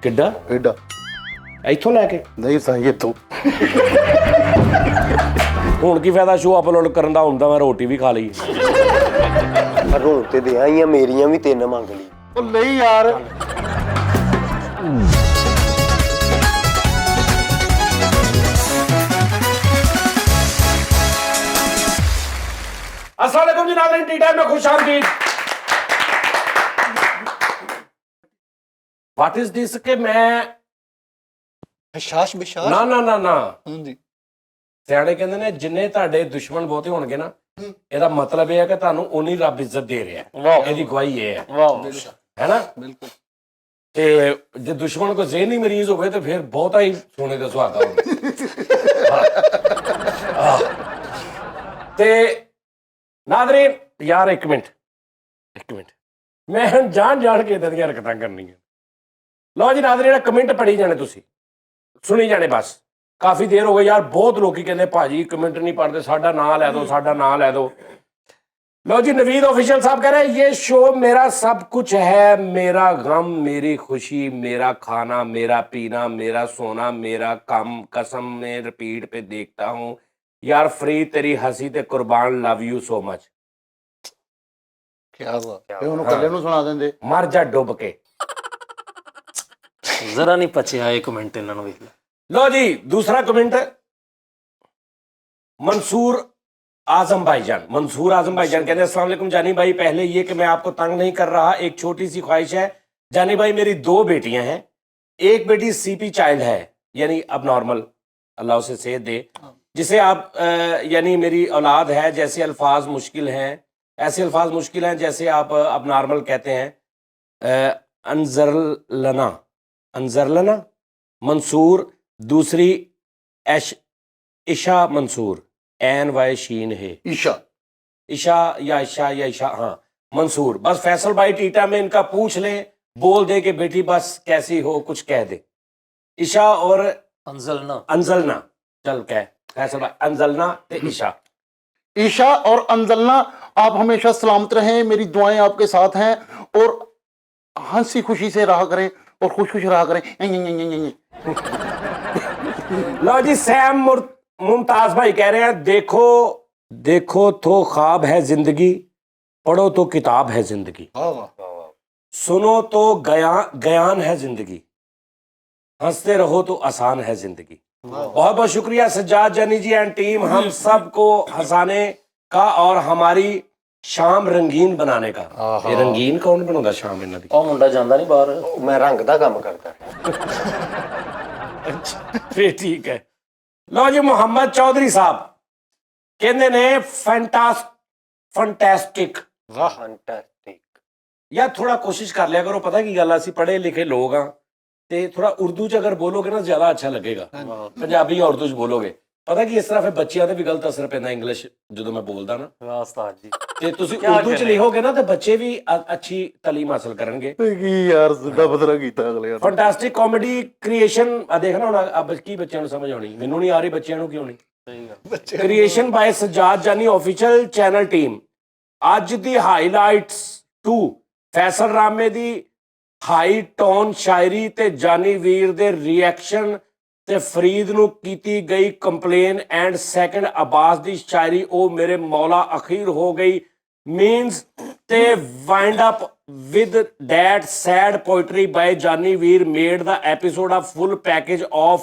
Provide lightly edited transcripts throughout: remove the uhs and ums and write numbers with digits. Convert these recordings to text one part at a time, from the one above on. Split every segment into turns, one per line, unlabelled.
ਕਿੱਡਾ
एडा
ਇੱਥੋਂ ਲੈ ਕੇ
नहीं सही तो
ਹੁਣ ਕੀ ਫਾਇਦਾ ਸ਼ੋਅ ਅਪਲੋਡ ਕਰਨ ਦਾ? ਹੁਣ ਤਾਂ ਮੈਂ ਰੋਟੀ ਵੀ ਖਾ ਲਈ।
ਪਰ ਹੁਣ ਤੇ ਦੇ ਆਈਆਂ ਮੇਰੀਆਂ ਵੀ 3 ਮੰਗ ਲਈ।
ਉਹ ਨਹੀਂ ਯਾਰ
अस्सलाम वालेकुम जी नाज़रीन, टी टाइम में खुशामदीद। व्हाट इज दिस के मैं
ਵਿਸ਼ਾਸ ਵਿਸ਼ਾਸ
ਨਾ ਨਾ ਨਾ ਨਾ
ਹਾਂਜੀ
ਸਿਆਣੇ ਕਹਿੰਦੇ ਨੇ ਜਿੰਨੇ ਤੁਹਾਡੇ ਦੁਸ਼ਮਣ ਬਹੁਤੇ ਹੋਣਗੇ ਨਾ, ਇਹਦਾ ਮਤਲਬ ਇਹ ਹੈ ਕਿ ਤੁਹਾਨੂੰ ਉਨੀ ਰੱਬ ਇੱਜ਼ਤ ਦੇ ਰਿਹਾ ਹੈ। ਇਹਦੀ ਗਵਾਹੀ ਇਹ ਹੈ,
ਵਾਹ
ਹੈ ਨਾ।
ਬਿਲਕੁਲ
ਤੇ ਜੇ ਦੁਸ਼ਮਣ ਕੋ ਜ਼ਹਿਨੀ ਮਰੀਜ਼ ਹੋਵੇ ਤਾਂ ਫਿਰ ਬਹੁਤਾ ਹੀ ਸੋਨੇ ਦਾ ਸੁਹਾਗਾ ਹੋਵੇ। ਤੇ ਨਾਜ਼ਰੀਨ ਯਾਰ ਇੱਕ ਮਿੰਟ ਮੈਂ ਜਾਣ ਕੇ ਇਦਾਂ ਦੀਆਂ ਹਰਕਤਾਂ ਕਰਨੀਆਂ। ਲਓ ਜੀ ਨਾਜ਼ਰੀਨ, ਕਮੈਂਟ ਪੜ੍ਹੀ ਜਾਣੇ, ਤੁਸੀਂ ਸੁਣੀ ਜਾਣੇ ਬਸ। ਕਾਫੀ ਦੇਰ ਹੋ ਗਈ ਯਾਰ, ਬਹੁਤ ਲੋਕੀ ਕਹਿੰਦੇ ਭਾਜੀ ਕਮੈंट नहीं पढ़ते, साडा नाम लै दो, साडा नाम लै दो। लो जी, नवीद ऑफिशियल साहब कह रहे हैं ये शो मेरा सब कुछ है, मेरा गम मेरी खुशी, मेरा खाना मेरा पीना, मेरा सोना मेरा कम, कसम में रिपीट पे देखता हूँ यार, फ्री तेरी हंसी ते कुर्बान, लव यू सो मच।
ਕੀ ਬਾਤ ਇਹ ਉਹਨੂੰ ਕੱਲੇ ਨੂੰ ਸੁਣਾ ਦਿੰਦੇ।
मर जा डुब के।
जरा नहीं पचे आए कमेंट इन्होंने वेख लो।
लो जी, दूसरा कमेंट मंसूर आजम भाईजान कहते हैं अस्सलाम वालेकुम जानी भाई, पहले ये कि मैं आपको तंग नहीं कर रहा, एक छोटी सी ख्वाहिश है जानी भाई, मेरी 2 बेटियां हैं, एक बेटी सीपी चाइल्ड है यानी अब नॉर्मल, अल्लाह उसे सेहत दे, जिसे आप यानी मेरी औलाद है, जैसे अल्फाज मुश्किल हैं, ऐसे अल्फाज मुश्किल हैं जैसे आप अब नॉर्मल कहते हैं। अंजरलना मंसूर, दूसरी इशा मंसूर, एन वाई शीन है,
ईशा
ईशा हाँ मंसूर। बस फैसल भाई टीटा में इनका पूछ लें, बोल दे कि बेटी बस कैसी हो कुछ कह दे। ईशा और अंजलना चल कह फैसल भाई, अंजलना ते ईशा।
ईशा और अंजलना, आप हमेशा सलामत रहें, मेरी दुआएं आपके साथ हैं, और हंसी खुशी से रहा करें और खुश खुश रहा करें।
लो जी, सैम मुमताज भाई कह रहे हैं देखो तो ख्वाब है जिंदगी, पढ़ो तो किताब है जिंदगी, सुनो तो गयान है जिंदगी, हंसते रहो तो आसान है जिंदगी। बहुत बहुत शुक्रिया सज्जाद जानी जी एंड टीम, हम सबको हंसाने का और हमारी शाम रंगीन बनाने का। ये रंगीन कौन बनाता शाम इन्हां दी?
ਉਹ ਮੁੰਡਾ ਜਾਂਦਾ ਨਹੀਂ ਬਾਹਰ।
ਮੈਂ ਰੰਗ ਦਾ ਕੰਮ ਕਰਦਾ।
फिर ठीक है। लो जी, मोहम्मद चौधरी साहब कहते ने फैंटास्टिक
फैंटास्टिक
यार, थोड़ा कोशिश कर लिया करो, पता की गल, ਅਸੀਂ पढ़े लिखे लोग हाँ, ਤੇ थोड़ा उर्दू च अगर बोलोगे ना ज्यादा अच्छा लगेगा। पंजाबी या उर्दू च बोलोगे, पता की इस तरह फिर बच्चियां ਤੇ ਵੀ ਗਲਤ ਅਸਰ ਪੈਂਦਾ ਇੰਗਲਿਸ਼ ਜਦੋਂ ਮੈਂ ਬੋਲਦਾ ਨਾ।
ਵਾਹ ਉਸਤਾਦ ਜੀ,
ਤੇ ਤੁਸੀਂ ਉਰਦੂ ਚ ਲਿਖੋਗੇ ਨਾ ਤੇ ਬੱਚੇ ਵੀ ਅੱਛੀ ਤਾਲੀਮ ਹਾਸਲ ਕਰਨਗੇ।
ਕੀ ਯਾਰ ਸਿੱਧਾ ਬਦਲਾ ਕੀਤਾ ਅਗਲੇ ਯਾਰ।
ਫੈਂਟਾਸਟਿਕ ਕਾਮੇਡੀ ਕ੍ਰੀਏਸ਼ਨ ਆ ਦੇਖਣਾ ਹੁਣ ਅਬ ਕੀ ਬੱਚਿਆਂ ਨੂੰ ਸਮਝ ਆਉਣੀ, ਮੈਨੂੰ ਨਹੀਂ ਆ ਰਹੀ, ਬੱਚਿਆਂ ਨੂੰ ਕਿਉਂ ਨਹੀਂ।
ਸਹੀ ਗੱਲ।
ਕ੍ਰੀਏਸ਼ਨ ਬਾय ਸਜਾਦ ਜਾਨੀ ਆਫੀਸ਼ੀਅਲ ਚੈਨਲ ਟੀਮ। ਅੱਜ ਦੀ ਹਾਈਲਾਈਟਸ 2 ਫੈਸਲ ਰਾਮੇ ਦੀ ਹਾਈ ਟੋਨ ਸ਼ਾਇਰੀ ਤੇ ਜਾਨੀ ਵੀਰ ਦੇ ਰਿਐਕਸ਼ਨ ਤੇ ਫਰੀਦ ਨੂੰ ਕੀਤੀ ਗਈ ਕੰਪਲੇਨ ਐਂਡ ਸੈਕੰਡ ਅਬਾਸ ਦੀ ਸ਼ਾਇਰੀ, ਉਹ ਮੇਰੇ ਮੌਲਾ ਅਖੀਰ ਹੋ ਗਈ ਮੀਨਸ ਤੇ wind up with that sad poetry by Jani ਵੀਰ ਮੇਡ ਦਾ ਐਪੀਸੋਡ ਆ full package of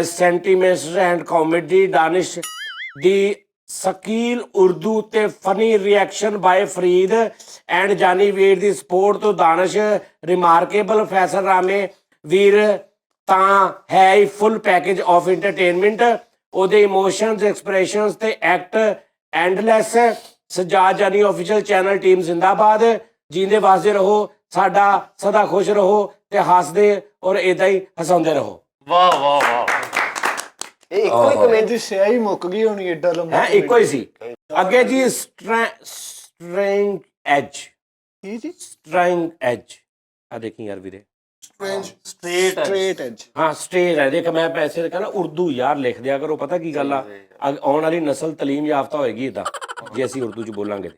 sentiments and comedy, Danish ਦੀ ਸਕੀਲ ਉਰਦੂ ਤੇ funny reaction by Farid and Jani ਵੀਰ ਦੀ ਸਪੋਰਟ ਤੋਂ ਦਾਨਿਸ਼ ਰਿਮਾਰਕੇਬਲ ਫੈਸਲ ਰਾਮੇ ਵੀਰ ਤਾਂ ਹੈ ਹੀ ਫੁੱਲ ਪੈਕੇਜ ਆਫ ਐਂਟਰਟੇਨਮੈਂਟ, ਉਹਦੇ ਇਮੋਸ਼ਨਸ ਐਕਸਪ੍ਰੈਸ਼ਨਸ ਤੇ ਐਕਟ ਐਂਡਲੈਸ। ਸਜਾਦ ਜਾਨੀ ਆਫੀਸ਼ੀਅਲ ਚੈਨਲ ਟੀਮ ਜ਼ਿੰਦਾਬਾਦ, ਜੀਂਦੇ ਵਸਦੇ ਰਹੋ, ਸਾਡਾ ਸਦਾ ਖੁਸ਼ ਰਹੋ ਤੇ ਹੱਸਦੇ ਔਰ ਇਦਾਂ ਹੀ ਹਸਾਉਂਦੇ ਰਹੋ।
ਵਾਹ ਵਾਹ ਵਾਹ,
ਇਹ ਇੱਕੋ ਹੀ ਕਮੈਂਟ
ਦੀ ਸਿਆਹੀ ਮੁੱਕ ਗਈ ਹੋਣੀ, ਏਡਾ ਲੰਮਾ
ਹੈ ਇੱਕੋ ਹੀ ਸੀ। ਅੱਗੇ ਜੀ ਸਟ੍ਰੇਂਜ ਐਜ ਆ ਦੇਖੀ ਯਾਰ ਵੀਰੇ,
स्ट्रेट एज।
हाँ स्ट्रेट है, देख मैं पैसे कहना उर्दू यार लिख दिया करो, पता की गल आ आने वाली नस्ल तलीम याफ्ता होएगी इदा जे असीं उर्दू च बोलांगे।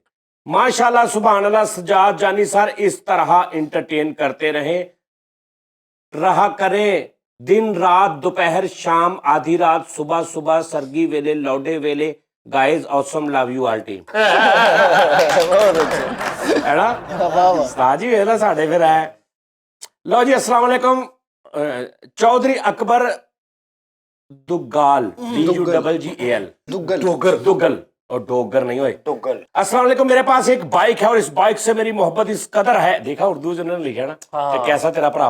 माशाल्लाह सुभान अल्लाह, सजाद जानी सर इस तरह इंटरटेन करते रहे। रहा करें दिन रात दोपहर शाम आधी रात सुबह सुबह सरगी वेले लौडे वेले guys awesome love you all team है ना उस्ताद जी वेला साडे फिर है लो जी अस्सलाम वालेकुम चौधरी अकबर दुग्गाल DUGGAL दुग्गल और डोगर नहीं होए
टुगल
अस्सलाम वालेकुम मेरे पास एक बाइक है और इस बाइक से मेरी मोहब्बत इस कदर है देखा उर्दू जो उन्होंने लिखा ना कि कैसा तेरा भरा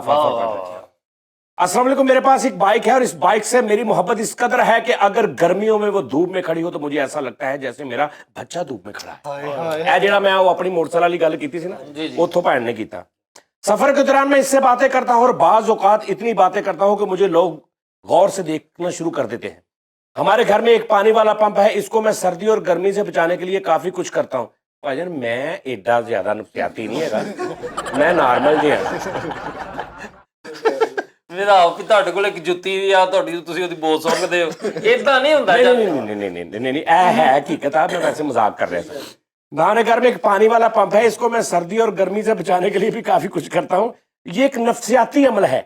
अस्सलाम वालेकुम मेरे पास एक बाइक है और इस बाइक से मेरी मोहब्बत इस कदर है कि अगर गर्मियों में वो धूप में खड़ी हो तो मुझे ऐसा लगता है जैसे मेरा बच्चा धूप में खड़ा है ਇਹ ਜਿਹੜਾ ਮੈਂ ਉਹ ਆਪਣੀ मोटरसाइकिल वाली गल की थी ना उतो भैन ने किया सफर के दौरान मैं इससे बातें करता हूँ और बाज औकात इतनी बातें करता हूँ कि मुझे लोग गौर से देखना शुरू कर देते हैं हमारे घर में एक पानी वाला पंप है इसको मैं सर्दी और गर्मी से बचाने के लिए काफी कुछ करता हूँ भाईजान मैं एडा ज्यादा नुकसियाती नहीं है मैं नॉर्मल जी
ਮੇਰਾ ਆਪ ਵੀ ਤੁਹਾਡੇ ਕੋਲ ਇੱਕ ਜੁੱਤੀ ਵੀ ਆ ਤੁਹਾਡੀ ਤੁਸੀਂ ਉਹਦੀ ਬੋਲ ਸੁਣਦੇ ਹੋ ਇਦਾਂ ਨਹੀਂ ਹੁੰਦਾ
नहीं है हकीकत है मैं वैसे मजाक कर रहा था हमारे घर में एक पानी वाला पंप है इसको मैं सर्दी और गर्मी से बचाने के लिए भी काफी कुछ करता हूँ ये एक नफ्सियाती अमल है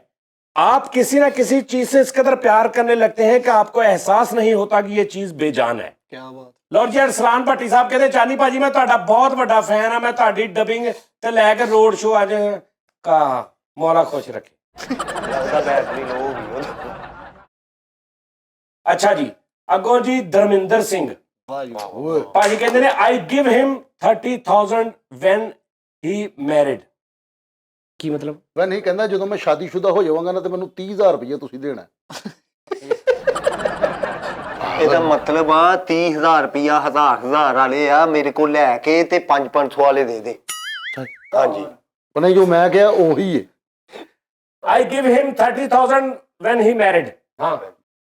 आप किसी ना किसी चीज से इस कदर प्यार करने लगते हैं कि आपको एहसास नहीं होता कि ये चीज बेजान है
क्या बात
ਲੌਰਡ ਜੀ ਅਰਸਲਾਨ ਭੱਟੀ ਸਾਹਿਬ ਕਹਿੰਦੇ ਚਾਨੀ ਭਾਜੀ ਮੈਂ ਤੁਹਾਡਾ ਬਹੁਤ ਵੱਡਾ ਫੈਨ ਆ ਮੈਂ ਤੁਹਾਡੀ ਡਬਿੰਗ ਤੇ ਲੈ ਕੇ ਰੋਡ ਸ਼ੋ ਅੱਜ ਕਾ ਮੌਲਾ ਖੁਸ਼ ਰੱਖੇ
ਲੱਗਦਾ ਬੈਟਰੀ ਲੋ ਹੋ ਗਈ
ਅੱਛਾ ਜੀ ਅੱਗੋਂ ਜੀ ਧਰਮਿੰਦਰ ਸਿੰਘ
वाह जी
ਭਾਜੀ ਕਹਿੰਦੇ ਨੇ I give him 30,000 when he married ਕੀ ਮਤਲਬ
ਮੈਂ ਨਹੀਂ ਕਹਿੰਦਾ ਜਦੋਂ ਮੈਂ ਸ਼ਾਦੀशुदा ਹੋ ਜਾਵਾਂਗਾ ਨਾ ਤੇ ਮੈਨੂੰ 30,000 ਰੁਪਏ ਤੁਸੀਂ ਦੇਣਾ
ਇਹਦਾ ਮਤਲਬ ਆ 30,000 ਰੁਪਿਆ ਹਜ਼ਾਰ ਵਾਲੇ ਆ ਮੇਰੇ ਕੋਲ ਲੈ ਕੇ ਤੇ 500 ਵਾਲੇ ਦੇ ਦੇ ਹਾਂਜੀ
ਉਹਨੇ ਜੋ ਮੈਂ ਕਿਹਾ ਉਹੀ ਹੈ
ਆਈ give him 30,000 when he married ਹਾਂ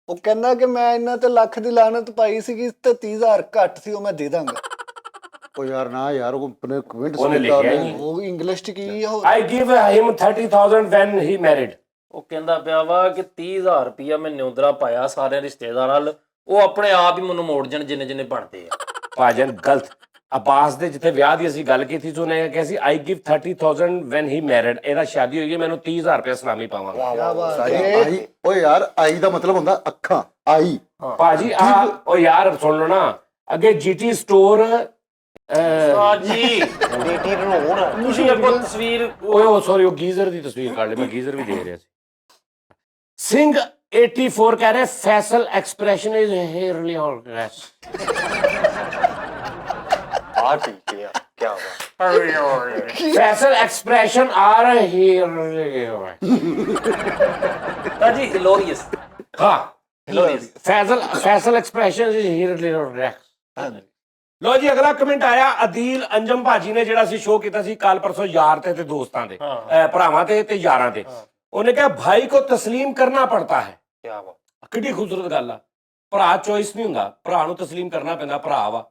ਉਹ ਕਹਿੰਦਾ ਕਿ ਮੈਂ ਇਹਨਾਂ ਤੇ ਲੱਖ ਦੀ ਲਾਨਤ ਪਾਈ ਸੀਗੀ ਤੇ 30,000 ਘੱਟ ਸੀ ਉਹ ਮੈਂ ਦੇ ਦਾਂਗਾ
ਉਹ ਯਾਰ ਨਾ ਯਾਰ ਉਹ ਆਪਣੇ ਕਮੈਂਟ
ਉਹਨੇ ਲਿਖਿਆ ਹੀ ਨਹੀਂ।
ਉਹ ਇੰਗਲਿਸ਼ ਚ ਕੀ ਆ ਉਹ
ਆਈ give him 30,000 when he married
ਉਹ ਕਹਿੰਦਾ ਪਿਆ ਵਾ ਕਿ 30,000 ਰੁਪਇਆ ਮੈਂ ਨਿਉਂਦਰਾ ਪਾਇਆ ਸਾਰੇ ਰਿਸ਼ਤੇਦਾਰਾਂ ਨਾਲ ਉਹ ਆਪਣੇ ਆਪ ਹੀ ਮੈਨੂੰ ਮੋੜ ਜਾਣ ਜਿੰਨੇ ਜਿੰਨੇ ਬਣਦੇ ਆ
ਭਾਜਨ ਗਲਤ ਅਬਾਸ ਦੇ ਜਿੱਥੇ ਵਿਆਹ ਦੀ ਅਸੀਂ ਗੱਲ ਕੀਤੀ ਸੀ ਉਹਨੇ ਕਿਹਾ ਸੀ I give 30,000 when he married ਇਹਦਾ ਸ਼ਾਦੀ ਹੋਈ ਮੈਨੂੰ 30,000 ਰੁਪਏ ਸਲਾਮੀ ਪਾਵਾਂਗਾ
ਕਿਆ ਬਾਤ
ਸਾਜੀ
ਹੈ
ਆਈ ਓਏ ਯਾਰ ਆਈ ਦਾ ਮਤਲਬ ਹੁੰਦਾ ਅੱਖਾਂ ਆਈ
ਭਾਜੀ ਆ ਉਹ ਯਾਰ ਸੁਣ ਲਓ ਨਾ ਅੱਗੇ ਜੀਟੀ ਸਟੋਰ
ਸਾਜੀ
ਡੀਟੀ ਰੋਣ
ਤੁਸੀਂ ਅੱਗੋਂ ਤਸਵੀਰ
ਓਏ ਉਹ ਸੌਰੀ ਉਹ ਗੀਜ਼ਰ ਦੀ ਤਸਵੀਰ ਕੱਢ ਲਈ ਮੈਂ ਗੀਜ਼ਰ ਵੀ ਦੇ ਰਿਹਾ ਸੀ ਸਿੰਘ 84 कह रहे फैसल एक्सप्रेशन इज हेयरली ऑर्गेस
ਆ ਠੀਕ ਹੈ ਕੀ ਬਾਤ
फैसल एक्सप्रेशन आर हेयरली
ਸਾਜੀ ਹਿਲੋਰੀਅਸ
हाँ
ਹਿਲੋਰੀਅਸ
फैसल एक्सप्रेशन इज हेयरली ऑर्गेस लो जी अगला कमेंट आया अदील अंजम भाजी ने ਜਿਹੜਾ ਸੀ ਸ਼ੋਅ ਕੀਤਾ ਸੀ ਕੱਲ ਪਰਸੋਂ ਯਾਰ ਤੇ ਦੋਸਤਾਂ ਦੇ ਭਰਾਵਾਂ ਤੇ ਯਾਰਾਂ ਤੇ ਉਹਨੇ ਕਿਹਾ ਭਾਈ को तस्लीम करना पड़ता है
ਕੀ ਬਾਤ
ਕਿੱਡੀ ਖੂਬਸੂਰਤ ਗੱਲ ਆ ਭਰਾ ਚੋਇਸ ਨਹੀਂ ਹੁੰਦਾ ਭਰਾ ਨੂੰ ਤਸਲੀਮ ਕਰਨਾ ਪੈਂਦਾ ਭਰਾ ਵਾ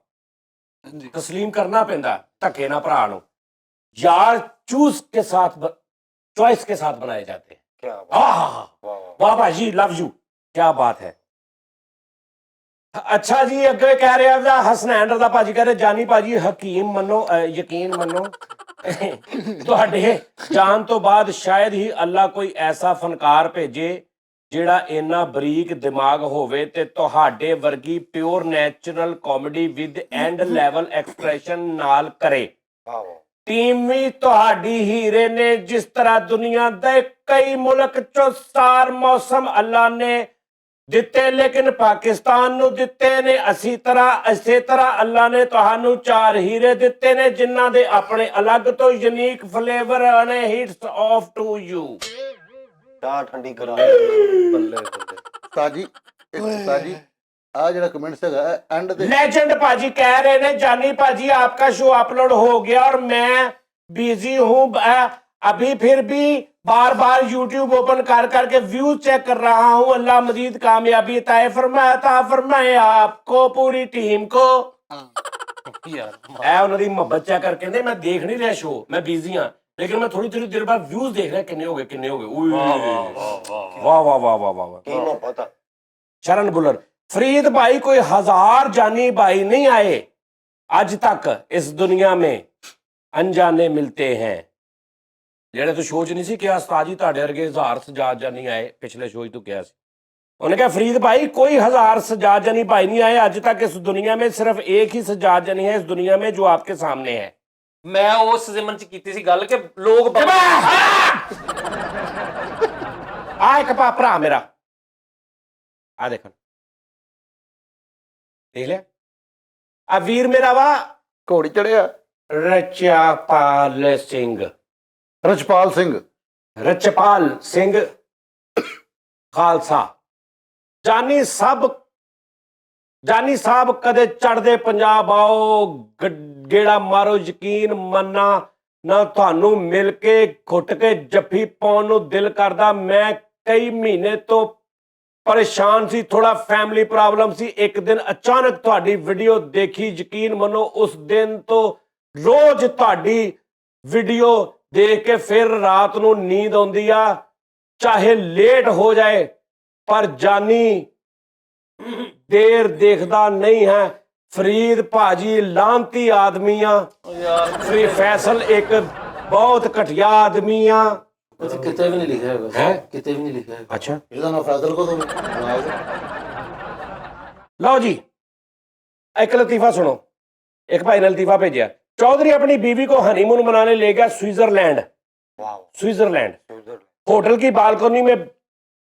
ਤਸਲੀਮ ਕਰਨਾ ਪੈਂਦਾ ਧੱਕੇ ਨਾ ਭਰਾ ਨੂੰ यार चूज के साथ चॉइस के साथ बनाए जाते हैं
ਕੀ ਬਾਤ
वाह भाजी लव यू क्या बात है अच्छा जी अगे कह रहे हैं हसनैन रजा भाजी कह रहे जानी भाजी हकीम मनो यकीन मनो ਤੁਹਾਡੇ ਜਾਣ ਤੋਂ ਬਾਅਦ ਸ਼ਾਇਦ ਹੀ ਅੱਲਾ ਕੋਈ ਐਸਾ ਫਨਕਾਰ ਭੇਜੇ ਜਿਹੜਾ ਇੰਨਾ ਬਰੀਕ ਦਿਮਾਗ ਹੋਵੇ ਤੇ ਤੁਹਾਡੇ ਵਰਗੀ pure natural comedy with and level expression ਨਾਲ ਕਰੇ
ਵਾਹ
ਟੀਮ ਵੀ ਤੁਹਾਡੀ ਹੀਰੇ ਨੇ ਜਿਸ ਤਰ੍ਹਾਂ ਦੁਨੀਆ ਦੇ ਕਈ ਮੁਲਕ ਚੋਂ ਸਾਰ ਮੌਸਮ ਅੱਲਾ ਨੇ ਦਿੱਤੇ ਲੇਕਿਨ ਪਾਕਿਸਤਾਨ ਨੂੰ ਦਿੱਤੇ ਨੇ ਇਸੇ ਤਰ੍ਹਾਂ ਅੱਲਾ ਨੇ ਤੁਹਾਨੂੰ 4 ਹੀਰੇ ਦਿੱਤੇ ਨੇ ਜਿਨ੍ਹਾਂ ਦੇ ਆਪਣੇ ਅਲੱਗ ਤੋਂ ਯੂਨੀਕ ਫਲੇਵਰ ਨੇ ਹਿਟਸ ਆਫ ਟੂ ਯੂ
ਚਾਹ ਠੰਡੀ ਕਰਾ
ਬੱਲੇ
ਸਾਜੀ ਸਾਜੀ ਆ ਜਿਹੜਾ ਕਮੈਂਟਸ ਹੈਗਾ ਐਂਡ ਤੇ
लेजेंड पाजी कह रहे ने जानी पाजी आपका शो अपलोड हो गया और मैं बिजी हूँ अभी फिर भी बार बार YouTube ओपन कर करके व्यू चेक कर रहा हूँ अल्लाह मजीद कामयाबी तय फरमाए आपको पूरी टीम को
ਯਾਰ
ऐ उन्होंने मोहब्बत चेक करके कहते मैं देख नहीं रहा शो मैं बिजी हाँ लेकिन मैं थोड़ी देर बाद व्यूज देख रहा किन्ने हो गए वाह वाह वाह वाह वाह
ਕੀ ਮੁਹੱਬਤ ਆ
शरण बुलर फरीद भाई कोई 1000 जानी भाई नहीं आए आज तक इस दुनिया में अनजाने मिलते हैं ਜਿਹੜੇ ਤੂੰ ਸ਼ੋਅ 'ਚ ਨਹੀਂ ਸੀ ਕਿਹਾ ਉਸਤਾਦ ਜੀ ਤੁਹਾਡੇ ਵਰਗੇ 1000 ਸਜਾਦ ਜਾਨੀ ਆਏ, ਪਿਛਲੇ ਸ਼ੋਅ 'ਚ ਤੂੰ ਕਿਹਾ ਸੀ। ਉਹਨੇ कहा फरीद भाई कोई 1000 सजाद जनी भाई नहीं आए आज तक इस दुनिया में, सिर्फ एक ही सजाद जनी है इस दुनिया में जो आपके सामने है।
ਮੈਂ ਉਸ ਜ਼ਮਨ ਚ ਕੀਤੀ ਸੀ ਗੱਲ ਕਿ ਲੋਕ
आ एक भरा मेरा आ देखो देख लिया आ वीर मेरा वा
घोड़ी चढ़िया
रचपाल सिंह,
रजपाल सिंह,
रचपाल सिंह खालसा। जानी साहब कदे चढ़दे पंजाब आओ, गेड़ा मारो, यकीन मन्ना ना थानू मिल के घुट के जफ्फी पाउण नू दिल करदा। मैं कई महीने तो परेशान सी, थोड़ा फैमिली प्रॉब्लम सी। एक दिन अचानक तुहाडी वीडियो देखी, यकीन मनो उस दिन तो रोज तुहाडी वीडियो देख के फिर रात नू नींद आउंदी आ, चाहे लेट हो जाए पर जानी देर देखदा नहीं है। फरीद भाजी लानती आदमी आ, फैसल एक बहुत घटिया आदमी आ।
ਕਿਤੇ ਵੀ ਨਹੀਂ ਲਿਖਿਆ ਹੈਗਾ
है
ਕਿਤੇ ਵੀ ਨਹੀਂ ਲਿਖਿਆ ਹੈਗਾ।
अच्छा
ਇਹਦਾ ਨਾਮ ਫੈਜ਼ਲ ਕੋ
लो जी एक लतीफा सुनो। एक भाई ने लतीफा भेजा, चौधरी अपनी बीवी को हनीमून मनाने ले गया स्विट्जरलैंड। स्विट्जरलैंड होटल की बालकनी में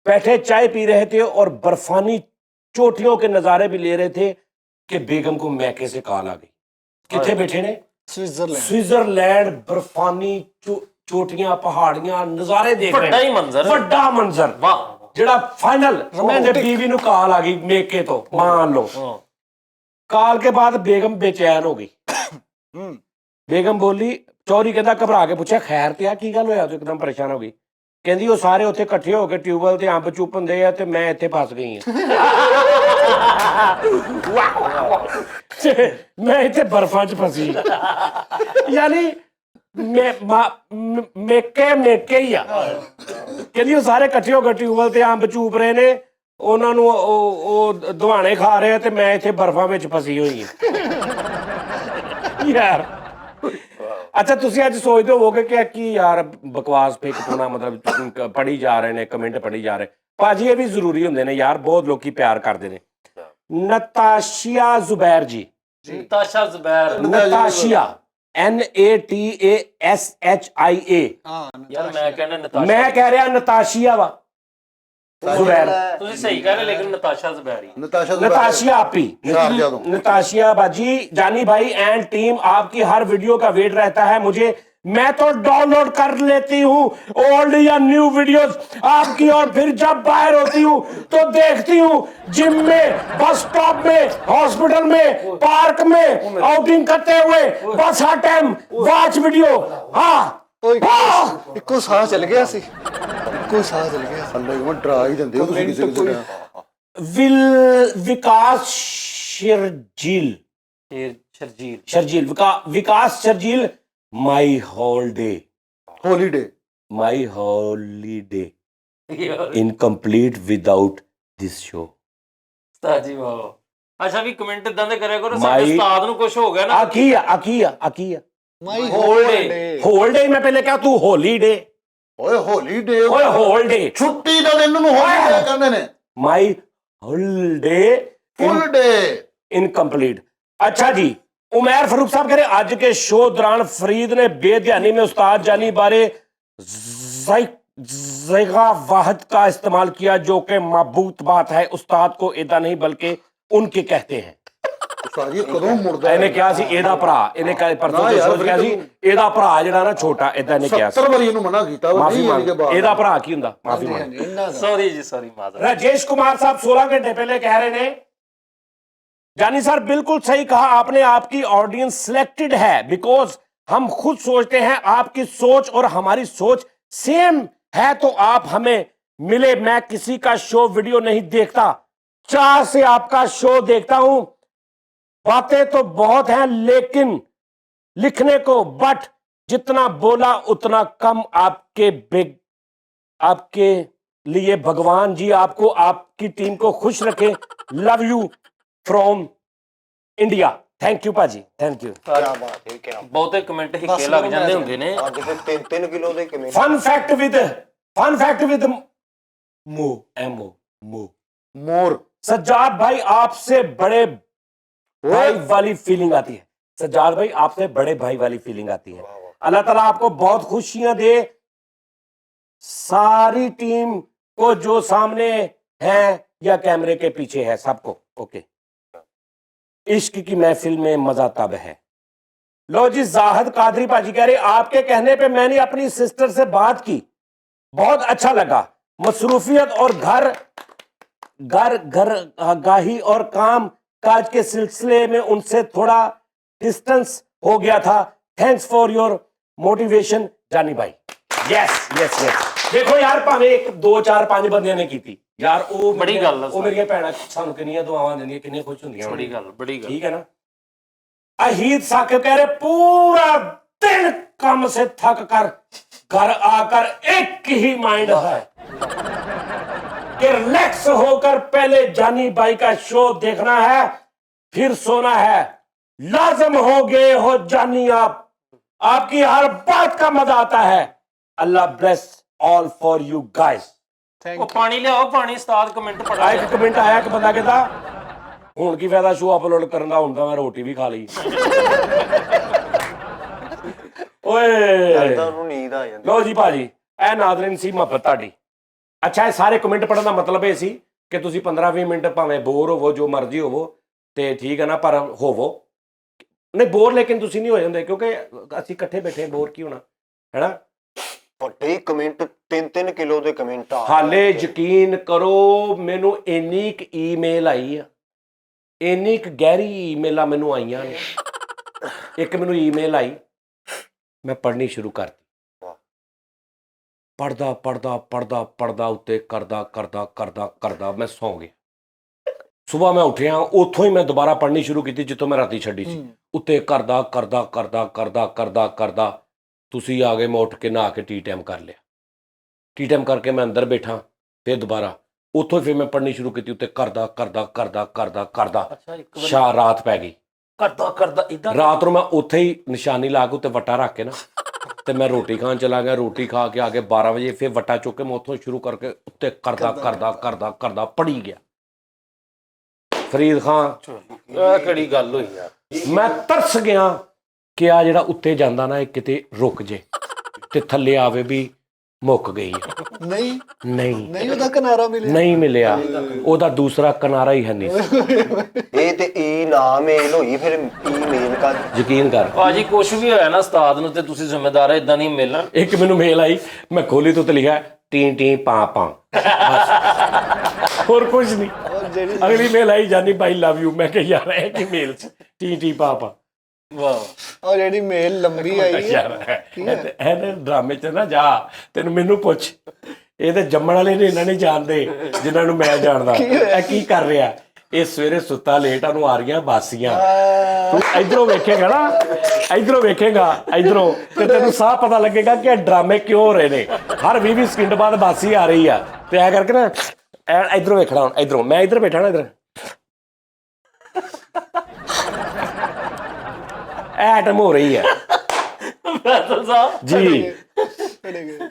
बैठे चाय पी रहे थे और बर्फानी चोटियों के नजारे भी ले रहे थे कि बेगम को मैके से कॉल आ गई। कितने बैठे ने?
स्विट्जरलैंड।
स्विट्जरलैंड, बर्फानी चोटियां, पहाड़ियां, नजारे देख रहे
ਵੱਡਾ ਹੀ ਮੰਜ਼ਰ
ਵੱਡਾ ਮੰਜ਼ਰ।
ਵਾਹ
ਜਿਹੜਾ फाइनल मैंने बीवी ਨੂੰ कॉल आ गई मेके तो, मान लो कॉल के बाद बेगम बेचैन हो गई। बेगम बोली, चौधरी कहता घबरा के पूछा खैर ते आ की गल होया तू एकदम परेशान हो गई? कहंदी ਉਹ ਸਾਰੇ ਉੱਥੇ ਇਕੱਠੇ ਹੋ ਕੇ ਟਿਊਬਵੈਲ ਤੇ ਅੰਬ ਚੁੱਪਣਦੇ ਆ ਤੇ ਮੈਂ ਇੱਥੇ ਫਸ ਗਈ ਹਾਂ। ਮੈਂ ਇੱਥੇ ਬਰਫਾਂ 'ਚ ਫਸੀ। ਯਾਨੀ ਮੇਕੇ ਹੀ ਆ। ਕਹਿੰਦੀ ਉਹ ਸਾਰੇ ਇਕੱਠੇ ਹੋ ਕੇ ਟਿਊਬਵੈਲ ਤੇ ਅੰਬ ਚੂਪ ਰਹੇ ਨੇ, ਉਹਨਾਂ ਨੂੰ ਉਹ ਦਵਾਣੇ ਖਾ ਰਹੇ ਆ ਤੇ ਮੈਂ ਇੱਥੇ ਬਰਫਾਂ ਵਿੱਚ ਫਸੀ ਹੋਈ ਹਾਂ। ਯਾਰ अच्छा तुसी अज सोचते होवोगे कि यार बकवास फेक पाना, मतलब पढ़ी जा रहे ने कमेंट पढ़ी जा रहे। भाजी ये भी जरूरी होंगे ने यार, बहुत लोग प्यार करते ने। नताशिया जुबैर जी,
ਨਤਾਸ਼ਾ ਜ਼ੁਬੈਰ।
नताशिया NATASHIA।
ਯਾਰ ਮੈਂ ਕਹਿੰਦਾ ਨਤਾਸ਼ਾ,
मैं कह रहा नताशिया वा जुबैर,
ਤੁਸੀਂ ਸਹੀ ਕਹਿ ਰਹੇ लेकिन नताशा ਜ਼ੁਬੈਰ ही।
नताशिया आपी, नताशिया बाजी, जानी भाई एंड टीम आपकी हर वीडियो का वेट रहता है मुझे। मैं तो डाउनलोड कर लेती हूँ ओल्ड या न्यू वीडियोस आपकी, और फिर जब बाहर होती हूँ तो देखती हूँ जिम में, बस स्टॉप में, हॉस्पिटल में, पार्क में आउटिंग करते हुए, बस हर टाइम वॉच वीडियो। हाँ
ਇੱਕੋ ਸਾਹ ਚਲ ਗਿਆ ਸੀ, ਇੱਕੋ ਸਾਹ ਚਲ ਗਿਆ।
ਅੱਲੇ ਨੂੰ ਡਰਾ ਹੀ ਦਿੰਦੇ ਹੋ ਤੁਸੀਂ ਕਿਸੇ ਕਿਸੇ
Vikas Sharjeel, Vikas Sharjeel, my holiday incomplete without this show.
ਉਸਤਾਦ ਜੀ ਵਾਹ। ਅੱਛਾ ਵੀ ਕਮੈਂਟ ਇਦਾਂ ਦੇ ਕਰਿਆ ਕਰੋ, ਸਾਡੇ ਉਸਤਾਦ ਨੂੰ ਕੁਝ ਹੋ ਗਿਆ ਨਾ।
आकिया
ਮਾਈ
ਹੋਲਡੇ
होल्डे मैं पहले क्या तू हॉलीडे,
ਓਏ ਹੋਲੀਡੇ,
ओए होल्डे,
ਛੁੱਟੀ ਦਾ ਦਿਨ ਨੂੰ ਹੋਲੀਡੇ ਕਹਿੰਦੇ ਨੇ।
माई हॉलीडे
ਫੁੱਲ ਡੇ
इनकम्प्लीट। अच्छा जी, उमैर फारूक साहब कह रहे आज के शो दौरान फरीद ने बेध्यानी में उस्ताद जानी बारे ज़ैगा वाहद का इस्तेमाल किया, जो कि मबूत बात है। उस्ताद को एदा नहीं बल्कि उनके कहते हैं।
ਸਾਰੀ ਕਦੋਂ ਮੁੜਦਾ
ਇਹਨੇ ਕਿਹਾ ਸੀ ਇਹਦਾ ਭਰਾ, ਇਹਨੇ ਪਰਸੋਂ ਦੱਸੋ ਕਿਹਾ ਸੀ ਇਹਦਾ ਭਰਾ ਜਿਹੜਾ ਨਾ ਛੋਟਾ, ਇਦਾਂ ਇਹਨੇ ਕਿਹਾ ਸੀ।
70 ਵਾਰੀ ਇਹਨੂੰ ਮਨਾ ਕੀਤਾ ਵਾ,
ਮਾਫੀ
ਨਹੀਂ
ਮੰਗ,
ਕੇ ਬਾਅਦ
ਇਹਦਾ ਭਰਾ ਕੀ ਹੁੰਦਾ? ਮਾਫੀ ਮੰਗ।
ਇਹਨਾਂ ਦਾ
ਸੌਰੀ ਜੀ, ਸੌਰੀ ਮਾਜ਼ਰਤ।
राजेश कुमार साहब 16 घंटे पहले कह रहे ने, जानी सर बिल्कुल सही कहा आपने, आपकी ऑडियंस सिलेक्टेड है बिकॉज हम खुद सोचते हैं आपकी सोच और हमारी सोच सेम है, तो आप हमें मिले। मैं किसी का शो वीडियो नहीं देखता, चाह से आपका शो देखता हूं। बातें तो बहुत हैं लेकिन लिखने को, बट जितना बोला उतना कम। आपके लिए भगवान जी आपको, आपकी टीम को खुश रखे। Love you from India. Thank you ਭਾਜੀ, ਥੈਂਕ ਯੂ।
ਕੀ ਬਾਤ ਹੈ, ਕੀ
ਬਹੁਤੇ ਕਮੈਂਟ ਹਿੱਕੇ ਲੱਗ ਜਾਂਦੇ ਹੁੰਦੇ ਨੇ।
ਅੱਜ ਤੇ 3 ਕਿਲੋ ਦੇ ਕਿਵੇਂ
फन फैक्ट विद मो एमओ मो
मोर
सज्जाद भाई, आपसे बड़े भाई वाली फीलिंग आती है। सज्जाद भाई, आपसे बड़े भाई वाली फीलिंग आती है। अल्लाह ताला आपको बहुत खुशियां दे, सारी टीम को, जो सामने है या कैमरे के पीछे है, सबको। ओके, इश्क की महफिल में मजा तब है। लो जी, जाहिद कादरी पाजी कह रहे, आपके कहने पे मैंने अपनी सिस्टर से बात की, बहुत अच्छा लगा। मसरूफियत और घर गाही और काम काज के सिलसिले में उनसे थोड़ा डिस्टेंस हो गया था। थैंक्स फॉर योर मोटिवेशन जानी भाई। Yes yes yes. देखो यार, भावे 1 2 4 5 बंदियां ने की यार, वो
बड़ी गल है।
वो मेरी भैणां सानू किन्नियां दुआवां दिंदियां, किन्नियां खुश हुंदियां।
बड़ी गल।
ठीक है ना। अहीद साकिब कह रहे, पूरा दिन काम से थक कर घर आकर एक ही माइंड है कि रिलैक्स होकर पहले जानी बाई का शो देखना है, फिर सोना है। लाजम हो गए हो जानी आप, आपकी हर बात का मजा आता है। Allah bless all for you guys.
ਉਹ ਪਾਣੀ ਲਿਆਓ, ਪਾਣੀ ਉਸਤਾਦ ਕਮੈਂਟ ਪੜਾ
ਇੱਕ ਕਮੈਂਟ ਆਇਆ ਕਿ ਬੰਦਾ ਕਹਿੰਦਾ, ਹੁਣ ਕੀ ਫਾਇਦਾ ਸ਼ੋ ਅਪਲੋਡ ਕਰਨ ਦਾ, ਹੁਣ ਤਾਂ ਮੈਂ ਰੋਟੀ ਵੀ ਖਾ ਲਈ। ਓਏ
ਲੱਗਦਾ ਉਹਨੂੰ ਨੀਂਦ ਆ ਜਾਂਦੀ।
ਲੋ ਜੀ ਭਾਜੀ, ਇਹ ਨਾਜ਼ਰੀਨ ਸੀ ਮੁਹੱਬਤ ਤੁਹਾਡੀ। ਅੱਛਾ, ਇਹ ਸਾਰੇ ਕਮੈਂਟ ਪੜਨ ਦਾ ਮਤਲਬ ਇਹ ਸੀ ਕਿ ਤੁਸੀਂ 15-20 ਮਿੰਟ ਭਾਵੇਂ ਬੋਰ ਹੋਵੋ, ਜੋ ਮਰਜ਼ੀ ਹੋਵੋ, ਤੇ ਠੀਕ ਹੈ ਨਾ, ਪਰ ਹੋਵੋ ਨਹੀਂ ਬੋਰ, ਲੇਕਿਨ ਤੁਸੀਂ ਨਹੀਂ ਹੋ ਜਾਂਦੇ, ਕਿਉਂਕਿ ਅਸੀਂ ਇਕੱਠੇ ਬੈਠੇ, ਬੋਰ ਕੀ ਹੋਣਾ ਹੈਨਾ।
ਵੱਡੇ ਕਮੈਂਟ 3 ਕਿਲੋ ਦੇ ਕਮੈਂਟ ਆ
ਹਾਲੇ ਯਕੀਨ ਕਰੋ, ਮੈਨੂੰ ਇੰਨੀ ਕੁ ਈਮੇਲ ਆਈ ਆ, ਇੰਨੀ ਕੁ ਗਹਿਰੀ ਈਮੇਲਾਂ ਮੈਨੂੰ ਆਈਆਂ ਨੇ। ਇੱਕ ਮੈਨੂੰ ਈਮੇਲ ਆਈ, ਮੈਂ ਪੜ੍ਹਨੀ ਸ਼ੁਰੂ ਕਰਤੀ, ਪੜਦਾ ਉੱਤੇ ਕਰਦਾ ਮੈਂ ਸੌਂ ਗਿਆ। ਸਵੇਰ ਮੈਂ ਉੱਠਿਆ, ਉੱਥੋਂ ਹੀ ਮੈਂ ਦੁਬਾਰਾ ਪੜ੍ਹਨੀ ਸ਼ੁਰੂ ਕੀਤੀ ਜਿੱਥੋਂ ਮੈਂ ਰਾਤੀ ਛੱਡੀ ਸੀ। ਉੱਤੇ ਕਰਦਾ ਤੁਸੀਂ ਆ ਗਏ, ਮੈਂ ਉੱਠ ਕੇ ਨਹਾ ਕੇ ਟੀ ਟਾਈਮ ਕਰ ਲਿਆ। ਟੀ ਟਾਈਮ ਕਰਕੇ ਮੈਂ ਅੰਦਰ ਬੈਠਾ, ਫਿਰ ਦੁਬਾਰਾ ਉੱਥੋਂ ਫਿਰ ਮੈਂ ਪੜ੍ਹਨੀ ਸ਼ੁਰੂ ਕੀਤੀ, ਉੱਤੇ ਕਰਦਾ
ਅੱਛਾ, ਇੱਕ ਵਾਰ
ਸ਼ਾ ਰਾਤ ਪੈ ਗਈ।
ਕਰਦਾ ਇਦਾਂ
ਰਾਤ ਨੂੰ ਮੈਂ ਉੱਥੇ ਹੀ ਨਿਸ਼ਾਨੀ ਲਾ ਕੇ ਉੱਤੇ ਵੱਟਾ ਰੱਖ ਕੇ ਨਾ, ਤੇ ਮੈਂ ਰੋਟੀ ਖਾਣ ਚਲਾ ਗਿਆ। ਰੋਟੀ ਖਾ ਕੇ ਆ ਕੇ 12 ਵਜੇ ਫਿਰ ਵੱਟਾ ਚੁੱਕ ਕੇ ਮੈਂ ਉੱਥੋਂ ਸ਼ੁਰੂ ਕਰਕੇ ਉੱਤੇ ਕਰਦਾ ਪੜੀ ਗਿਆ। ਫਰੀਦ ਖਾਨ,
ਇਹ ਕਿਹੜੀ ਗੱਲ ਹੋਈ ਯਾਰ।
ਮੈਂ ਤਰਸ ਗਿਆ ਕਿ ਆ ਜਿਹੜਾ ਉੱਤੇ ਜਾਂਦਾ ਨਾ, ਇਹ ਕਿਤੇ ਰੁਕ ਜੇ ਤੇ ਥੱਲੇ ਆਵੇ ਵੀ ਮੁੱਕ ਗਈ ਹੈ। ਨਹੀਂ
ਉਹਦਾ ਕਿਨਾਰਾ ਮਿਲਿਆ,
ਨਹੀਂ ਮਿਲਿਆ, ਉਹਦਾ ਦੂਸਰਾ ਕਿਨਾਰਾ ਹੀ ਹੈ ਨਹੀਂ।
ਇਹ ਤੇ ਈ ਨਾ ਮੇਲ ਹੋਈ, ਫਿਰ ਈ ਮੇਲ ਕਰ।
ਯਕੀਨ ਕਰ
ਭਾਜੀ, ਕੁਛ ਵੀ ਹੋਇਆ ਨਾ ਉਸਤਾਦ ਨੂੰ ਤੇ ਤੁਸੀਂ ਜ਼ਿੰਮੇਦਾਰ ਹੈ, ਇਦਾਂ ਨਹੀਂ ਮਿਲਣਾ।
ਇੱਕ ਮੈਨੂੰ ਮੇਲ ਆਈ, ਮੈਂ ਖੋਲੀ ਤੋਂ ਤੇ ਲਿਖਿਆ ਟੀ ਪਾਂ ਹੋਰ ਕੁਝ ਨਹੀਂ। ਅਗਲੀ ਮੇਲ ਆਈ, ਜਾਨੀ ਭਾਈ ਲਵ ਯੂ। ਮੈਂ ਕਿਹਾ ਯਾਰ ਇਹ ਕੀ ਮੇਲ ਚ ਟੀ ਪਾਂ
ਵਾਹ।
ਔਰ ਜਿਹੜੀ ਮੇਲ ਲੰਬੀ ਆਈ ਹੈ
ਯਾਰ ਇਹਦੇ ਡਰਾਮੇ ਚ ਨਾ ਜਾ, ਤੈਨੂੰ ਮੈਨੂੰ ਪੁੱਛ, ਇਹ ਤੇ ਜੰਮਣ ਵਾਲੇ ਨੇ, ਇਹਨਾਂ ਨਹੀਂ ਜਾਣਦੇ ਜਿਨ੍ਹਾਂ ਨੂੰ ਮੈਂ ਜਾਣਦਾ। ਇਹ ਕੀ ਕਰ ਰਿਹਾ, ਇਹ ਸਵੇਰੇ ਸੁੱਤਾ ਲੇਟ, ਉਹਨੂੰ ਆ ਰਹੀਆਂ ਬਾਸੀਆਂ। ਤੂੰ ਇਧਰੋਂ ਵੇਖੇਗਾ ਨਾ, ਇਧਰੋਂ ਤੇ ਤੈਨੂੰ ਸਾਹ ਪਤਾ ਲੱਗੇਗਾ ਕਿ ਇਹ ਡਰਾਮੇ ਕਿਉਂ ਹੋ ਰਹੇ ਨੇ। ਹਰ 20 ਸਕਿੰਟ ਬਾਅਦ ਬਾਸੀ ਆ ਰਹੀ ਆ, ਤੇ ਐ ਕਰਕੇ ਨਾ ਇਧਰੋਂ ਵੇਖਣਾ। ਹੁਣ ਇਧਰੋਂ ਮੈਂ ਇੱਧਰ ਬੈਠਾ ਨਾ, ਇਧਰ ਐਟਮ ਹੋ ਰਹੀ ਹੈ ਜੀ।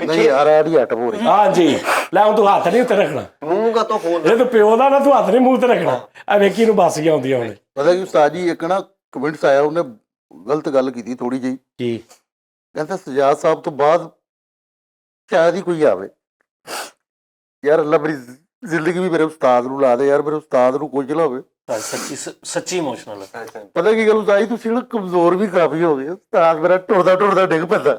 नहीं यार आड़ी आइटम हो रही।
ਹਾਂ ਜੀ, ਲੈ ਹੁਣ ਤੂੰ ਹੱਥ ਨਹੀਂ ਉੱਤੇ ਰੱਖਣਾ,
ਮੂੰਹ ਕਾ ਤੋਂ ਖੋਲ
ਜੇ ਤੂੰ ਪਿਓ ਦਾ ਨਾ, ਤੂੰ ਹੱਥ ਨਹੀਂ ਮੂੰਹ ਤੇ ਰੱਖਣਾ। ਆ ਵੇਖੀ ਨੂੰ ਬਾਸੀਆਂ ਆਉਂਦੀਆਂ ਹੁਣ।
पता कि उस्ताद जी एक ना कमेंट्स आया, उन्हें गलत गल की थोड़ी जी।
ਕੀ
कहते सजाद साहब तो बाद शायद ही कोई आवे। यार अल्लाह मेरी जिंदगी भी मेरे उस्ताद नूं ला दे यार, मेरे उस्ताद नूं कोई चलावे।
ਸੱਚੀ ਇਮੋਸ਼ਨਲ ਹੈ।
पता की गल उस्ताद जी, तुसीं ना कमजोर भी काफी हो गए। उस्ताद मेरा टुरदा डिग पैंदा।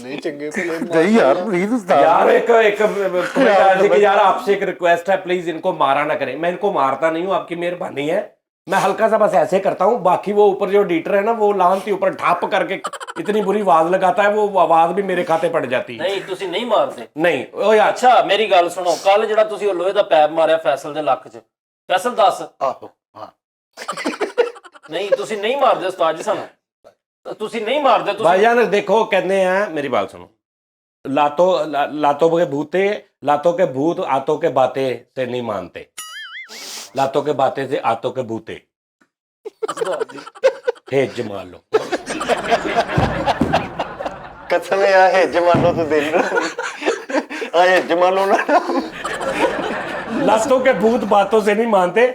ਨਹੀਂ ਚੰਗੇ ਭਲੇ
नहीं यार प्लीज उस्ताद।
यार एक कमेंट आया था कि यार आपसे एक रिक्वेस्ट है, प्लीज इनको मारा ना करें। मैं इनको मारता नहीं हूँ, आपकी मेहरबानी है। मैं हल्का सा बस ऐसे करता हूँ, बाकी वो ऊपर जो एडिटर है ना, वो लान के ऊपर ढाप करके इतनी बुरी आवाज लगाता है, वो आवाज भी मेरे खाते पड़ जाती है।
ਨਹੀਂ ਤੁਸੀਂ ਨਹੀਂ ਮਾਰਦੇ।
नहीं ओ यार,
ਅੱਛਾ ਮੇਰੀ ਗੱਲ ਸੁਣੋ, ਕੱਲ ਜਿਹੜਾ ਤੁਸੀਂ ਉਹ ਲੋਹੇ ਦਾ ਪੈਪ ਮਾਰਿਆ ਫੈਸਲ ਦੇ ਲੱਕ 'ਚ, ਫੈਸਲ ਦੱਸ।
आहो हाँ
ਨਹੀਂ ਤੁਸੀਂ ਨਹੀਂ ਮਾਰਦੇ ਉਸਤਾਦ ਜੀ ਸਾਨੂੰ, ਤੁਸੀਂ ਨਹੀਂ ਮਾਰਦੇ। ਤੁਸੀਂ
भाईजान देखो, कहते हैं, मेरी बात सुनो, लातों के भूत आतों के बातें से नहीं मानते। लातों के बातें से आतों के बूते हेज मान लो।
कसम है है जमानो तो दिल आए जमानो ना
लातों के भूत बातों से नहीं मानते,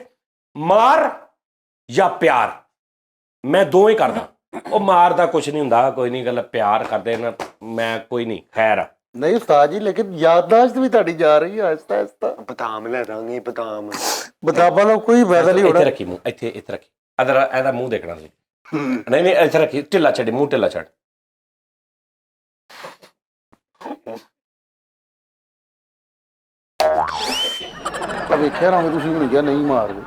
मार या प्यार मैं दो ही करदा। ਉਹ ਮਾਰ ਦਾ ਕੁਛ ਨਹੀਂ ਹੁੰਦਾ, ਕੋਈ ਨਹੀਂ ਗੱਲ, ਪਿਆਰ ਕਰਦੇ ਨਾ ਮੈਂ ਕੋਈ ਨਹੀਂ ਖੈਰ।
नहीं उस्ताद जी, लेकिन याददाश्त भी ताड़ी जा रही है आहिस्ता आहिस्ता।
ਬਦਾਮ ਲੈ ਦਾਂਗੇ ਬਦਾਮ।
बदाबा का कोई फायदा नहीं
ਇੱਥੇ
होना।
ਰੱਖੀ ਮੂੰਹ, ਇੱਥੇ ਰੱਖੀ, ਇਹਦਾ ਮੂੰਹ ਦੇਖਣਾ ਸੀ। ਨਹੀਂ ਇੱਥੇ ਰੱਖੀ, ਢਿੱਲਾ ਛੱਡੀ, ਮੂੰਹ ਢਿੱਲਾ ਛੱਡ।
ਵੇਖਿਆ ਨਾ ਤੁਸੀਂ ਹੁਣ ਕਿਹਾ ਨਹੀਂ ਮਾਰਦੇ।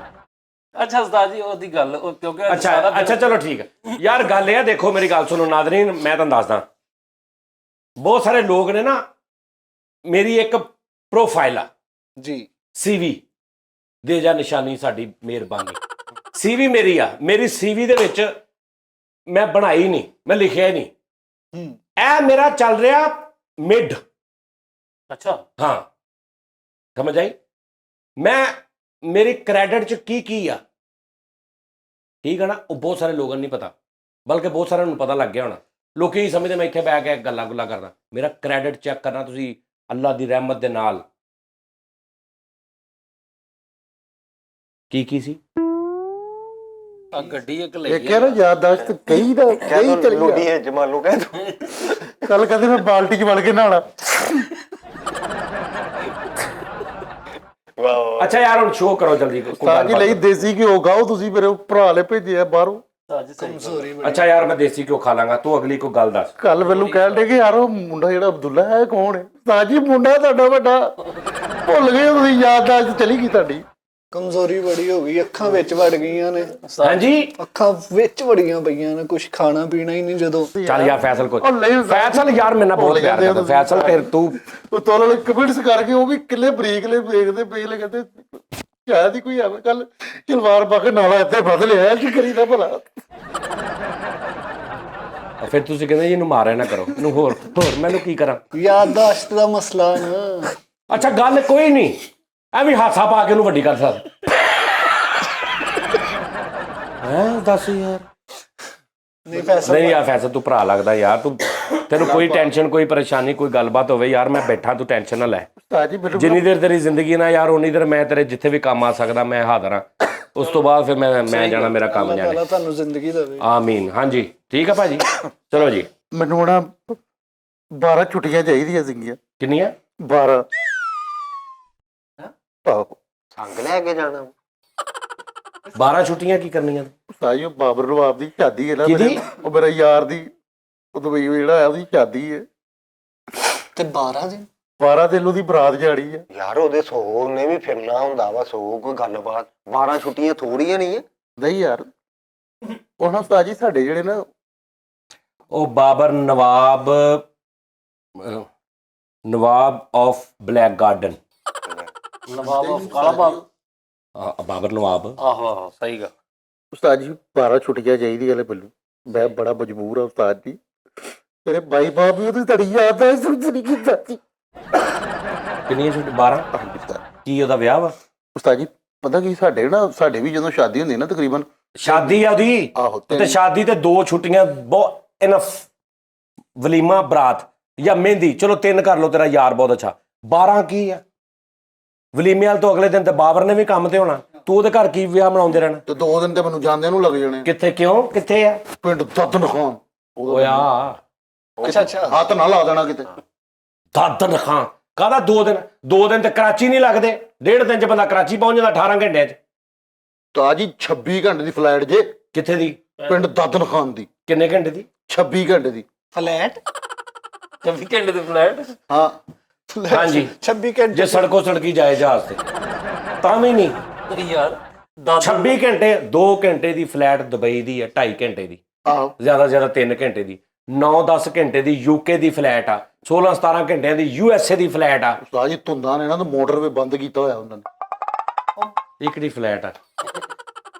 ਅੱਛਾ ਉਸਤਾਦ ਜੀ ਉਹਦੀ ਗੱਲ ਉਹ ਕਿਉਂਕਿ ਅੱਜ ਸਾਰਾ
ਅੱਛਾ
ਦਿਨ-
ਅੱਛਾ ਚਲੋ ਠੀਕ ਹੈ ਯਾਰ। ਗੱਲ ਇਹ ਆ, ਦੇਖੋ ਮੇਰੀ ਗੱਲ ਸੁਣੋ ਨਾਜ਼ਰੀਨ, ਮੈਂ ਤੁਹਾਨੂੰ ਦੱਸਦਾ, ਬਹੁਤ ਸਾਰੇ ਲੋਕ ਨੇ ਨਾ, ਮੇਰੀ ਇੱਕ ਪ੍ਰੋਫਾਈਲ ਆ
ਜੀ
ਸੀਵੀ ਦੇ ਜਾਂ ਨਿਸ਼ਾਨੀ ਸਾਡੀ ਮਿਹਰਬਾਨੀ। ਸੀਵੀ ਮੇਰੀ ਆ, ਮੇਰੀ ਸੀਵੀ ਦੇ ਵਿੱਚ ਮੈਂ ਬਣਾਈ ਨਹੀਂ, ਮੈਂ ਲਿਖਿਆ ਨਹੀਂ। ਇਹ ਮੇਰਾ ਚੱਲ ਰਿਹਾ ਮਿਡ।
ਅੱਛਾ
ਹਾਂ ਸਮਝ ਆਈ। ਮੈਂ ਮੇਰੀ ਕ੍ਰੈਡਿਟ ਚ ਕੀ ਆ, ਠੀਕ ਹੈ ਨਾ। ਉਹ ਬਹੁਤ ਸਾਰੇ ਲੋਕਾਂ ਨੂੰ ਨਹੀਂ ਪਤਾ, ਬਲਕਿ ਬਹੁਤ ਸਾਰਿਆਂ ਨੂੰ ਪਤਾ ਲੱਗ ਗਿਆ ਹੋਣਾ। ਲੋਕੀ ਹੀ ਸਮਝਦੇ ਮੈਂ ਇੱਥੇ ਬਹਿ ਕੇ ਗੱਲਾਂ ਗੁੱਲਾਂ ਕਰਦਾ। ਮੇਰਾ ਕ੍ਰੈਡਿਟ ਚੈੱਕ ਕਰਨਾ ਤੁਸੀਂ ਅੱਲਾ ਦੀ ਰਹਿਮਤ ਦੇ ਨਾਲ। ਕੀ ਸੀ
ਆ ਗੱਡੀ ਇੱਕ ਲਈ
ਵੇਖਿਆ ਨਾ ਯਾਦਦਾਸ਼ਤ ਕਈ ਦਾ ਕਈ ਚਲੀ
ਲੋਡੀ
ਗਿਆ।
ਹੈ ਜਮਾਨੋ ਕਹਿ ਦੋ।
ਕੱਲ ਕਹਿੰਦੇ ਮੈਂ ਬਾਲਟੀ 'ਚ ਵੜ ਕੇ ਨਹਾਣਾ।
ਵਾਹ
ਅੱਛਾ ਯਾਰ ਹੁਣ ਸ਼ੋਅ ਕਰੋ ਜਲਦੀ ਕੋਈ
ਉਸਤਾਦ ਜੀ
ਗੱਲਬਾਤ।
ਲਈ ਦੇਸੀ ਘਿਓ ਖਾਓ ਤੁਸੀਂ, ਮੇਰੇ ਭਰਾ ਲੈ ਭੇਜਿਆ ਬਾਹਰੋਂ।
ਅੱਜ ਸਹੀ
ਕਮਜ਼ੋਰੀ
ਅੱਛਾ ਯਾਰ ਮੈਂ ਦੇਸੀ ਕਿਉਂ ਖਾ ਲਾਂਗਾ, ਤੂੰ ਅਗਲੀ ਕੋਈ ਗੱਲ ਦੱਸ।
ਕੱਲ ਮੈਨੂੰ ਕਹਿਣ ਦੇ ਕਿ ਯਾਰ ਉਹ ਮੁੰਡਾ ਜਿਹੜਾ ਅਬਦੁੱਲਾ ਹੈ ਕੌਣ ਹੈ? ਉਸਤਾਦ ਜੀ ਮੁੰਡਾ ਤੁਹਾਡਾ ਵੱਡਾ, ਭੁੱਲ ਗਏ ਤੁਸੀਂ, ਯਾਦਦਾਸ਼ਤ ਚਲੀ ਗਈ ਤੁਹਾਡੀ।
ਕਮਜ਼ੋਰੀ ਬੜੀ ਹੋ ਗਈ, ਅੱਖਾਂ ਵਿੱਚ ਵੜ ਗਈਆਂ ਨੇ,
ਹਾਂਜੀ
ਅੱਖਾਂ ਵਿੱਚ ਵੜੀਆਂ ਪਈਆਂ ਨੇ, ਕੁਝ ਖਾਣਾ ਪੀਣਾ ਹੀ ਨਹੀਂ ਜਦੋਂ।
ਚੱਲ ਯਾਰ ਫੈਸਲ ਕੋਈ,
ਉਹ ਨਹੀਂ
ਫੈਸਲ ਯਾਰ ਮੇਰੇ ਨਾਲ ਬਹੁਤ
ਭੁੱਲ
ਪਿਆਰ
ਜਾਂਦੇ ਹੋ
ਕਰਦਾ।
ਤੁਸੀਂ।
ਫੈਸਲ ਫਿਰ ਤੂੰ
ਉਹ ਤੋਲ ਕਮੈਂਟਸ ਕਰਕੇ ਉਹ ਵੀ ਕਿੱਲੇ ਬਰੀਕ ਲੈ ਵੇਖਦੇ ਪੇਲੇ ਕਹਿੰਦੇ ਸ਼ਾਇਦ ਹੀ ਕੋਈ ਆਵੇ ਕੱਲ ਚਲਵਾਰ ਪਾ ਕੇ ਨਾਲਾ ਇੱਥੇ ਫਸ ਲਿਆ ਕੀ ਕਰੀਦਾ ਭਲਾ।
ਫਿਰ ਤੁਸੀਂ ਕਹਿੰਦੇ ਜੀ ਇਹਨੂੰ ਮਾਰਿਆ ਨਾ ਕਰੋ, ਇਹਨੂੰ ਹੋਰ ਮੈਨੂੰ ਕੀ ਕਰਾਂ।
ਯਾਦਦਾਸ਼ਤ ਦਾ ਮਸਲਾ ਨਾ।
ਅੱਛਾ ਗੱਲ ਕੋਈ ਨਹੀਂ, ਐਵੇਂ ਹਾਸਾ ਪਾ ਕੇ ਉਹਨੂੰ ਵੱਡੀ ਕਰ ਸਕਦਾ ਹੈ। ਦੱਸ ਯਾਰ।
ਨਹੀਂ ਫੈਸਲਾ
ਨਹੀਂ ਯਾਰ ਫੈਸਲ ਤੂੰ ਭਰਾ ਲੱਗਦਾ ਯਾਰ, ਤੈਨੂੰ ਕੋਈ ਟੈਨਸ਼ਨ ਕੋਈ ਪਰੇਸ਼ਾਨੀ ਕੋਈ ਗੱਲਬਾਤ ਹੋਵੇ ਯਾਰ ਮੈਂ ਬੈਠਾ, ਤੂੰ ਟੈਨਸ਼ਨ ਨਾ ਲੈ।
ਉਸਤਾਦ ਜੀ ਮੈਨੂੰ
ਜਿੰਨੀ ਦੇਰ ਤੇਰੀ ਜ਼ਿੰਦਗੀ ਨਾ ਯਾਰ ਉਨੀ ਦੇਰ ਮੈਂ ਤੇਰੇ ਜਿੱਥੇ ਵੀ ਕੰਮ ਆ ਸਕਦਾ ਮੈਂ ਹਾਜ਼ਰ ਹਾਂ। ਉਸ ਤੋਂ ਬਾਅਦ ਫਿਰ ਮੈਂ ਜਾਣਾ, ਮੇਰਾ ਕੰਮ ਜਾਣੇ।
ਅੱਲਾਹ ਤੁਹਾਨੂੰ ਜ਼ਿੰਦਗੀ ਦੇਵੇ।
ਆਮੀਨ। ਹਾਂਜੀ ਠੀਕ ਆ ਭਾਜੀ, ਚਲੋ ਜੀ।
ਮੈਨੂੰ ਨਾ 12 ਛੁੱਟੀਆਂ ਚਾਹੀਦੀਆਂ ਸੀਗੀਆਂ।
ਕਿੰਨੀਆਂ?
12। ਆਹੋ
ਸੰਗ ਲੈ ਕੇ ਜਾਣਾ।
12 ਛੁੱਟੀਆਂ ਕੀ ਕਰਨੀਆਂ?
ਉਸਤਾਦ ਜੀ ਉਹ ਬਾਬਰ ਨਵਾਬ ਦੀ ਸ਼ਾਦੀ ਹੈ ਨਾ,
ਕਿਹਦੀ?
ਉਹ ਮੇਰਾ ਯਾਰ ਦੀ, ਉਹ ਦੁਬਈ ਜਿਹੜਾ ਹੈ ਉਹਦੀ ਸ਼ਾਦੀ ਹੈ।
ਤੇ 12 ਦਿਨ
12 ਦਿਨ ਉਹਦੀ ਬਰਾਤ ਜਾਣੀ ਹੈ।
ਯਾਰ ਉਹਦੇ 100 ਨੇ ਵੀ ਫਿਰਨਾ ਹੁੰਦਾ ਵਾ, 100 ਕੋਈ ਗੱਲਬਾਤ। 12 ਛੁੱਟੀਆਂ ਥੋੜੀਆਂ ਨਹੀਂ ਹੈ।
ਨਹੀਂ ਯਾਰ ਉਹ ਨਾ ਉਸਤਾਦ ਜੀ ਸਾਡੇ ਜਿਹੜੇ ਨਾ
ਉਹ ਬਾਬਰ ਨਵਾਬ ਆਫ ਬਲੈਕ ਗਾਰਡਨ।
ਨਵਾਬ ਆਫ ਕਾਲਾ ਬਾਗ।
ਬਾਬਰ ਨਵਾਬ।
ਆਹੋ ਆਹੋ ਸਹੀ ਗੱਲ।
ਉਸਤਾਦ ਜੀ 12 ਛੁੱਟੀਆਂ ਚਾਹੀਦੀਆਂ ਨੇ ਮੈਨੂੰ, ਮੈਂ ਬੜਾ ਮਜਬੂਰ ਆ ਉਸਤਾਦ ਜੀ। ਮੇਰੇ ਬਾਈ ਬਾਪ ਵੀ ਉਹਦੀ ਤੜੀ ਯਾਦ ਹੈ ਸਮਝ ਨਹੀਂ ਕੀਤਾ ਸੀ।
ਕਿੰਨੀਆਂ ਛੁੱਟੀਆਂ? 12। ਕੀ ਉਹਦਾ ਵਿਆਹ ਵਾ?
ਉਸਤਾਦ ਜੀ ਪਤਾ ਕੀ ਸਾਡੇ ਵੀ ਜਦੋਂ ਸ਼ਾਦੀ ਹੁੰਦੀ ਨਾ ਤਕਰੀਬਨ
ਸ਼ਾਦੀ ਆ ਉਹਦੀ।
ਆਹੋ
ਤੇ ਸ਼ਾਦੀ ਤੇ 2 ਛੁੱਟੀਆਂ ਬਹੁਤ ਇਨਫ। ਵਲੀਮਾ ਬਰਾਤ ਜਾਂ ਮਹਿੰਦੀ, ਚਲੋ 3 ਕਰ ਲਓ, ਤੇਰਾ ਯਾਰ ਬਹੁਤ ਅੱਛਾ। 12 ਕੀ ਆ? ਵਲੀਮੇ ਵਾਲ ਤੋਂ ਅਗਲੇ ਦਿਨ ਤੇ ਬਾਬਰ ਨੇ ਵੀ ਕੰਮ ਤੇ ਹੋਣਾ, ਤੂੰ ਉਹਦੇ ਘਰ ਕੀ ਵਿਆਹ ਮਨਾਉਂਦੇ ਰਹਿਣਾ?
ਤੇ 2 ਦਿਨ ਤੇ ਮੈਨੂੰ ਜਾਂਦਿਆਂ ਨੂੰ ਲੱਗ ਜਾਣੇ।
ਕਿੱਥੇ? ਕਿਉਂ? ਕਿੱਥੇ ਆ?
ਪਿੰਡ ਦਦਨ ਖਾਨ।
ਓਇਆ
ਅੱਛਾ
ਹੱਥ ਨਾ ਲਾ ਦੇਣਾ ਕਿਤੇ।
ਦਾਦਨ ਖਾਂ ਕਾਹਦਾ 2 ਦਿਨ? 2 ਦਿਨ ਤੇ ਕਰਾਚੀ ਨਹੀਂ ਲੱਗਦੇ, 1.5 ਦਿਨ ਚ ਬੰਦਾ ਕਰਾਚੀ ਪਹੁੰਚ ਜਾਂਦਾ 18 ਘੰਟਿਆਂ ਚ।
ਤਾਂ ਜੀ 26 ਘੰਟੇ ਦੀ ਫਲਾਈਟ ਜੇ,
ਕਿੱਥੇ ਦੀ?
ਪਿੰਡ ਦਦਨ ਖਾਨ ਦੀ।
ਕਿੰਨੇ ਘੰਟੇ ਦੀ?
26 ਘੰਟੇ ਦੀ।
ਫਲੈਟ
24 ਘੰਟੇ ਦੇ ਫਲੈਟ।
ਹਾਂ
ਹਾਂਜੀ
26 ਘੰਟੇ
ਜੇ ਸੜਕੋਂ ਸੜਕੀ ਜਾਏ ਜਹਾਜ਼ ਤੇ ਤਾਂ ਵੀ ਨਹੀਂ।
ਯਾਰ
26 ਘੰਟੇ। 2 ਘੰਟੇ ਦੀ ਫਲਾਈਟ ਦੁਬਈ ਦੀ ਹੈ, 2.5 ਘੰਟੇ ਦੀ,
ਆਹੋ
ਜ਼ਿਆਦਾ ਤੋਂ ਜ਼ਿਆਦਾ 3 ਘੰਟੇ ਦੀ। 9-10 ਘੰਟੇ ਦੀ ਯੂਕੇ ਦੀ ਫਲਾਈਟ ਆ, 16-17 ਘੰਟਿਆਂ ਦੀ USA ਦੀ ਫਲਾਈਟ ਆ।
ਉਸਤਾਦ ਜੀ ਧੁੰਦਾਂ ਨੇ ਨਾ ਤਾਂ ਮੋਟਰਵੇ ਬੰਦ ਕੀਤਾ ਹੋਇਆ ਉਹਨਾਂ ਨੇ।
ਇੱਕ ਦੀ ਫਲਾਈਟ ਆ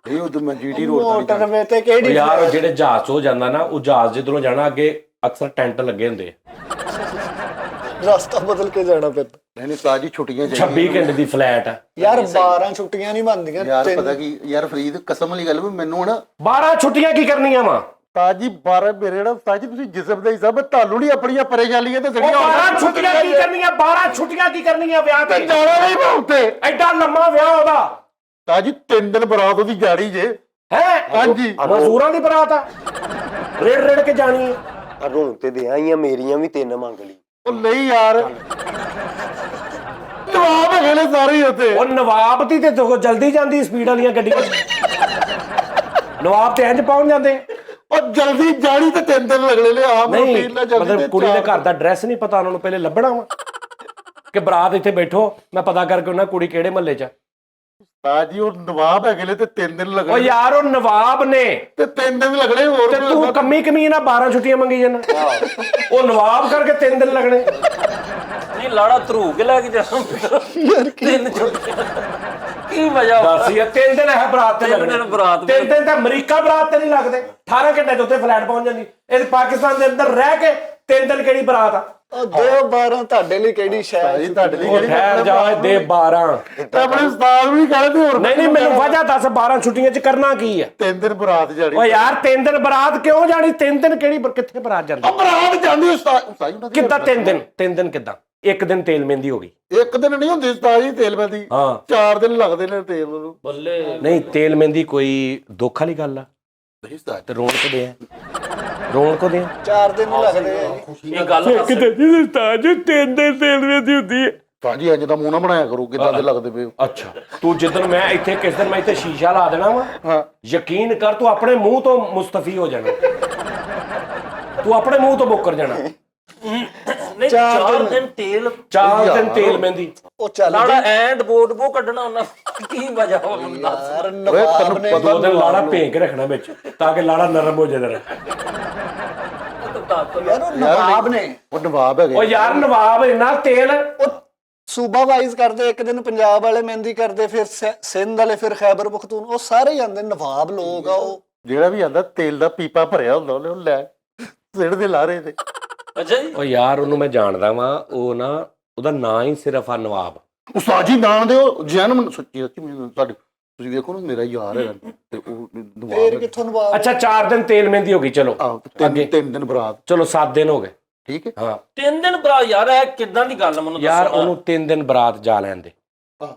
ਇਹ ਉਹ ਮੈਂ ਜੀਟੀ ਰੋਡ ਤੇ
ਮੋਟਰਵੇ ਤੇ
ਉਹ
ਕਿਹੜੀ
ਯਾਰ। ਉਹ ਜਿਹੜੇ ਜਹਾਜ਼ 'ਚ ਹੋ ਜਾਂਦਾ ਨਾ, ਉਹ ਜਹਾਜ਼ ਜਿੱਧਰੋਂ ਜਾਣਾ ਅੱਗੇ ਅਕਸਰ ਟੈਂਟ ਲੱਗੇ ਹੁੰਦੇ ਆ।
ਰਸਤਾ ਬਦਲ ਕੇ ਜਾਣਾ ਪੈਂਦਾ।
नहीं उस्ताद जी छुट्टियां
26 ਘੰਟੇ ਦੀ ਫਲੈਟ ਆ
ਯਾਰ 12 ਛੁੱਟੀਆਂ ਨਹੀਂ ਬਣਦੀਆਂ
यार पता की यार फरीद कसम वाली गल भी मैनू ना
12 ਛੁੱਟੀਆਂ ਕੀ ਕਰਨੀਆਂ ਵਾ
उस्ताद जी 12 मेरे ਜਿਹੜਾ उस्ताद जी ਤੁਸੀਂ ਜਿਸਮ ਦੇ ਹਿਸਾਬ ਤੁਹਾਨੂੰ ਨਹੀਂ ਆਪਣੀਆਂ ਪਰੇਸ਼ਾਨੀਆਂ ਤੇ ਜਿਹੜੀਆਂ
12 ਛੁੱਟੀਆਂ ਕੀ ਕਰਨੀਆਂ 12 ਛੁੱਟੀਆਂ ਕੀ ਕਰਨੀਆਂ ਵਿਆਹ ਤੇ
ਜਾਣਾ ਨਹੀਂ ਮੈਂ ਉੱਤੇ
ਐਡਾ ਲੰਮਾ ਵਿਆਹ ਉਹਦਾ
ਉਸਤਾਦ ਜੀ 3 ਦਿਨ ਬਰਾਤ ਉਹਦੀ ਜਾਣੀ ਜੇ
ਹੈ
ਹਾਂਜੀ
ਮਜ਼ਦੂਰਾਂ ਦੀ ਬਰਾਤ ਆ ਰੇੜ ਰੇੜ ਕੇ ਜਾਣੀ ਹੈ
ਆ ਰੋਣ ਤੇ ਦੇ ਆਈਆਂ ਮੇਰੀਆਂ ਵੀ 3 ਮੰਗ ਲਈ
ਉਹ ਨਹੀਂ ਯਾਰ ਜਵਾਬ ਹੈਗੇ ਨੇ ਸਾਰੇ ਹੀ ਉੱਤੇ
ਉਹ ਨਵਾਬ ਦੀ ਤੇ ਦੇਖੋ ਜਲਦੀ ਜਾਂਦੀ ਸਪੀਡ ਵਾਲੀਆਂ ਗੱਡੀਆਂ ਨਵਾਬ ਤੇ ਇੰਜ ਪਹੁੰਚ ਜਾਂਦੇ
ਉਹ ਜਲਦੀ ਜਾਣੀ ਤੇ 3 ਦਿਨ ਲੱਗਣੇ ਨੇ ਆਪ
ਨਹੀਂ
ਰੂਟੀਨ ਨਾਲ ਜਲਦੀ
ਮਤਲਬ ਕੁੜੀ ਦੇ ਘਰ ਦਾ ਐਡਰੈਸ ਨਹੀਂ ਪਤਾ ਉਹਨਾਂ ਨੂੰ ਪਹਿਲੇ ਲੱਭਣਾ ਵਾ ਕਿ ਬਰਾਤ ਇੱਥੇ ਬੈਠੋ ਮੈਂ ਪਤਾ ਕਰਕੇ ਉਹਨਾਂ ਕੁੜੀ ਕਿਹੜੇ ਮਹੱਲੇ 'ਚ ਆ।
ਉਸਤਾਦ ਜੀ ਉਹ ਨਵਾਬ ਹੈਗੇ ਨੇ ਤੇ 3 ਦਿਨ
ਉਹ
ਲੱਗਣੇ
ਯਾਰ ਉਹ ਨਵਾਬ ਨੇ
ਤੇ 3 ਦਿਨ ਲੱਗਣੇ ਹੋਰ
ਤੇ ਤੂੰ ਕੰਮੀ ਕਮੀਨ ਆ 12 ਛੁੱਟੀਆਂ ਮੰਗੀ ਜਾਣਾ ਉਹ ਨਵਾਬ ਕਰਕੇ 3 ਦਿਨ ਲੱਗਣੇ
ਨਹੀਂ ਲਾੜਾ ਧਰੂ ਕੇ ਲੈ ਕੇ ਜਾਣਾ ਯਾਰ 3 ਛੁੱਟੀਆਂ ਕੀ ਵਜ੍ਹਾ
ਦੱਸ ਯਾਰ 3 ਦਿਨ ਹੈ ਬਰਾਤ ਤੇ
ਤਿੰਨ
ਲੱਗਣੇ
ਦਿਨ ਬਰਾਤ
3 ਦਿਨ ਤਾਂ ਅਮਰੀਕਾ ਬਰਾਤ ਤੇ ਨਹੀਂ ਲੱਗਦੇ 18 ਘੰਟੇ ਦੇ ਉੱਤੇ ਫਲੈਟ ਪਹੁੰਚ ਜਾਂਦੀ ਇਹ ਪਾਕਿਸਤਾਨ ਦੇ ਅੰਦਰ ਰਹਿ ਕੇ 3 ਦਿਨ ਕਿਹੜੀ ਬਰਾਤ ਆ
ਉਹ 2-12 ਤੁਹਾਡੇ ਲਈ ਕਿਹੜੀ ਸ਼ਾਇਦ
ਜੀ ਤੁਹਾਡੇ ਲਈ
ਉਹ ਠਹਿਰ ਜਾ ਦੇ 12
ਤਾਂ ਆਪਣੇ ਉਸਤਾਦ ਨੂੰ ਵੀ ਕਹਿੰਦੇ ਹੋਰ
ਨਹੀਂ ਨਹੀਂ ਮੈਨੂੰ ਵਜ੍ਹਾ ਦੱਸ 12 ਛੁੱਟੀਆਂ 'ਚ ਕਰਨਾ ਕੀ ਆ
3 ਦਿਨ ਬਰਾਤ ਜਾਣੀ
ਓ ਯਾਰ 3 ਦਿਨ ਬਰਾਤ ਕਿਉਂ ਜਾਣੀ 3 ਦਿਨ ਕਿਹੜੀ ਕਿੱਥੇ ਬਰਾਤ ਜਾਂਦੀ
ਬਰਾਤ ਜਾਂਦੀ ਉਸਤਾਦ ਜੀ ਉਹਨਾਂ ਦੀ
ਕਿੱਦਾਂ 3 ਦਿਨ ਕਿੱਦਾਂ ਇੱਕ ਦਿਨ ਤੇਲ ਮਹਿੰਦੀ ਹੋ ਗਈ
ਇੱਕ ਦਿਨ ਨਹੀਂ ਹੁੰਦੀ ਉਸਤਾਦ ਜੀ ਤੇਲ ਮਹਿੰਦੀ
ਹਾਂ
4 ਦਿਨ ਲੱਗਦੇ ਨੇ ਤੇਲ ਨੂੰ
ਬੱਲੇ
ਨਹੀਂ ਤੇਲ ਮਹਿੰਦੀ ਕੋਈ ਦੁੱਖ ਵਾਲੀ ਗੱਲ ਆ
ਨਹੀਂ ਉਸਤਾਦ
ਤੇ ਰੋਣ ਕੋ ਦੇ ਰੋਣ ਕੋ ਦੇ
4 ਦਿਨ ਲੱਗਦੇ ਆ ਜੀ।
ਇਹ ਗੱਲ
ਕਿਤੇ ਜੀ ਉਸਤਾਦ ਜੀ 3 ਦਿਨ ਤੇਲ ਮਹਿੰਦੀ ਹੁੰਦੀ ਹੈ
ਭਾਜੀ ਅੱਜ ਦਾ ਮੂੰਹ ਨਾ ਬਣਾਇਆ ਕਰੋ ਕਿਦਾਂ ਦੇ ਲੱਗਦੇ ਪਏ ਹੋ।
ਅੱਛਾ ਤੂੰ ਜਿੱਦਣ ਮੈਂ ਇੱਥੇ ਕਿਸ ਦਿਨ ਮੈਂ ਇੱਥੇ ਸ਼ੀਸ਼ਾ ਲਾ ਦੇਣਾ ਵਾ
ਹਾਂ
ਯਕੀਨ ਕਰ ਤੂੰ ਆਪਣੇ ਮੂੰਹ ਤੋਂ ਮੁਸਤਫੀ ਹੋ ਜਾਣਾ ਤੂੰ ਆਪਣੇ ਮੂੰਹ ਤੋਂ ਮੁੱਕਰ ਜਾਣਾ
ਨਹੀਂ 4 ਦਿਨ ਤੇਲ
4 ਦਿਨ ਤੇਲ ਮਹਿੰਦੀ
ਉਹ ਚੱਲ
ਲਾੜਾ ਐਂਡ ਬੋ ਕੱਢਣਾ ਉਹਨਾਂ ਕੀ ਵਜ੍ਹਾ ਹੋ ਬੰਦਾ
ਯਾਰ ਨਵਾਬ ਨੇ
2 ਦਿਨ ਲਾੜਾ ਭੇਂ ਕੇ ਰੱਖਣਾ ਵਿੱਚ ਤਾਂ ਕਿ ਲਾੜਾ ਨਰਮ ਹੋ ਜਾਏ ਜਰਾ
ਯਾਰ ਉਹ ਨਵਾਬ ਨੇ
ਉਹ ਨਵਾਬ ਹੈਗੇ
ਓ ਯਾਰ ਨਵਾਬ ਇੰਨਾ ਤੇਲ
ਉਹ ਸੂਬਾ ਵਾਈਜ਼ ਕਰਦੇ ਇੱਕ ਦਿਨ ਪੰਜਾਬ ਵਾਲੇ ਮਹਿੰਦੀ ਕਰਦੇ ਫਿਰ ਸਿੰਧ ਵਾਲੇ ਫਿਰ ਖੈਬਰ ਪਖਤੂਨ ਉਹ ਸਾਰੇ ਹੀ ਆਂਦੇ ਨਵਾਬ ਲੋਕ ਆ ਉਹ
ਜਿਹੜਾ ਵੀ ਆਂਦਾ ਤੇਲ ਦਾ ਪੀਪਾ ਭਰਿਆ ਹੁੰਦਾ ਉਹਨੇ ਉਹ ਲੈ ਸਿਰ ਦੇ ਲਾਰੇ ਤੇ
ਅੱਛਾ ਜੀ
ਓ ਯਾਰ ਉਹਨੂੰ ਮੈਂ ਜਾਣਦਾ ਵਾਂ ਉਹ ਨਾ ਉਹਦਾ ਨਾਂ ਹੀ ਸਿਰਫ ਆ ਨਵਾਬ
ਉਸਤਾਦ ਜੀ ਨਾਮ ਦਿਓ ਜੈਨ ਸੱਚੀ ਸੱਚੀ ਮੈਨੂੰ ਸਾਡੇ ਤੁਸੀਂ ਵੇਖੋ ਨਾ ਮੇਰਾ ਯਾਰ ਹੈਗਾ ਤੇ ਉਹ ਨਵਾਬ
ਫੇਰ
ਹੈਗਾ।
ਕਿੱਥੋਂ ਨਵਾਬ
ਅੱਛਾ 4 ਦਿਨ ਤੇਲ ਮਹਿੰਦੀ ਹੋ ਗਈ ਚਲੋ
ਆਹੋ
ਅੱਗੇ।
3 ਦਿਨ ਬਰਾਤ
ਚਲੋ 7 ਦਿਨ ਹੋ ਗਏ
ਠੀਕ ਹੈ
ਹਾਂ
3 ਦਿਨ ਭਰਾ ਯਾਰ ਇਹ ਕਿੱਦਾਂ ਦੀ ਗੱਲ ਮੈਨੂੰ
ਯਾਰ
ਦੱਸੋ
ਉਹਨੂੰ 3 ਦਿਨ ਬਰਾਤ ਜਾ ਲੈਣ ਦੇ
ਹਾਂ।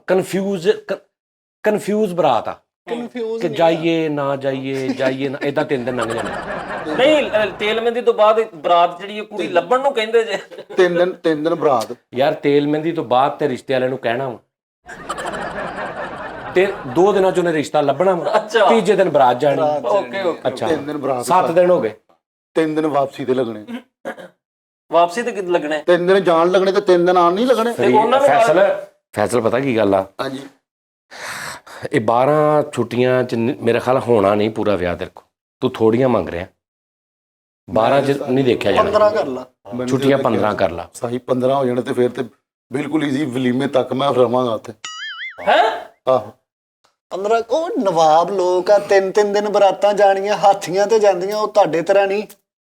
ਕਨਫਿਊਜ਼ ਬਰਾਤ ਆ
ਕਨਫਿਊਜ਼
ਕਿ ਜਾਈਏ ਨਾ ਜਾਈਏ ਨਾ ਇਦਾਂ 3 ਦਿਨ ਲੰਘ ਜਾਣੇ
ਨਹੀਂ ਤੇਲ ਮਹਿੰਦੀ ਤੋਂ ਬਾਅਦ ਬਰਾਤ ਜਿਹੜੀ ਇਹ ਕੁੜੀ ਲੱਭਣ ਨੂੰ ਕਹਿੰਦੇ ਜੇ
3 ਦਿਨ ਬਰਾਤ
ਯਾਰ ਤੇਲ ਮਹਿੰਦੀ ਤੋਂ ਬਾਅਦ ਤੇ ਰਿਸ਼ਤੇ ਵਾਲਿਆਂ ਨੂੰ ਕਹਿਣਾ ਵਾ ਤੇ 2 ਦਿਨਾਂ ਚ ਉਹਨੇ ਰਿਸ਼ਤਾ ਲੱਭਣਾ ਵਾ
ਅੱਛਾ।
ਤੀਜੇ ਦਿਨ ਬਰਾਤ ਜਾਣੀ
ਓਕੇ ਓਕੇ
ਅੱਛਾ
3 ਦਿਨ ਬਰਾਤ
7 ਦਿਨ ਹੋ ਗਏ
3 ਦਿਨ ਵਾਪਸੀ ਤੇ ਲੱਗਣੇ
ਵਾਪਸੀ ਤੇ ਕਿੱਦ ਲੱਗਣੇ
3 ਦਿਨ ਜਾਣ ਲੱਗਣੇ ਤੇ 3 ਦਿਨ ਆਣ ਨਹੀਂ ਲੱਗਣੇ
ਤੇ ਉਹਨਾਂ ਨੇ
ਫੈਸਲ ਪਤਾ ਕੀ ਗੱਲ ਆ
ਹਾਂਜੀ
ਇਹ 12 ਛੁੱਟੀਆਂ ਚ ਮੇਰੇ ਖਿਆਲ ਹੋਣਾ ਨਹੀਂ ਪੂਰਾ ਵਿਆਹ ਤੇਰੇ ਕੋ ਤੂੰ ਥੋੜੀਆਂ ਮੰਗ ਰਿਹਾ 12 ਚ ਨਹੀਂ ਦੇਖਿਆ ਜਾਣਾ
15 ਕਰ ਲਾ
ਛੁੱਟੀਆਂ 15 ਕਰ ਲਾ
ਸਹੀ 15 ਹੋ ਜਾਣੇ ਤੇ ਫਿਰ ਤੇ ਬਿਲਕੁਲ ਈਜ਼ੀ ਵਲੀਮੇ ਤੱਕ ਮੈਂ ਰਵਾਂਗਾ ਉੱਥੇ
ਹੈ
ਆਹੋ
15 ਉਹ ਨਵਾਬ ਲੋਕ ਆ 3-3 ਦਿਨ ਬਰਾਤਾਂ ਜਾਣੀਆਂ ਹਾਥੀਆਂ ਤੇ ਜਾਂਦੀਆਂ ਉਹ ਤੁਹਾਡੇ ਤਰ੍ਹਾਂ ਨਹੀਂ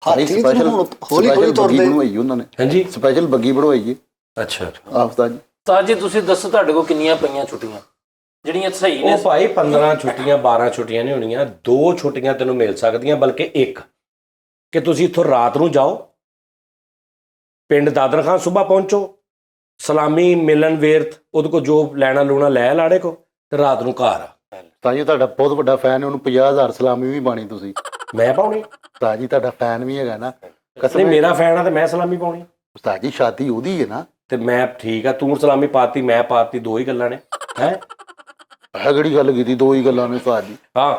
ਹਾਥੀ ਤੇ ਹੁਣ ਹੌਲੀ ਹੌਲੀ ਤੁਰਦੇ
ਬਣਵਾਈ ਉਹਨਾਂ ਨੇ
ਹਾਂਜੀ
ਸਪੈਸ਼ਲ ਬੱਗੀ ਬਣਵਾਈ
ਅੱਛਾ
ਆਫਤਾ ਜੀ
ਤਾਂ ਜੀ ਤੁਸੀਂ ਦੱਸੋ ਤੁਹਾਡੇ ਕੋਲ ਕਿੰਨੀਆਂ ਪਈਆਂ ਛੁੱਟੀਆਂ ਜਿਹੜੀਆਂ ਸਹੀ ਨੇ
ਉਹ ਭਾਈ 15 ਛੁੱਟੀਆਂ 12 ਛੁੱਟੀਆਂ ਨਹੀਂ ਹੋਣੀਆਂ 2 ਛੁੱਟੀਆਂ ਤੈਨੂੰ ਮਿਲ ਸਕਦੀਆਂ ਬਲਕਿ ਇੱਕ ਕਿ ਤੁਸੀਂ ਇੱਥੋਂ ਰਾਤ ਨੂੰ ਜਾਓ ਪਿੰਡ ਦਾਦਰ ਖਾਨ ਸਵੇਰ ਪਹੁੰਚੋ ਸਲਾਮੀ ਮਿਲਨ ਵੇਰਤ ਉਹਦੇ ਕੋ ਜੋ ਲੈਣਾ ਲੂਣਾ ਲੈ ਲਾੜੇ ਕੋ ਤੇ ਰਾਤ ਨੂੰ ਘਰ ਆ
ਤਾਂ ਜੀ ਤੁਹਾਡਾ ਬਹੁਤ ਵੱਡਾ ਫੈਨ ਹੈ ਉਹਨੂੰ 50000 ਸਲਾਮੀ ਵੀ ਬਾਣੀ ਤੁਸੀਂ
ਮੈਂ ਪਾਉਣੀ
ਤਾਂ ਜੀ ਤੁਹਾਡਾ ਫੈਨ ਵੀ ਹੈਗਾ ਨਾ
ਨਹੀਂ ਮੇਰਾ ਫੈਨ ਆ ਤੇ ਮੈਂ ਸਲਾਮੀ ਪਾਉਣੀ
ਉਸਤਾਦ ਜੀ ਸ਼ਾਦੀ ਉਹਦੀ ਹੈ ਨਾ
ਤੇ ਮੈਂ ਠੀਕ ਆ ਤੂੰ ਸਲਾਮੀ ਪਾਤੀ ਮੈਂ ਪਾਤੀ 2 ਹੀ ਗੱਲਾਂ ਨੇ ਹੈ
ਇਹ ਕਿਹੜੀ ਗੱਲ ਕੀਤੀ 2 ਹੀ ਗੱਲਾਂ ਨੇ ਉਸਤਾਦ ਜੀ
ਹਾਂ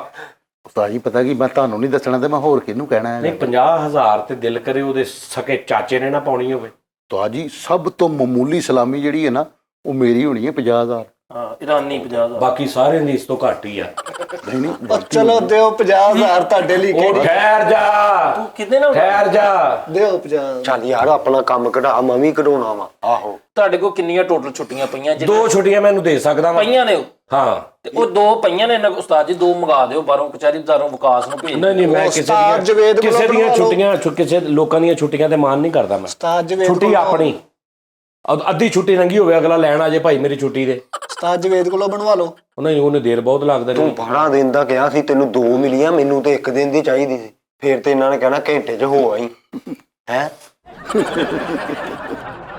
ਉਸਤਾਦ ਜੀ ਪਤਾ ਕੀ ਮੈਂ ਤੁਹਾਨੂੰ ਨਹੀਂ ਦੱਸਣਾ ਤੇ ਮੈਂ ਹੋਰ ਕਿਹਨੂੰ ਕਹਿਣਾ ਹੈ
ਨਹੀਂ 50000 ਤੇ ਦਿਲ ਕਰੇ ਉਹਦੇ ਸਕੇ ਚਾਚੇ ਨੇ ਨਾ ਪਾਉਣੀ ਹੋਵੇ
ਉਸਤਾਦ ਜੀ ਸਭ ਤੋਂ ਮਾਮੂਲੀ ਸਲਾਮੀ ਜਿਹੜੀ ਹੈ ਨਾ ਉਹ ਮੇਰੀ ਹੋਣੀ ਹੈ 50000
ਹਾਂ ਇਰਾਨੀ 50 ਦਾ
ਬਾਕੀ ਸਾਰਿਆਂ ਦੀ ਇਸ ਤੋਂ ਘੱਟ ਹੀ ਆ
ਨਹੀਂ ਨਹੀਂ
ਉਹ ਚਲੋ ਦਿਓ 50000 ਤੁਹਾਡੇ ਲਈ
ਉਹ
ਕਿਹੜੀ
ਠਹਿਰ ਜਾ
ਤੂੰ ਕਿਤੇ ਨਾ
ਠਹਿਰ ਜਾ
ਦਿਓ 50
ਚੱਲ ਯਾਰ ਆਪਣਾ ਕੰਮ ਕਢਾ ਮੈਂ ਵੀ ਕਢਾਉਣਾ ਵਾ ਆਹੋ
ਤੁਹਾਡੇ ਕੋਲ ਕਿੰਨੀਆਂ ਟੋਟਲ ਛੁੱਟੀਆਂ ਪਈਆਂ
2 ਛੁੱਟੀਆਂ ਮੈਨੂੰ ਦੇ ਸਕਦਾ ਵਾਂ
ਪਈਆਂ ਨੇ ਉਹ
ਹਾਂ
ਤੇ ਉਹ 2 ਪਈਆਂ ਨੇ ਇਹਨਾਂ ਉਸਤਾਦ ਜੀ 2 ਮੰਗਾ ਦਿਓ ਬਾਹਰੋਂ ਕਚਹਿਰੀਦਾਰੋਂ ਵਿਕਾਸ ਨੂੰ ਭੇਜ
ਨਹੀਂ ਮੈਂ
ਉਸਤਾਦ ਜਵੇਦ
ਕਿਸੇ
ਕੋਲੋਂ
ਦੀਆਂ
ਬਣਵਾ ਲਓ।
ਛੁੱਟੀਆਂ ਕਿਸੇ ਲੋਕਾਂ ਦੀਆਂ ਛੁੱਟੀਆਂ ਤੇ ਮਾਨ ਨਹੀਂ ਕਰਦਾ ਮੈਂ
ਉਸਤਾਦ ਜਵੇਦ
ਛੁੱਟੀ
ਕੋਲੋਂ
ਆਪਣੀ ਅੱਧੀ ਛੁੱਟੀ ਲੰਗੀ ਹੋਵੇ ਅਗਲਾ ਲੈਣ ਆ ਜੇ ਭਾਈ ਮੇਰੀ ਛੁੱਟੀ ਦੇ,
ਉਸਤਾਦ ਜਵੇਦ ਕੋਲੋਂ ਬਣਵਾ ਲਓ।
ਨਹੀਂ ਉਹਨੇ ਦੇਰ ਬਹੁਤ ਲੱਗਦਾ
ਤੂੰ 12 ਦਿਨ ਦਾ ਕਿਹਾ ਸੀ, ਤੈਨੂੰ 2 ਮਿਲੀਆਂ, ਮੈਨੂੰ ਤੇ 1 ਦਿਨ ਦੀ ਚਾਹੀਦੀ ਸੀ। ਫੇਰ ਤੇ ਇਹਨਾਂ ਨੇ ਕਹਿਣਾ ਘੰਟੇ 'ਚ ਹੋ ਆਈ ਹੈ।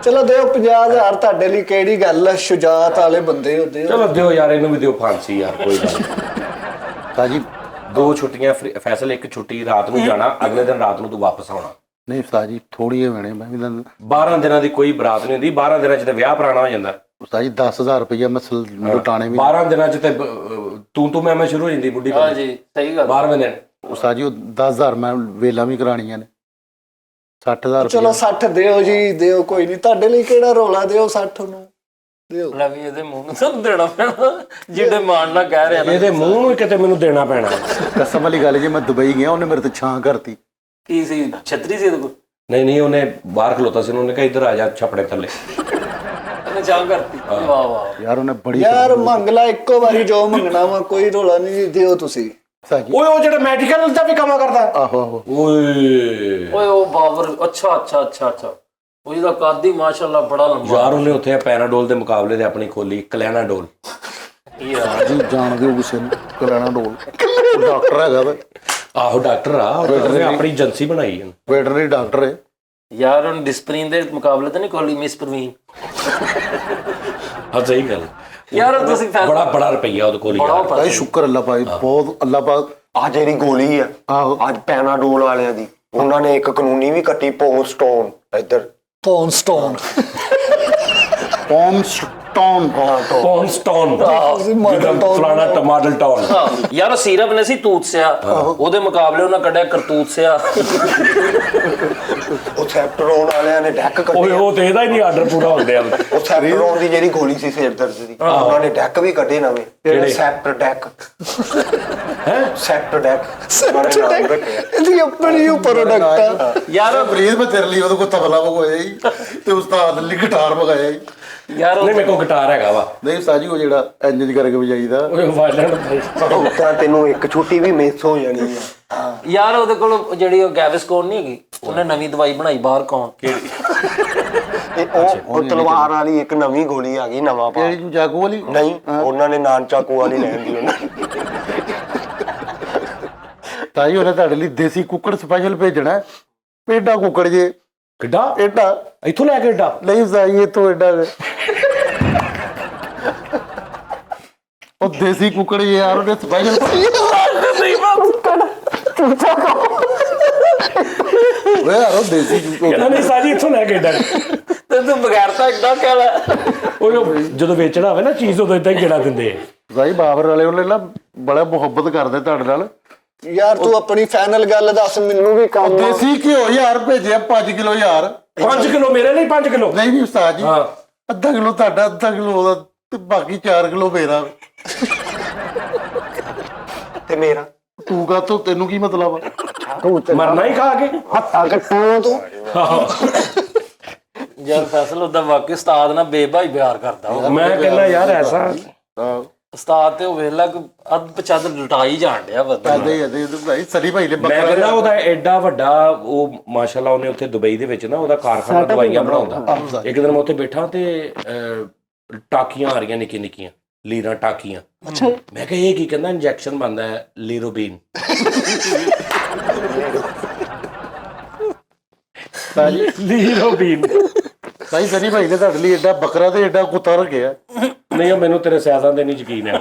ਚਲੋ ਦਿਓ 50,000 ਤੁਹਾਡੇ ਲਈ ਕਿਹੜੀ ਗੱਲ ਹੈ, ਸ਼ੁਜਾਤ ਵਾਲੇ ਬੰਦੇ ਹੋ ਦਿਓ।
ਚਲੋ ਦਿਓ ਯਾਰ, ਇਹਨੂੰ ਵੀ ਦਿਓ ਫਾਂਸੀ ਯਾਰ, ਕੋਈ ਗੱਲ ਨਹੀਂ।
उस्ताद जी
2 ਛੁੱਟੀਆਂ ਫੈਸਲ, 1 ਛੁੱਟੀ ਰਾਤ ਨੂੰ ਜਾਣਾ, ਅਗਲੇ ਦਿਨ ਰਾਤ ਨੂੰ ਤੂੰ ਵਾਪਸ ਆਉਣਾ।
नहीं उस्ताद जी थोड़ी है मैंने मैं भी
12 ਦਿਨਾਂ ਦੀ ਕੋਈ ਬਰਾਤ ਨਹੀਂ ਹੁੰਦੀ, 12 ਦਿਨਾਂ 'ਚ ਤੇ ਵਿਆਹ ਪੁਰਾਣਾ ਹੋ ਜਾਂਦਾ।
उस्ताद जी 10,000 रुपया मैं लुटाने भी
12 ਦਿਨਾਂ 'ਚ ਤੇ ਤੂੰ ਮੈਂ ਸ਼ੁਰੂ ਹੋ ਜਾਂਦੀ ਬੁੱਢੀ।
ਹਾਂ ਜੀ ਸਹੀ ਗੱਲ।
12ਵੇਂ ਦਿਨ
उस्ताद जी 10,000 मैं वेला भी करानियां ने 60,000
ਚਲੋ 60 ਦਿਓ ਜੀ, ਦਿਓ ਕੋਈ ਨਹੀਂ, ਤੁਹਾਡੇ ਲਈ ਕਿਹੜਾ ਰੋਲਾ, ਦਿਓ 60 ਨੂੰ ਦਿਓ।
ਲੈ ਵੀ ਇਹਦੇ ਮੂੰਹ ਨੂੰ ਸਾਨੂੰ ਦੇਣਾ ਪੈਣਾ, ਜਿਹੜੇ ਮਾਨ ਨਾਲ ਕਹਿ ਰਿਹਾ ਨਾ।
ਇਹਦੇ ਮੂੰਹ ਨੂੰ ਕਿਤੇ ਮੈਨੂੰ ਦੇਣਾ ਪੈਣਾ।
कसम वाली गल जी मैं दुबई गया उन्हें मेरे तो छां करती।
ਕੀ ਸੀ, ਛਤਰੀ ਸੀ ਇਹਦੇ ਕੋਲ?
ਨਹੀਂ ਉਹਨੇ ਬਾਹਰ ਖਲੋਤਾ ਸੀ, ਉਹਨੇ ਕਿਹਾ ਇੱਧਰ ਆ ਜਾ ਛਪੜੇ ਥੱਲੇ।
ਇਹਨੇ ਚਾਹ ਕਰਤੀ। ਵਾਹ ਵਾਹ
यार उन्हें बड़ी
ਯਾਰ ਮੰਗ ਲਾ ਇੱਕੋ ਵਾਰੀ ਜੋ ਮੰਗਣਾ ਵਾ, ਕੋਈ ਰੋਲਾ ਨਹੀਂ, ਦਿਓ ਤੁਸੀਂ।
उस्ताद जी
ਓਏ ਉਹ ਜਿਹੜਾ ਮੈਡੀਕਲ ਦਾ ਵੀ ਕੰਮ ਕਰਦਾ।
आहो आहो
ਓਏ
ਓਏ ਉਹ ਬਾਬਰ, ਅੱਛਾ ਉਹਦੀ ਦਾ ਕੱਦ ਹੀ ਮਾਸ਼ਾਅੱਲਾ ਬੜਾ ਲੰਬਾ।
ਯਾਰ ਉਹਨੇ ਉੱਥੇ ਪੈਰਾਡੋਲ ਦੇ ਮੁਕਾਬਲੇ ਤੇ ਆਪਣੀ ਖੋਲੀ ਕਲੈਨਾ ਡੋਲ।
ਯਾਰ
जी जान दो किसी कल्याणा डोल डॉक्टर है वा
ਆਹੋ ਡਾਕਟਰ ਆ, ਉਹਨੇ ਆਪਣੀ ਏਜੰਸੀ ਬਣਾਈ ਹੈ।
वेटरनरी डॉक्टर है।
ਯਾਰ ਹੁਣ ਡਿਸਪਲਿਨ ਦੇ ਮੁਕਾਬਲੇ ਤੇ ਨਹੀਂ ਖੋਲੀ ਮਿਸ ਪ੍ਰਵੀਨ।
ਹਾਂ ਸਹੀ ਗੱਲ।
ਯਾਰ ਤੁਸੀਂ ਫੈਸਲਾ
ਬੜਾ ਰੁਪਈਆ ਉਹਦੇ ਕੋਲ ਯਾਰ।
भाई शुक्र अल्लाह भाई बहुत अल्लाह पाक।
ਆ ਜਿਹੜੀ ਗੋਲੀ ਆ
आहो
ਅੱਜ ਪੈਨਾਡੋਲ ਵਾਲਿਆਂ ਦੀ, ਉਹਨਾਂ ਨੇ ਇੱਕ ਕਾਨੂੰਨੀ ਵੀ ਕੱਟੀ, ਪੋਸਟੋਨ ਇੱਧਰ
ਪੌਨਸਟੋਨ
पॉन्स्टोन
ਪੌਨਸਟੋਨ ਜਿੱਦਾਂ ਫਲਾਣਾ ਟਮਾਟਰ ਟਾਊਨ।
ਯਾਰ ਸੀਰਪ ਨੇ ਸੀ ਤੂਤ ਸਿਆ, ਉਹਦੇ ਮੁਕਾਬਲੇ ਉਹਨਾਂ ਕੱਢਿਆ ਕਰਤੂਤ ਸਿਆ।
ਉਹ ਸੈਪਟਰੋਨ ਵਾਲਿਆਂ ਨੇ ਡੈਕ
ਓਏ
ਕੱਢੇ।
ਉਹ ਤੇ ਇਹਦਾ ਹੀ ਨਹੀਂ ਆਰਡਰ ਪੂਰਾ ਹੁੰਦੇ ਆ।
ਉਹ ਸੈਪਟਰੋਨ ਦੀ ਜਿਹੜੀ ਗੋਲੀ ਸੀ ਸਿਰ ਦਰਦ ਦੀ, ਉਹਨਾਂ ਨੇ ਡੈਕ ਵੀ ਕੱਢੇ ਨਵੇਂ।
ਕਿਹੜੇ?
ਸੈਪਟਰ ਡੈਕ
ਹੈ
ਸੈਪਟਰ ਡੈਕ
ਇਹਦੀ ਆਪਣੀ ਉਹ ਪ੍ਰੋਡਕਟ ਆ।
ਯਾਰ
प्लीज मैं तेरे लिए को तबला मंगवाया ही ते उस्ताद ਲਈ गिटार मंगाया ही।
ਯਾਰ
ਨਹੀਂ ਮੇਰੇ ਕੋਲ ਗਿਟਾਰ ਹੈਗਾ ਵਾ।
नहीं उस्ताद जी वो जेड़ा इंज करके बजाईदा
ਓਏ ਵਾਇਲੈਂਟ
ਤਾਂ ਤੈਨੂੰ ਇੱਕ ਛੁੱਟੀ ਵੀ ਮਿਸ ਹੋ ਜਾਣੀ ਆ।
ਯਾਰ ਉਹਦੇ ਕੋਲ ਜਿਹੜੀ ਉਹ ਗੈਵਿਸਕੋਨ ਨਹੀਂ ਹੈਗੀ, ਉਹਨੇ ਨਵੀਂ ਦਵਾਈ ਬਣਾਈ ਬਾਹਰ ਕੌਣ ਕਿਹੜੀ।
ਤੇ ਉਹ ਤਲਵਾਰ ਵਾਲੀ ਇੱਕ ਨਵੀਂ ਗੋਲੀ ਆ ਗਈ, ਨਵਾਂ ਪਾ।
केड़ी जागो वाली
ਨਹੀਂ ਉਹਨਾਂ ਨੇ ਨਾਨ ਚਾਕੂ ਵਾਲੀ ਲੈਣ ਦੀ ਉਹਨਾਂ
ताई ਉਹਨੇ ਤੁਹਾਡੇ ਲਈ ਦੇਸੀ ਕੁੱਕੜ ਸਪੈਸ਼ਲ ਭੇਜਣਾ ਹੈ। ਐਡਾ ਕੁੱਕੜ ਜੇ
ਕਿੱਡਾ
ਐਡਾ
ਇੱਥੋਂ ਲੈ ਕੇ ਏਡਾ।
ਨਹੀਂ ਜਾਈਏ ਤੋਂ ਐਡਾ ਉਹ ਦੇਸੀ ਕੁੱਕੜ ਯਾਰ ਉਹਨੇ ਸਪੈਸ਼ਲ ਵੇ ਯਾਰ ਉਹ ਦੇਸੀ ਕੁੱਕੜ
ਕਹਿੰਦਾ ਨਹੀਂ ਸਾਜੀ ਇੱਥੋਂ ਲੈ ਕੇ ਏਡਾ।
ਤੇ ਤੂੰ ਬਗੈਰ ਤਾਂ ਇੱਦਾਂ ਕਹਿ ਲੈ।
ਓਏ ਉਹ ਜਦੋਂ ਵੇਚਣਾ ਹੋਵੇ ਨਾ ਚੀਜ਼ ਉਦੋਂ ਇਦਾਂ ਹੀ ਗੇੜਾ ਦਿੰਦੇ ਆ।
ਭਾਈ ਬਾਬਰ ਵਾਲੇ ਉਹਨੇ ਨਾ ਬੜਾ ਮੁਹੱਬਤ ਕਰਦੇ ਤੁਹਾਡੇ ਨਾਲ।
ਯਾਰ ਤੂੰ ਆਪਣੀ ਫਾਈਨਲ ਗੱਲ ਦੱਸ, ਮੈਨੂੰ ਵੀ ਕੰਮ ਆ।
ਦੇਸੀ ਘਿਓ ਯਾਰ ਭੇਜਿਆ 5 ਕਿਲੋ ਯਾਰ।
5 ਕਿਲੋ ਮੇਰੇ ਲਈ 5 ਕਿਲੋ।
ਨਹੀਂ ਨਹੀਂ ਉਸਤਾਦ ਜੀ
ਹਾਂ
ਅੱਧਾ ਕਿਲੋ ਤੁਹਾਡਾ, ਅੱਧਾ ਕਿਲੋ ਉਹਦਾ ਤੇ ਬਾਕੀ 4 ਕਿਲੋ ਮੇਰਾ।
ਤੇ ਮੇਰਾ
ਤੂੰ ਕਾ ਤੂੰ ਤੈਨੂੰ ਕੀ ਮਤਲਬ ਆ?
ਮਰਨਾ ਹੀ ਖਾ ਕੇ।
ਹੱਥਾਂ ਕੱਟਾਂ ਤੂੰ।
ਯਾਰ ਫੈਸਲ ਉਹਦਾ ਵਾਕਈ ਉਸਤਾਦ ਨਾਲ ਬੇਭਾਈ ਪਿਆਰ ਕਰਦਾ ਉਹ।
ਮੈਂ ਕਹਿੰਦਾ ਯਾਰ ਐਸਾ
ਉਸਤਾਦ ਤੇ ਉਹ ਵੇਲਾ ਅੱਧ ਪਚੱਧ ਲੁਟਾ ਹੀ ਜਾਣ ਡਿਆ ਬੰਦਾ।
ਇਹਦੇ ਭਾਈ ਸਰੀ ਭਾਈ ਨੇ
ਮੈਂ ਕਹਿੰਦਾ ਉਹਦਾ ਐਡਾ ਵੱਡਾ ਉਹ ਮਾਸ਼ਾਅੱਲਾ ਉਹਨੇ ਉੱਥੇ ਦੁਬਈ ਦੇ ਵਿੱਚ ਨਾ ਉਹਦਾ ਕਾਰਖਾਨਾ ਦਵਾਈਆਂ ਬਣਾਉਂਦਾ। ਇੱਕ ਦਿਨ ਮੈਂ ਉੱਥੇ ਬੈਠਾ ਤੇ ਟਾਕੀਆਂ ਆ ਰਹੀਆਂ ਨਿੱਕੀਆਂ ਨਿੱਕੀਆਂ ਲੀਰਾਂ ਟਾਕੀਆਂ। ਮੈਂ ਕਿਹਾ ਇਹ ਕੀ? ਕਹਿੰਦਾ ਇੰਜੈਕਸ਼ਨ ਬਣਦਾ ਹੈ ਲੀਰੋਬੀਨ। ਲੀਰੋਬੀਨ।
ਭਾਈ ਸਰੀ ਭਾਈ ਨੇ ਤੁਹਾਡੇ ਲਈ ਐਡਾ ਬੱਕਰਾ ਤੇ ਐਡਾ ਕੁੱਤਾ ਰੱਖਿਆ।
ਨਹੀਂ ਉਹ ਮੈਨੂੰ ਤੇਰੇ ਸਿਆਸਾਂ ਤੇ ਨਹੀਂ ਯਕੀਨ ਹੈ।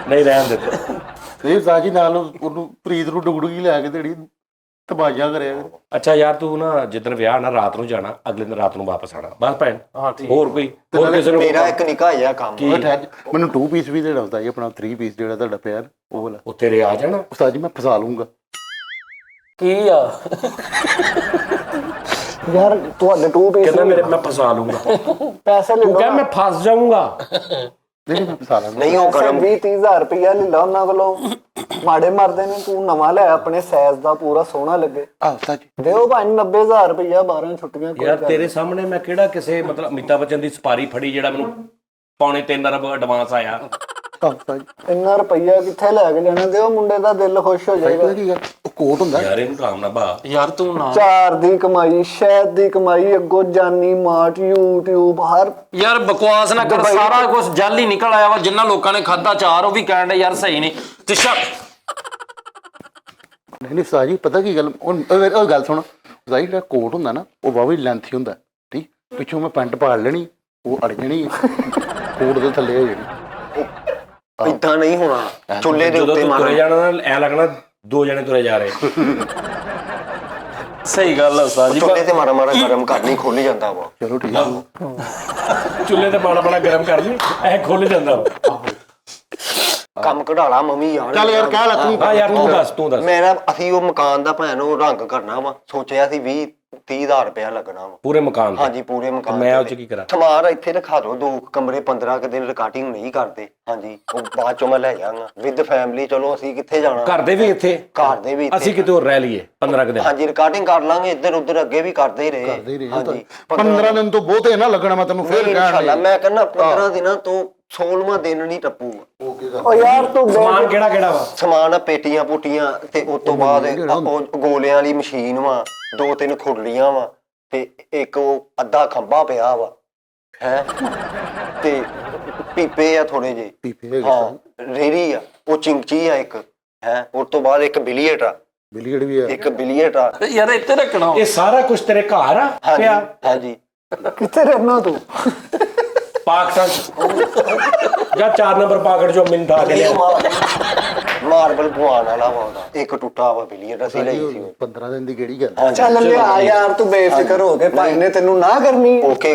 ਨਹੀਂ ਰਹਿਣ ਦੇ।
ਤੇ ਸਾਜੀ ਨਾਲ ਉਹਨੂੰ ਪ੍ਰੀਤ ਨੂੰ ਡੁਗਡੁਗੀ ਲੈ ਕੇ ਦੇੜੀ ਤਬਾਜਾ ਕਰਿਆ।
ਅੱਛਾ ਯਾਰ ਤੂੰ ਨਾ ਜਿੱਦਣ ਵਿਆਹ ਨਾ ਰਾਤ ਨੂੰ ਜਾਣਾ, ਅਗਲੇ ਦਿਨ ਰਾਤ ਨੂੰ ਵਾਪਸ ਆਣਾ ਬਸ ਭੈਣ।
ਹਾਂ ਠੀਕ।
ਹੋਰ ਕਿਸੇ ਨੂੰ
ਮੇਰਾ ਇੱਕ ਨਿੱਕਾ ਜਿਹਾ ਕੰਮ
ਮੈਨੂੰ 2 ਪੀਸ ਵੀ ਦੇਣਾ ਹੁੰਦਾ ਜੀ, ਆਪਣਾ 3 ਪੀਸ ਜਿਹੜਾ ਤੁਹਾਡਾ ਪਿਆ ਉਹ ਵਾਲਾ।
ਉਹ ਤੇਰੇ ਆ ਜਾਣਾ।
ਉਸਤਾਦ ਜੀ ਮੈਂ ਫਸਾ ਲੂੰਗਾ।
ਕੀ ਆ
ਯਾਰ ਤੁਹਾਡੇ 2 ਪੀਸ
ਕਹਿੰਦਾ ਮੇਰੇ ਮੈਂ ਫਸਾ ਲੂੰਗਾ।
ਪੈਸੇ ਲੈ
ਤੂੰ
ਲਓ
ਕਹਿ ਮੈਂ ਫਸ ਜਾਊਂਗਾ।
ਨਹੀਂ ਮੈਂ ਫਸਾ ਲਾਂਗਾ।
ਨਹੀਂ ਉਹ ਕਰਮ
20-30,000 ਰੁਪਇਆ ਲੈ ਲਾ ਉਹਨਾਂ ਕੋਲੋਂ। ਮਾੜੇ ਮਰਦੇ ਨੇ, ਤੂੰ ਨਵਾਂ ਲੈ ਆਪਣੇ ਸਾਈਜ਼ ਦਾ ਪੂਰਾ ਸੋਹਣਾ ਲੱਗੇ।
ਉਸਤਾਦ ਜੀ
ਦਿਓ ਭਾਈ 90,000 ਰੁਪਇਆ 12 ਛੁੱਟੀਆਂ ਕੋਈ
ਯਾਰ
ਗੱਲ
ਤੇਰੇ ਸਾਹਮਣੇ ਮੈਂ ਕਿਹੜਾ ਕਿਸੇ ਮਤਲਬ ਅਮਿਤਾਭ ਬੱਚਨ ਦੀ ਸਪਾਰੀ ਫੜੀ ਜਿਹੜਾ ਮੈਨੂੰ 3.25 ਅਰਬ ਐਡਵਾਂਸ ਆਇਆ।
ਉਸਤਾਦ ਜੀ
ਇੰਨਾ ਰੁਪਇਆ ਕਿੱਥੇ ਲੈ ਕੇ ਜਾਣਾ? ਦਿਓ ਮੁੰਡੇ ਦਾ ਦਿਲ ਖੁਸ਼ ਹੋ ਜਾਏਗਾ।
ਕੀ ਗੱਲ ਕੋਟ ਹੁੰਦਾ
ਯਾਰ ਇਹਨੂੰ ਆਰਾਮ ਨਾਲ ਬਾ।
ਯਾਰ ਤੂੰ ਨਾ
ਚਾਰ ਦੀ ਕਮਾਈ, ਸ਼ਹਿਦ ਦੀ ਕਮਾਈ, ਅੱਗੋਂ ਜਾਨੀ ਮਾਰਟ, YouTube ਹਰ
ਯਾਰ ਬਕਵਾਸ ਨਾ ਕਰ, ਸਾਰਾ ਕੁਝ ਜਲ ਹੀ ਨਿਕਲ ਆਇਆ ਵਾ। ਜਿੰਨਾ ਲੋਕਾਂ ਨੇ ਖਾਦਾ ਚਾਰ ਉਹ ਵੀ ਕਹਿਣ ਦੇ ਯਾਰ ਸਹੀ ਨਹੀਂ ਤੇ
ਨਹੀਂ ਉਸਤਾਦ ਜੀ ਪਤਾ ਕੀ ਗੱਲ, ਉਹ ਗੱਲ ਸੁਣ ਉਸਤਾਦ ਜੀ, ਜਿਹੜਾ ਕੋਟ ਹੁੰਦਾ ਨਾ ਉਹ ਵਾਹਵਾ ਲੈਂਥੀ ਹੁੰਦਾ, ਠੀਕ, ਪਿੱਛੋਂ ਮੈਂ ਪੈਂਟ ਪਾੜ ਲੈਣੀ, ਉਹ ਅੜ ਜਾਣੀ ਕੋਟ ਦੇ ਥੱਲੇ ਹੋ ਜਾਣੀ।
ਏਦਾਂ ਨਹੀਂ ਹੋਣਾ, ਚੁੱਲ੍ਹੇ ਦੇ
ਜਦੋਂ
ਉੱਤੇ
ਤੂੰ ਤੁਰੇ
ਮਾਰੋ।
ਜਾਣਾ ਨਾ ਐ ਲੱਗਣਾ ਦੋ ਜਣੇ ਤੁਰੇ ਜਾ ਰਹੇ।
ਸਹੀ ਗੱਲ ਹੈ ਉਸਤਾਦ ਜੀ।
ਚੁੱਲ੍ਹੇ ਤੇ ਮਾਰਾ ਮਾਰਾ ਗਰਮ ਕਰਨੀ ਖੁੱਲ ਜਾਂਦਾ ਵਾ।
ਚਲੋ ਠੀਕ ਆ।
ਚੁੱਲ੍ਹੇ ਤੇ ਮਾੜਾ ਮਾੜਾ ਗਰਮ ਕਰ ਲਈ ਐ ਖੁੱਲ ਜਾਂਦਾ।
ਕੰਮ ਕਢਾਲਾ ਮੰਮੀ ਯਾਰ।
ਚੱਲ ਯਾਰ ਕਹਿ ਲੈ ਤੂੰ।
ਹਾਂ ਯਾਰ ਤੂੰ ਦੱਸ।
ਮੇਰਾ ਅਸੀਂ ਉਹ ਮਕਾਨ ਦਾ ਭੈਣ ਉਹ ਰੰਗ ਕਰਨਾ ਵਾ, ਸੋਚਿਆ ਸੀ 20-30 ਹਜ਼ਾਰ ਰੁਪਇਆ ਲੱਗਣਾ ਵਾ।
ਪੂਰੇ ਮਕਾਨ ਤੇ?
ਹਾਂਜੀ ਪੂਰੇ ਮਕਾਨ
ਮੈਂ ਉਹ ਚ
ਤੇ।
ਕੀ ਕਰਾਂ?
ਸਮਾਨ ਇੱਥੇ ਰਖਾ ਦੋ, 2 ਕਮਰੇ 15 ਕੁ ਦਿਨ ਰਿਕਾਰਡਿੰਗ ਨਹੀਂ ਕਰਦੇ। ਹਾਂਜੀ ਉਹ ਬਾਅਦ ਚੋਂ ਮੈਂ ਲੈ ਜਾਵਾਂਗਾ ਵਿਦ ਫੈਮਿਲੀ। ਚਲੋ ਅਸੀਂ ਕਿੱਥੇ ਜਾਣਾ,
ਘਰ ਦੇ ਵੀ ਇੱਥੇ,
ਘਰ ਦੇ ਵੀ ਇੱਥੇ।
ਅਸੀਂ ਕਿਤੇ ਹੋਰ ਰਹਿ ਲਈਏ 15 ਕੁ ਦਿਨ।
ਹਾਂਜੀ ਰਿਕਾਰਡਿੰਗ ਕਰ ਲਾਂਗੇ, ਇੱਧਰ ਉੱਧਰ ਅੱਗੇ ਵੀ ਕਰਦੇ ਹੀ ਰਹੇ। ਹਾਂਜੀ
15 ਦਿਨ ਤੋਂ ਬਹੁਤੇ ਨਾ ਲੱਗਣਾ, ਮੈਂ ਤੈਨੂੰ ਫੇਰ ਕਹਿਣ
ਇਨਸ਼ਾਅੱਲਾ ਮੈਂ ਕਹਿੰਦਾ 15 ਦਿਨਾਂ ਤੋਂ 16ਵਾਂ ਦਿਨ ਨਹੀਂ ਟੱਪੂਗਾ।
ਉਹ ਯਾਰ ਤੂੰ
ਸਮਾਨ ਕਿਹੜਾ ਕਿਹੜਾ ਵਾ?
ਸਮਾਨ ਆ ਪੇਟੀਆਂ ਪੁੱਟੀਆਂ ਤੇ ਉਸ ਤੋਂ ਬਾਅਦ ਉਹ ਗੋਲਿਆਂ ਵਾਲੀ ਮਸ਼ੀਨ ਵਾ, 2-3 ਖੁਰਲੀਆਂ ਵਾ ਤੇ ਇੱਕ ਉਹ ਅੱਧਾ ਖੰਭਾ ਪਿਆ ਵਾ ਹੈ ਤੇ ਪੀਪੇ ਆ ਥੋੜੇ ਜਿਹੇ।
ਪੀਪੇ ਹੈਗੇ
ਹਾਂ ਰੇਰੀ ਆ, ਉਹ ਚਿੰਚੀ ਆ ਇੱਕ ਹੈ, ਉਸ ਤੋਂ ਬਾਅਦ ਇੱਕ ਬਿਲੀਅਰਡ ਆ,
ਬਿਲੀਅਰਡ ਵੀ ਆ।
ਇੱਕ ਬਿਲੀਅਰਡ ਆ।
ਯਾਰ ਇੱਥੇ ਰੱਖਣਾ
ਇਹ ਸਾਰਾ ਕੁਝ ਤੇਰੇ ਘਰ ਆ
ਹਾਂਜੀ
ਪਿਆ?
ਹਾਂਜੀ
ਕਿੱਥੇ ਰਹਿਣਾ ਤੂੰ?
ਪਾਕਿਸਤਾਨ ਜਾਂ 4 ਨੰਬਰ ਪਾਕਟ ਜੋ ਮੈਨੂੰ ਢਾ ਕੇ ਲਿਆ।
ਮਾਰਬਲ ਪਵਾਉਣ ਵਾਲਾ ਵਾ ਉਹਦਾ, ਇੱਕ ਟੁੱਟਾ ਵਾ ਬਿਲੀਅਰਡ ਅਸੀਂ ਲਈ ਸੀ।
15 ਦਿਨ ਦੀ ਕਿਹੜੀ ਗੱਲ?
ਚੱਲ ਲਿਆ ਯਾਰ, ਤੂੰ ਬੇਫਿਕਰ ਹੋ ਕੇ ਭਾਈ ਨੇ ਤੈਨੂੰ ਨਾ ਕਰਨੀ।
ਓਕੇ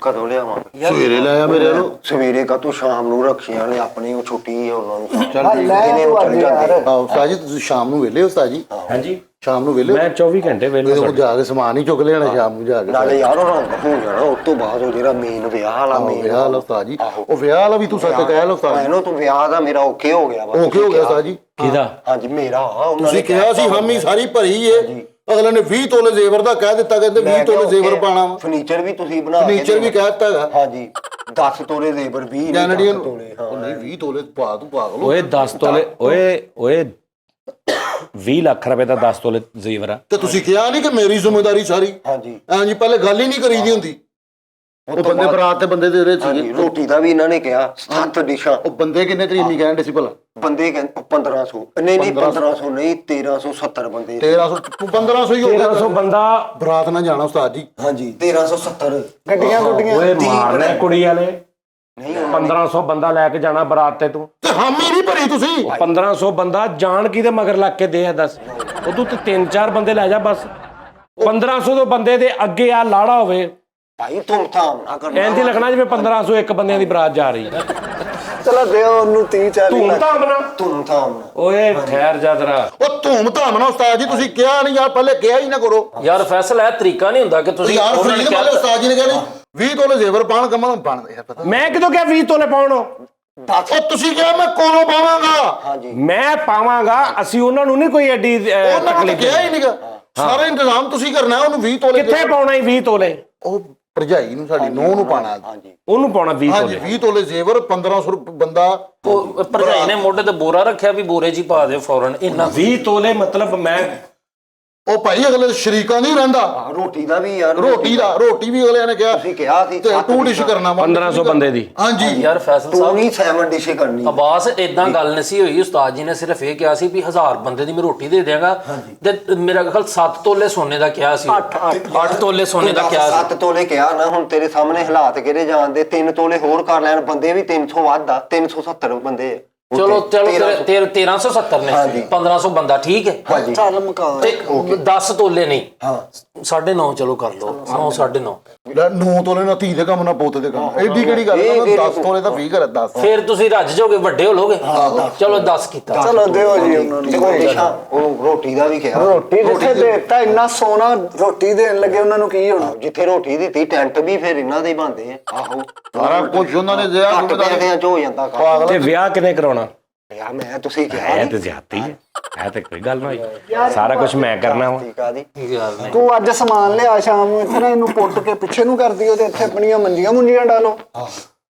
ਕਦੋਂ ਲਿਆਵਾਂ?
ਸਵੇਰੇ ਲੈ ਆ ਮੇਰੇ ਨੂੰ।
ਸਵੇਰੇ ਕਾ ਤੂੰ ਸ਼ਾਮ ਨੂੰ ਰੱਖੀਆਂ ਨੇ, ਆਪਣੀ ਉਹ ਛੁੱਟੀ ਹੈ ਉਹਨਾਂ ਨੂੰ।
ਚੱਲ
ਲੈ ਤੂੰ ਅੱਜ ਯਾਰ।
ਉਸਤਾਦ ਜੀ ਤੁਸੀਂ ਸ਼ਾਮ ਨੂੰ ਵਿਹਲੇ ਹੋ ਉਸਤਾਦ ਜੀ?
ਹਾਂਜੀ
ਸ਼ਾਮ ਨੂੰ ਵਿਹਲੇ?
ਮੈਂ 24 ਘੰਟੇ ਵੇਲੇ
ਉਹ ਜਾ ਕੇ ਸਮਾਨ ਹੀ ਚੁੱਕ ਲੈਣਾ ਸ਼ਾਮ ਨੂੰ ਜਾ ਕੇ।
ਨਾਲੇ ਯਾਰ ਉਹ ਰੰਗ ਹੋ ਜਾਣਾ, ਉਸ ਤੋਂ ਬਾਅਦ ਉਹ ਜਿਹੜਾ ਮੇਨ ਵਿਆਹ ਵਾਲਾ ਮੇਨ
ਵਿਆਹ ਵਾਲਾ ਉਸਤਾਦ ਜੀ, ਉਹ ਵਿਆਹ ਵਾਲਾ ਵੀ ਤੂੰ ਸੱਚ ਕਹਿ ਲਓ ਉਸਤਾਦ ਜੀ।
ਮੈਨੂੰ ਤੂੰ ਵਿਆਹ ਦਾ ਮੇਰਾ ਓਕੇ ਹੋ ਗਿਆ ਵਾ।
ਓਕੇ ਹੋ ਗਿਆ ਉਸਤਾਦ ਜੀ?
ਕਿਹਦਾ?
ਹਾਂਜੀ ਮੇਰਾ ਉਹਨਾਂ
ਤੁਸੀਂ
ਨੇ
ਕਿਹਾ ਸੀ ਹਾਮੀ ਸਾਰੀ ਭਰੀ ਏ, ਅਗਲੇ ਨੇ 20 ਤੋਲੇ ਜ਼ੇਵਰ ਦਾ ਕਹਿ ਦਿੱਤਾ, ਕਹਿੰਦੇ 20 ਤੋਲੇ ਜ਼ੇਵਰ ਪਾਣਾ ਵਾ।
ਫਰਨੀਚਰ ਵੀ ਤੁਸੀਂ ਬਣਾ ਕੇ
ਫਰਨੀਚਰ ਵੀ ਕਹਿ ਦਿੱਤਾ ਹੈਗਾ।
ਹਾਂਜੀ 10 ਤੋਲੇ ਜ਼ੇਵਰ 20
ਕੈਨੇਡੀਅਨ
ਤੋਲੇ।
ਉਹ ਨਹੀਂ 20 ਤੋਲੇ ਪਾ ਤੂੰ ਪਾਗਲ ਹੋ।
ਓਏ 10 ਤੋਲੇ, ਓਏ 20 ਲੱਖ ਰੁਪਏ ਦਾ 10 ਤੋਲੇ ਜ਼ੇਵਰ ਆ।
ਤੇ ਤੁਸੀਂ ਕਿਹਾ ਨਹੀਂ ਕਿ ਮੇਰੀ ਜ਼ਿੰਮੇਵਾਰੀ ਸਾਰੀ?
ਹਾਂਜੀ
ਹਾਂਜੀ ਪਹਿਲੇ ਗੱਲ ਹੀ ਨਹੀਂ ਕਰੀਦੀ ਹੁੰਦੀ। ਉਹ ਬੰਦੇ ਬਰਾਤ ਤੇ ਬੰਦੇ ਦੇ ਰਹੇ ਸੀਗੇ।
ਰੋਟੀ ਦਾ ਵੀ ਇਹਨਾਂ ਨੇ ਕਿਹਾ 7 ਡਿਸ਼ਾਂ।
ਉਹ ਬੰਦੇ ਕਿੰਨੇ ਤਰੀਕ ਨਹੀਂ ਕਹਿੰਦੇ ਸੀ ਭਲਾ?
ਬੰਦੇ ਕਹਿੰਦੇ 1500 ਨਹੀਂ 1500 ਨਹੀਂ 1370 ਬੰਦੇ।
1300 1500 ਹੀ ਹੋ ਗਿਆ।
1300 ਬੰਦਾ
ਬਰਾਤ ਨਾ ਜਾਣਾ ਉਸਤਾਦ ਜੀ।
ਹਾਂਜੀ 1370
ਗੱਡੀਆਂ ਗੁੱਡੀਆਂ
ਓਏ ਮਾਰਨੇ ਕੁੜੀ ਵਾਲੇ।
ਨਹੀਂ
1500 ਬੰਦਾ ਲੈ ਕੇ ਜਾਣਾ ਬਰਾਤ ਤੇ ਤੂੰ।
ਤੇ ਹਾਮੀ ਨਹੀਂ ਭਰੀ ਤੁਸੀਂ?
1500 ਬੰਦਾ ਜਾਣ ਕਿਹਦੇ ਮਗਰ ਲੱਗ ਕੇ ਦੇ ਆ ਦੱਸ? ਉਹ ਤੂੰ 3-4 ਬੰਦੇ ਲੈ ਜਾ ਬਸ। 1500 ਤੋਂ ਬੰਦੇ ਦੇ ਅੱਗੇ ਆ ਲਾੜਾ ਹੋਵੇ,
ਭਾਈ ਧੂਮ ਧਾਮ ਨਾ ਕਰਨਾ।
ਐਂ ਲੱਗਣਾ ਜਿਵੇਂ 1500 ਇੱਕ ਬੰਦਿਆਂ ਦੀ ਬਰਾਤ ਜਾ ਰਹੀ ਹੈ।
ਚਲੋ ਦਿਓ ਉਹਨੂੰ 30-40
ਧੂਮ
ਲੱਖ।
ਧਾਮ ਨਾ।
ਧੂਮ ਧਾਮ
ਓਏ ਠਹਿਰ ਜਾ ਜਰਾ।
ਉਹ ਧੂਮ ਧਾਮ ਨਾ ਉਸਤਾਦ ਜੀ, ਤੁਸੀਂ ਕਿਹਾ ਨਹੀਂ ਯਾਰ, ਪਹਿਲੇ ਕਿਹਾ ਹੀ ਨਾ ਕਰੋ
ਯਾਰ ਫੈਸਲਾ ਇਹ ਤਰੀਕਾ ਨਹੀਂ ਹੁੰਦਾ ਕਿ ਤੁਸੀਂ
ਯਾਰ।
ਉਹਨਾਂ ਨੇ
ਫਰੀਦ
ਕਿਹਾ
ਪਹਿਲੇ ਉਸਤਾਦ ਜੀ ਨੇ ਕਿਹਾ 20 ਤੋਲੇ ਜ਼ੇਵਰ ਪਾਣ ਕਮਾਂ ਬਣਦੇ ਯਾਰ ਪਤਾ।
ਮੈਂ ਕਿਦੋਂ ਕਿਹਾ 20 ਤੋਲੇ ਪਾਉਣੋ?
ਉਹ ਤੁਸੀਂ ਕਿਹਾ ਮੈਂ ਕੋਲੋਂ ਪਾਵਾਂਗਾ।
ਹਾਂਜੀ
ਮੈਂ ਪਾਵਾਂਗਾ। ਅਸੀਂ ਉਹਨਾਂ ਨੂੰ ਨਹੀਂ ਕੋਈ ਐਡੀ
ਉਹਨਾਂ ਨੇ
ਤਕਲੀਫ
ਕਿਹਾ ਹੀ ਨਹੀਂਗਾ, ਸਾਰਾ ਇੰਤਜ਼ਾਮ ਤੁਸੀਂ ਕਰਨਾ। ਉਹਨੂੰ 20 ਤੋਲੇ
ਕਿੱਥੇ ਪਾਉਣਾ ਹੀ 20 ਤੋਲੇ?
ਉਹ ਭਰਜਾਈ ਨੂੰ ਸਾਡੀ ਨੂੰਹ ਨੂੰ ਪਾਣਾ।
ਹਾਂਜੀ
ਉਹਨੂੰ ਪਾਉਣਾ 20
ਹਾਂਜੀ
ਤੋਲੇ।
20 ਤੋਲੇ ਜ਼ੇਵਰ 1500 ਬੰਦਾ।
ਉਹ ਭਰਜਾਈ ਨੇ ਮੋਢੇ ਤੇ ਬੋਰਾ ਰੱਖਿਆ ਵੀ ਬੋਰੇ 'ਚ ਹੀ ਪਾ ਦਿਓ ਫੌਰਨ। ਇੰਨਾ
20 ਤੋਲੇ ਮਤਲਬ ਮੈਂ
ਉਹ ਭਾਈ ਅਗਲੇ ਸ਼ਰੀਕਾਂ ਨਹੀਂ ਰਹਿੰਦਾ।
ਰੋਟੀ ਦਾ ਵੀ ਯਾਰ
ਰੋਟੀ ਵੀ ਅਗਲੇ ਨੇ ਕਿਹਾ
ਤੁਸੀਂ ਕਿਹਾ ਸੀ
ਤੇ 2 ਡਿਸ਼ ਕਰਨਾ ਵਾ
1500 ਬੰਦੇ ਦੀ।
ਹਾਂਜੀ
ਯਾਰ ਫੈਸਲ
ਤੂੰ
ਸਾਹਿਬ
ਨਹੀਂ 7 ਡਿਸ਼ ਕਰਨੀ।
ਅਬਾਸ ਇਦਾਂ ਗੱਲ ਨਹੀਂ ਸੀ ਹੋਈ। ਉਸਤਾਦ ਜੀ ਨੇ ਸਿਰਫ ਇਹ ਕਿਹਾ ਸੀ ਵੀ 1000 ਬੰਦੇ ਦੀ ਮੈਂ ਰੋਟੀ ਦੇ ਦਿਆਂਗਾ। ਤੇ ਮੇਰਾ ਖਿਆਲ 7 ਤੋਲੇ ਸੋਨੇ ਦਾ ਕਿਹਾ ਸੀ। 8 ਤੋਲੇ ਸੋਨੇ ਦਾ ਕਿਹਾ ਸੀ।
7 ਤੋਲੇ ਕਿਹਾ ਨਾ, ਹੁਣ ਤੇਰੇ ਸਾਹਮਣੇ ਹਾਲਾਤ ਕਿਹੜੇ ਜਾਣਦੇ। 3 ਤੋਲੇ ਹੋਰ ਕਰ ਲੈਣ, ਬੰਦੇ ਵੀ 300 ਵੱਧ ਆ, 370 ਬੰਦੇ ਆ।
ਚਲੋ 1370 ਨੇ। 1500 ਬੰਦਾ ਠੀਕ ਹੈ।
ਚੱਲ ਮੁਕਾ।
ਤੇ 10 ਤੋਲੇ ਨਹੀਂ, 9.5 ਚਲੋ ਕਰ ਲਓ। 9 9.5
9 ਤੋਲੇ ਨਾ ਧੀ ਦੇ ਕੰਮ ਨਾ ਪੋਤੇ ਦੇ ਕੰਮ। ਐਡੀ ਕਿਹੜੀ ਗੱਲ ਹੈ? 10 ਤੋਲੇ ਦਾ ਫੀਕ ਹੈ 10।
ਫਿਰ ਤੁਸੀਂ ਰੱਜ ਜਾਓਗੇ, ਵੱਡੇ ਹੋ ਲੋਗੇ। ਚਲੋ 10 ਕੀਤਾ।
ਚਲੋ ਦਿਓ ਜੀ ਉਹਨਾਂ ਨੂੰ।
ਤੇ ਡਿਸ਼ਾਂ ਉਹ ਰੋਟੀ ਦਾ ਵੀ ਕਿਹਾ।
ਰੋਟੀ ਜਿੱਥੇ ਦੇਤਾ ਇੰਨਾ ਸੋਨਾ ਰੋਟੀ ਦੇਣ ਲੱਗੇ, ਉਹਨਾਂ ਨੂੰ ਕੀ ਹੋਣਾ?
ਜਿੱਥੇ ਰੋਟੀ ਦਿੱਤੀ ਟੈਂਟ ਵੀ ਫਿਰ ਇਹਨਾਂ ਦੇ ਹੀ ਬਣਦੇ ਆ। ਆਹੋ
ਸਾਰਾ ਕੁਝ ਉਹਨਾਂ ਨੇ ਦਿਆ।
ਘੱਟ ਪੈਸਿਆਂ ਚ ਹੋ ਜਾਂਦਾ ਕੰਮ।
ਤੇ ਵਿਆਹ ਕਿਨੇ ਕਰਾਉਣਾ?
ਯਾਰ ਮੈਂ ਤੁਸੀਂ ਕਿਹਾ
ਇਹ ਤੇ ਜ਼ਿਆਦਤੀ ਹੈ। ਇਹ ਤੇ ਕੋਈ ਗੱਲ ਨਹੀਂ। ਸਾਰਾ ਕੁਝ ਮੈਂ ਕਰਨਾ ਵਾ।
ਠੀਕ ਆ ਜੀ।
ਤੂੰ ਅੱਜ ਸਮਾਨ ਲਿਆ ਸ਼ਾਮ ਨੂੰ ਇੱਥੇ ਨਾ, ਇਹਨੂੰ ਪੁੱਟ ਕੇ ਪਿੱਛੇ ਨੂੰ ਕਰ ਦਿਓ ਤੇ ਇੱਥੇ ਆਪਣੀਆਂ ਮੰਜੀਆਂ ਮੁੰਜੀਆਂ ਡਾਲੋ।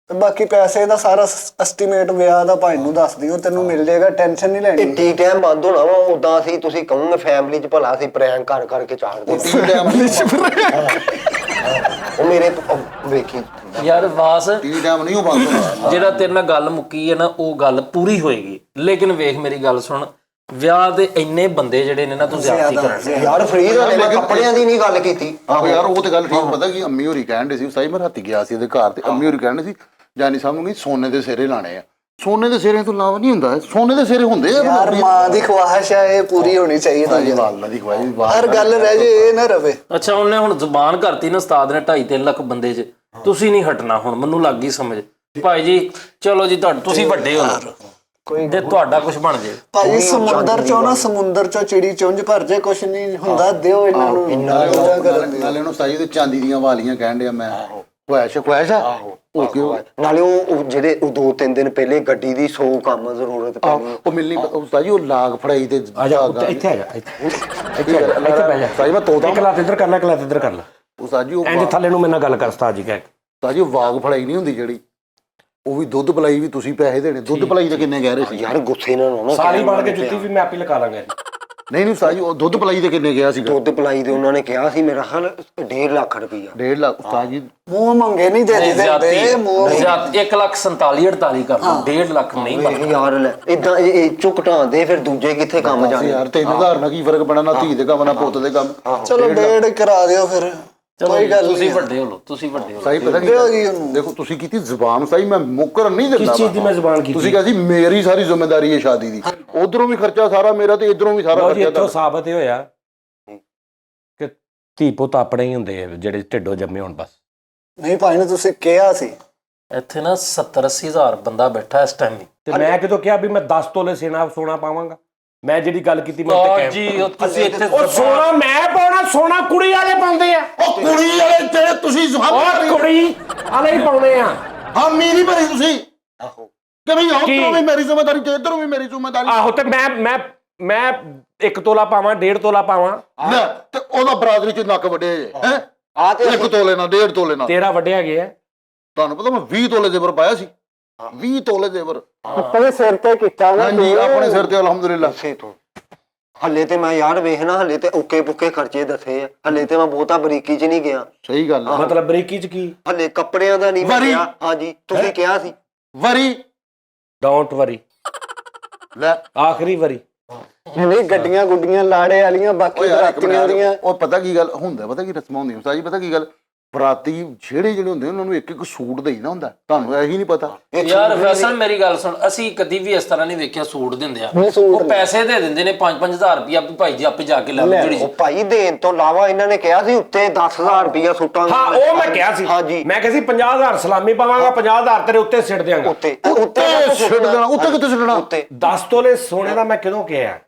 ਤੇ ਬਾਕੀ ਪੈਸੇ ਦਾ ਸਾਰਾ ਐਸਟੀਮੇਟ ਵਿਆਹ ਦਾ ਭਾਈ ਨੂੰ ਦੱਸ ਦਿਓ, ਤੈਨੂੰ ਮਿਲ ਜਾਏਗਾ, ਟੈਨਸ਼ਨ ਨਹੀਂ ਲੈਣੀ।
ਟੀ ਟਾਈਮ ਬੰਦ ਹੋਣਾ ਵਾ ਉਦਾਂ ਅਸੀਂ ਤੁਸੀਂ ਕਹੋਗੇ ਫੈਮਿਲੀ ਚ ਭਲਾ ਅਸੀਂ ਪ੍ਰੈਂਕ ਕਰ ਕਰਕੇ ਚਾੜਦੇ ਉਹ ਮੇਰੇ ਵੇਖੀ
ਯਾਰ ਵਾਸ
ਟੀ ਟਾਈਮ ਨਹੀਂ ਉਹ ਬੰਦ ਹੋਣਾ।
ਜਿਹੜਾ ਤੇਰੇ ਨਾਲ ਗੱਲ ਮੁੱਕੀ ਹੈ ਨਾ ਉਹ ਗੱਲ ਪੂਰੀ ਹੋਏਗੀ, ਲੇਕਿਨ ਵੇਖ ਮੇਰੀ ਗੱਲ ਸੁਣ, ਵਿਆਹ ਦੇ ਇੰਨੇ ਬੰਦੇ ਜਿਹੜੇ ਨੇ ਨਾ ਤੂੰ ਜ਼ਿਆਦਤੀ ਕਰਨ
ਯਾਰ ਫਰੀਦ ਵਾਲੇ ਮੈਂ ਕੱਪੜਿਆਂ ਦੀ ਨਹੀਂ ਗੱਲ ਕੀਤੀ।
ਆਹੋ ਯਾਰ ਉਹ ਤੇ ਗੱਲ ਠੀਕ, ਪਤਾ ਕੀ ਅੰਮੀ ਹੋਰੀ ਕਹਿਣ ਦੇ ਸੀ, ਸਾਈ ਮੈਂ ਰਾਤੀ ਗਿਆ ਸੀ ਇਹਦੇ ਘਰ ਤੇ ਅੰਮੀ ਹੋਰੀ ਕਹਿਣ ਦੇ ਸੀ ਜਾਨੀ ਸਾਹਿਬ ਨੂੰ ਨਹੀਂ ਸੋਨੇ ਦੇ ਸਿਰੇ ਲਾਣੇ ਆ। ਸੋਨੇ ਦੇ ਸਿਰੇ ਤੋਂ ਲਾਭ ਨਹੀਂ ਹੁੰਦਾ, ਸੋਨੇ ਦੇ ਸਿਰੇ ਹੁੰਦੇ ਆ
ਯਾਰ ਮਾਂ ਦੀ ਖਵਾਹਿਸ਼ ਹੈ, ਇਹ ਪੂਰੀ ਹੋਣੀ ਚਾਹੀਦੀ ਹੈ।
ਵਾਲਾ ਦੀ ਖਵਾਈ
ਹਰ ਗੱਲ ਰਹਿ ਜੇ, ਇਹ ਨਾ ਰਵੇ।
ਅੱਛਾ ਉਹਨੇ ਹੁਣ ਜ਼ੁਬਾਨ ਕਰਤੀ ਨਾ ਉਸਤਾਦ ਨੇ 2.5-3 ਲੱਖ ਬੰਦੇ 'ਚ, ਤੁਸੀਂ ਨਹੀਂ ਹਟਣਾ ਹੁਣ, ਮੈਨੂੰ ਲੱਗ ਗਈ ਸਮਝ ਭਾਈ ਜੀ। ਚਲੋ ਜੀ ਤੁਸੀਂ ਵੱਡੇ ਹੋ ਕੋਈ ਤੇ ਤੁਹਾਡਾ ਕੁਝ ਬਣ ਜੇ
ਭਾਜੀ। ਸਮੁੰਦਰ ਚੋਂ ਨਾ ਸਮੁੰਦਰ ਚੋਂ ਚਿੜੀ ਚੁੰਝ ਭਰ ਜੇ, ਕੁਛ ਨਹੀਂ ਹੁੰਦਾ, ਦਿਓ ਇਹਨਾਂ ਨੂੰ।
ਨਾਲੇ ਉਹਨੂੰ ਸਾਈ ਤੇ ਚਾਂਦੀ ਦੀਆਂ ਵਾਲੀਆਂ ਕਹਿਣ ਡਿਆ ਮੈਂ ਖੁਆਇਸ਼ ਆ।
ਨਾਲੇ ਉਹ ਜਿਹੜੇ 2-3 ਦਿਨ ਪਹਿਲੇ ਗੱਡੀ ਦੀ 100 ਕੰਮ ਜ਼ਰੂਰਤ ਪੈਣੀ
ਉਹ ਮਿਲਣੀ ਉਸਤਾਦ ਜੀ, ਉਹ ਲਾਗ ਫੜਾਈ ਤੇ
ਆ ਜਾ ਇੱਥੇ ਆ ਜਾ, ਇੱਥੇ ਬਹਿ ਜਾ।
ਸਾਈ ਮੈਂ ਤੋਤਾ
ਇੱਕ ਲੱਤ ਇੱਧਰ ਕਰ ਲੈ, ਇੱਕ ਲੱਤ ਇੱਧਰ ਕਰ ਲੈ।
ਉਸਤਾਦ ਜੀ ਉਹ
ਇੰਜ ਥੱਲੇ ਨੂੰ ਮੇਰੇ ਨਾਲ ਗੱਲ ਕਰ ਉਸਤਾਦ ਜੀ ਕਹਿ।
ਉਸਤਾਦ ਜੀ ਵਾਗ ਫੜਾਈ ਨਹੀਂ ਹੁੰਦੀ ਜਿਹੜੀ, ਉਹ ਵੀ ਦੁੱਧ ਪਲਾਈ ਵੀ ਤੁਸੀਂ ਪੈਸੇ ਦੇਣੇ। ਦੁੱਧ ਪਲਾਈ ਦੇ ਕਿੰਨੇ ਕਹਿ ਰਹੇ ਸੀ
ਯਾਰ? ਗੁੱਸੇ ਨਾਲ ਨਾ
ਸਾਲੀ ਬਣ ਕੇ ਜੁੱਤੀ ਵੀ ਮੈਂ ਆਪੇ ਲਗਾ ਲਾਂਗਾ।
ਨਹੀਂ ਉਸਤਾਦ ਜੀ ਉਹ ਦੁੱਧ ਪਲਾਈ ਦੇ ਕਿੰਨੇ ਗਿਆ ਸੀਗਾ?
ਦੁੱਧ ਪਲਾਈ ਦੇ ਉਹਨਾਂ ਨੇ ਕਿਹਾ ਸੀ ਮੇਰਾ ਹਾਲ 1.5 ਲੱਖ ਰੁਪਈਆ।
1.5 ਲੱਖ ਉਸਤਾਦ ਜੀ
ਮੂੰਹ ਮੰਗੇ ਨਹੀਂ ਦੇ ਦਿੰਦੇ ਮੂੰਹ।
1,47,48 ਕਰ ਦੋ, 1.5 ਲੱਖ ਨਹੀਂ ਬਣਦਾ
ਯਾਰ ਲੈ ਇਦਾਂ ਇਹ ਝੁਕਟਾਉਂਦੇ ਫਿਰ ਦੂਜੇ ਕਿੱਥੇ ਕੰਮ ਜਾਣੇ
ਯਾਰ। 3000 ਨਾਲ ਕੀ ਫਰਕ ਪੈਣਾ, ਨਾ ਧੀ ਦੇ ਕੰਮ ਨਾ ਪੁੱਤ ਦੇ ਕੰਮ।
ਚਲੋ 1.5 ਕਰਾ ਦਿਓ ਫਿਰ, ਕੋਈ ਗੱਲ
ਤੁਸੀਂ
ਨਹੀਂ।
ਵੱਡੇ ਹੋ ਲੋ, ਤੁਸੀਂ ਵੱਡੇ ਹੋ
ਸਾਈ ਪਤਾ ਕੀ ਦੇਖੋ ਤੁਸੀਂ ਕੀਤੀ ਜ਼ੁਬਾਨ ਸਾਈ, ਮੈਂ ਮੁੱਕਰ ਨਹੀਂ ਦਿੰਦਾ।
ਕਿਸ ਚੀਜ਼ ਦੀ ਮੈਂ ਜ਼ੁਬਾਨ ਕੀਤੀ?
ਤੁਸੀਂ ਕਿਹਾ ਸੀ ਮੇਰੀ ਸਾਰੀ ਜ਼ਿੰਮੇਵਾਰੀ ਹੈ ਸ਼ਾਦੀ ਦੀ, ਉਧਰੋਂ ਵੀ ਖਰਚਾ ਸਾਰਾ ਮੇਰਾ ਤੇ ਇਧਰੋਂ ਵੀ ਸਾਰਾ ਖਰਚਾ।
ਇੱਥੋਂ ਸਾਬਤ ਇਹ ਹੋਇਆ ਕਿ ਧੀ ਪੁੱਤ ਆਪਣੇ ਹੀ ਹੁੰਦੇ ਆ ਜਿਹੜੇ ਢਿੱਡੋਂ ਜੰਮੇ ਹੋਣ ਬਸ।
ਨਹੀਂ ਭਾਈ ਨੇ ਤੁਸੀਂ ਕਿਹਾ ਸੀ
ਇੱਥੇ ਨਾ 70-80 ਹਜ਼ਾਰ ਬੰਦਾ ਬੈਠਾ ਇਸ ਟਾਈਮ ਵੀ।
ਤੇ ਮੈਂ ਕਿਦੋਂ ਕਿਹਾ ਵੀ ਮੈਂ 10 ਤੋਲੇ ਸੋਨਾ ਪਾਵਾਂਗਾ? ਮੈਂ ਜਿਹੜੀ ਗੱਲ ਕੀਤੀ ਮੈਂ ਉੱਤੇ
ਜੀ ਤੁਸੀਂ ਇੱਥੇ
ਉਹ ਸੋਨਾ ਮੈਂ ਪਾਉਣਾ, ਸੋਨਾ ਕੁੜੀ ਵਾਲੇ ਪਾਉਂਦੇ ਆ।
ਉਹ ਕੁੜੀ ਵਾਲੇ ਜਿਹੜੇ ਤੁਸੀਂ
ਉਹ ਕੁੜੀ ਵਾਲੇ ਹੀ ਪਾਉਣੇ ਆ।
ਹਾਂ ਮੇਰੀ ਭਰੀ ਤੁਸੀਂ ਕਿਵੇਂ ਉਧਰੋਂ ਵੀ ਮੇਰੀ ਜ਼ਿੰਮੇਵਾਰੀ ਤੇ ਇਧਰੋਂ ਵੀ ਮੇਰੀ ਜ਼ਿੰਮੇਵਾਰੀ।
ਆਹੋ ਤੇ ਮੈਂ 1 ਤੋਲਾ ਪਾਵਾਂ, 1.5 ਤੋਲਾ ਪਾਵਾਂ
ਤੇ ਉਹਦਾ ਬਰਾਦਰੀ ਚ ਨੱਕ ਵੱਡੇ ਹੈ।
ਆ ਤੇ
1 ਤੋਲੇ ਨਾਲ 1.5 ਤੋਲੇ ਨਾਲ
ਤੇਰਾ ਵੱਡਿਆ ਗਿਆ।
ਤੁਹਾਨੂੰ ਪਤਾ ਮੈਂ 20 ਤੋਲੇ ਜ਼ੇਵਰ ਪਾਇਆ ਸੀ। 20 ਤੋਲੇ ਜ਼ੇਵਰ
ਆਪਣੇ ਸਿਰ ਤੇ ਕੀਤਾ ਨਾ।
ਹਾਂਜੀ ਆਪਣੇ ਸਿਰ ਤੇ ਅਲਹਮਦੁਲਿਲਾ।
ਹੱਲੇ ਤੇ ਮੈਂ ਯਾਰ ਵੇਖਣਾ, ਹੱਲੇ ਤੇ ਓਕੇ ਪੁੱਕੇ ਖਰਚੇ ਦੱਸੇ ਆ। ਹੱਲੇ ਤੇ ਮੈਂ ਬਹੁਤਾ ਬਰੀਕੀ ਚ ਨਹੀਂ ਗਿਆ।
ਸਹੀ ਗੱਲ ਹੈ।
ਮਤਲਬ ਬਰੀਕੀ ਚ ਕੀ?
ਹੱਲੇ ਕੱਪੜਿਆਂ ਦਾ ਨਹੀਂ ਮੈਂ ਕਿਹਾ। ਹਾਂਜੀ ਤੁਸੀਂ ਕਿਹਾ ਸੀ
ਵਰੀ
ਡੋਂਟ ਵਰੀ,
ਲੈ
ਆਖਰੀ ਵਰੀ।
ਨਹੀਂ ਗੱਡੀਆਂ ਗੁੱਡੀਆਂ ਲਾੜੇ ਵਾਲੀਆਂ, ਬਾਕੀ ਰਾਤੀਆਂ ਦੀਆਂ।
ਉਹ ਪਤਾ ਕੀ ਗੱਲ ਹੁੰਦਾ, ਪਤਾ ਕੀ ਰਸਮਾਂ ਹੁੰਦੀਆਂ ਉਸਤਾਦ ਜੀ, ਪਤਾ ਕੀ ਗੱਲ, ਬਰਾਤੀ ਜਿਹੜੇ ਹੁੰਦੇ ਉਹਨਾਂ ਨੂੰ ਇੱਕ ਸੂਟ ਦੇਈਦਾ ਹੁੰਦਾ। ਤੁਹਾਨੂੰ ਇਹੀ ਨਹੀਂ ਪਤਾ
ਯਾਰ? ਵੈਸੇ ਮੇਰੀ ਗੱਲ ਸੁਣ, ਅਸੀਂ ਕਦੀ ਵੀ ਇਸ ਤਰ੍ਹਾਂ ਨਹੀਂ ਵੇਖਿਆ ਸੂਟ ਦਿੰਦੇ ਆ। ਉਹ ਪੈਸੇ ਦੇ ਦਿੰਦੇ ਨੇ 5-5 ਹਜ਼ਾਰ ਰੁਪਇਆ, ਭਾਈ ਜੀ ਆਪੇ ਜਾ ਕੇ ਲੈ ਲਓ ਜਿਹੜੀ।
ਉਹ ਭਾਈ ਦੇਣ ਤੋਂ ਇਲਾਵਾ ਇਹਨਾਂ ਨੇ ਕਿਹਾ ਸੀ ਉੱਤੇ 10,000 ਰੁਪਇਆ ਸੁੱਟਾਂਗੇ।
ਹਾਂ ਉਹ ਮੈਂ ਕਿਹਾ ਸੀ।
ਹਾਂਜੀ
ਮੈਂ ਕਿਹਾ ਸੀ 50,000 ਸਲਾਮੀ ਪਾਵਾਂਗਾ, 50,000 ਤੇਰੇ ਉੱਤੇ ਸਿੱਟ ਦਿਆਂਗਾ।
ਉੱਤੇ
ਛੱਡਣਾ ਉੱਤੇ ਕਿੱਥੇ ਛੱਡਣਾ?
ਉੱਤੇ
10 ਤੋਲੇ ਸੋਨੇ ਦਾ ਮੈਂ ਕਿਦੋਂ ਕਿਹਾ?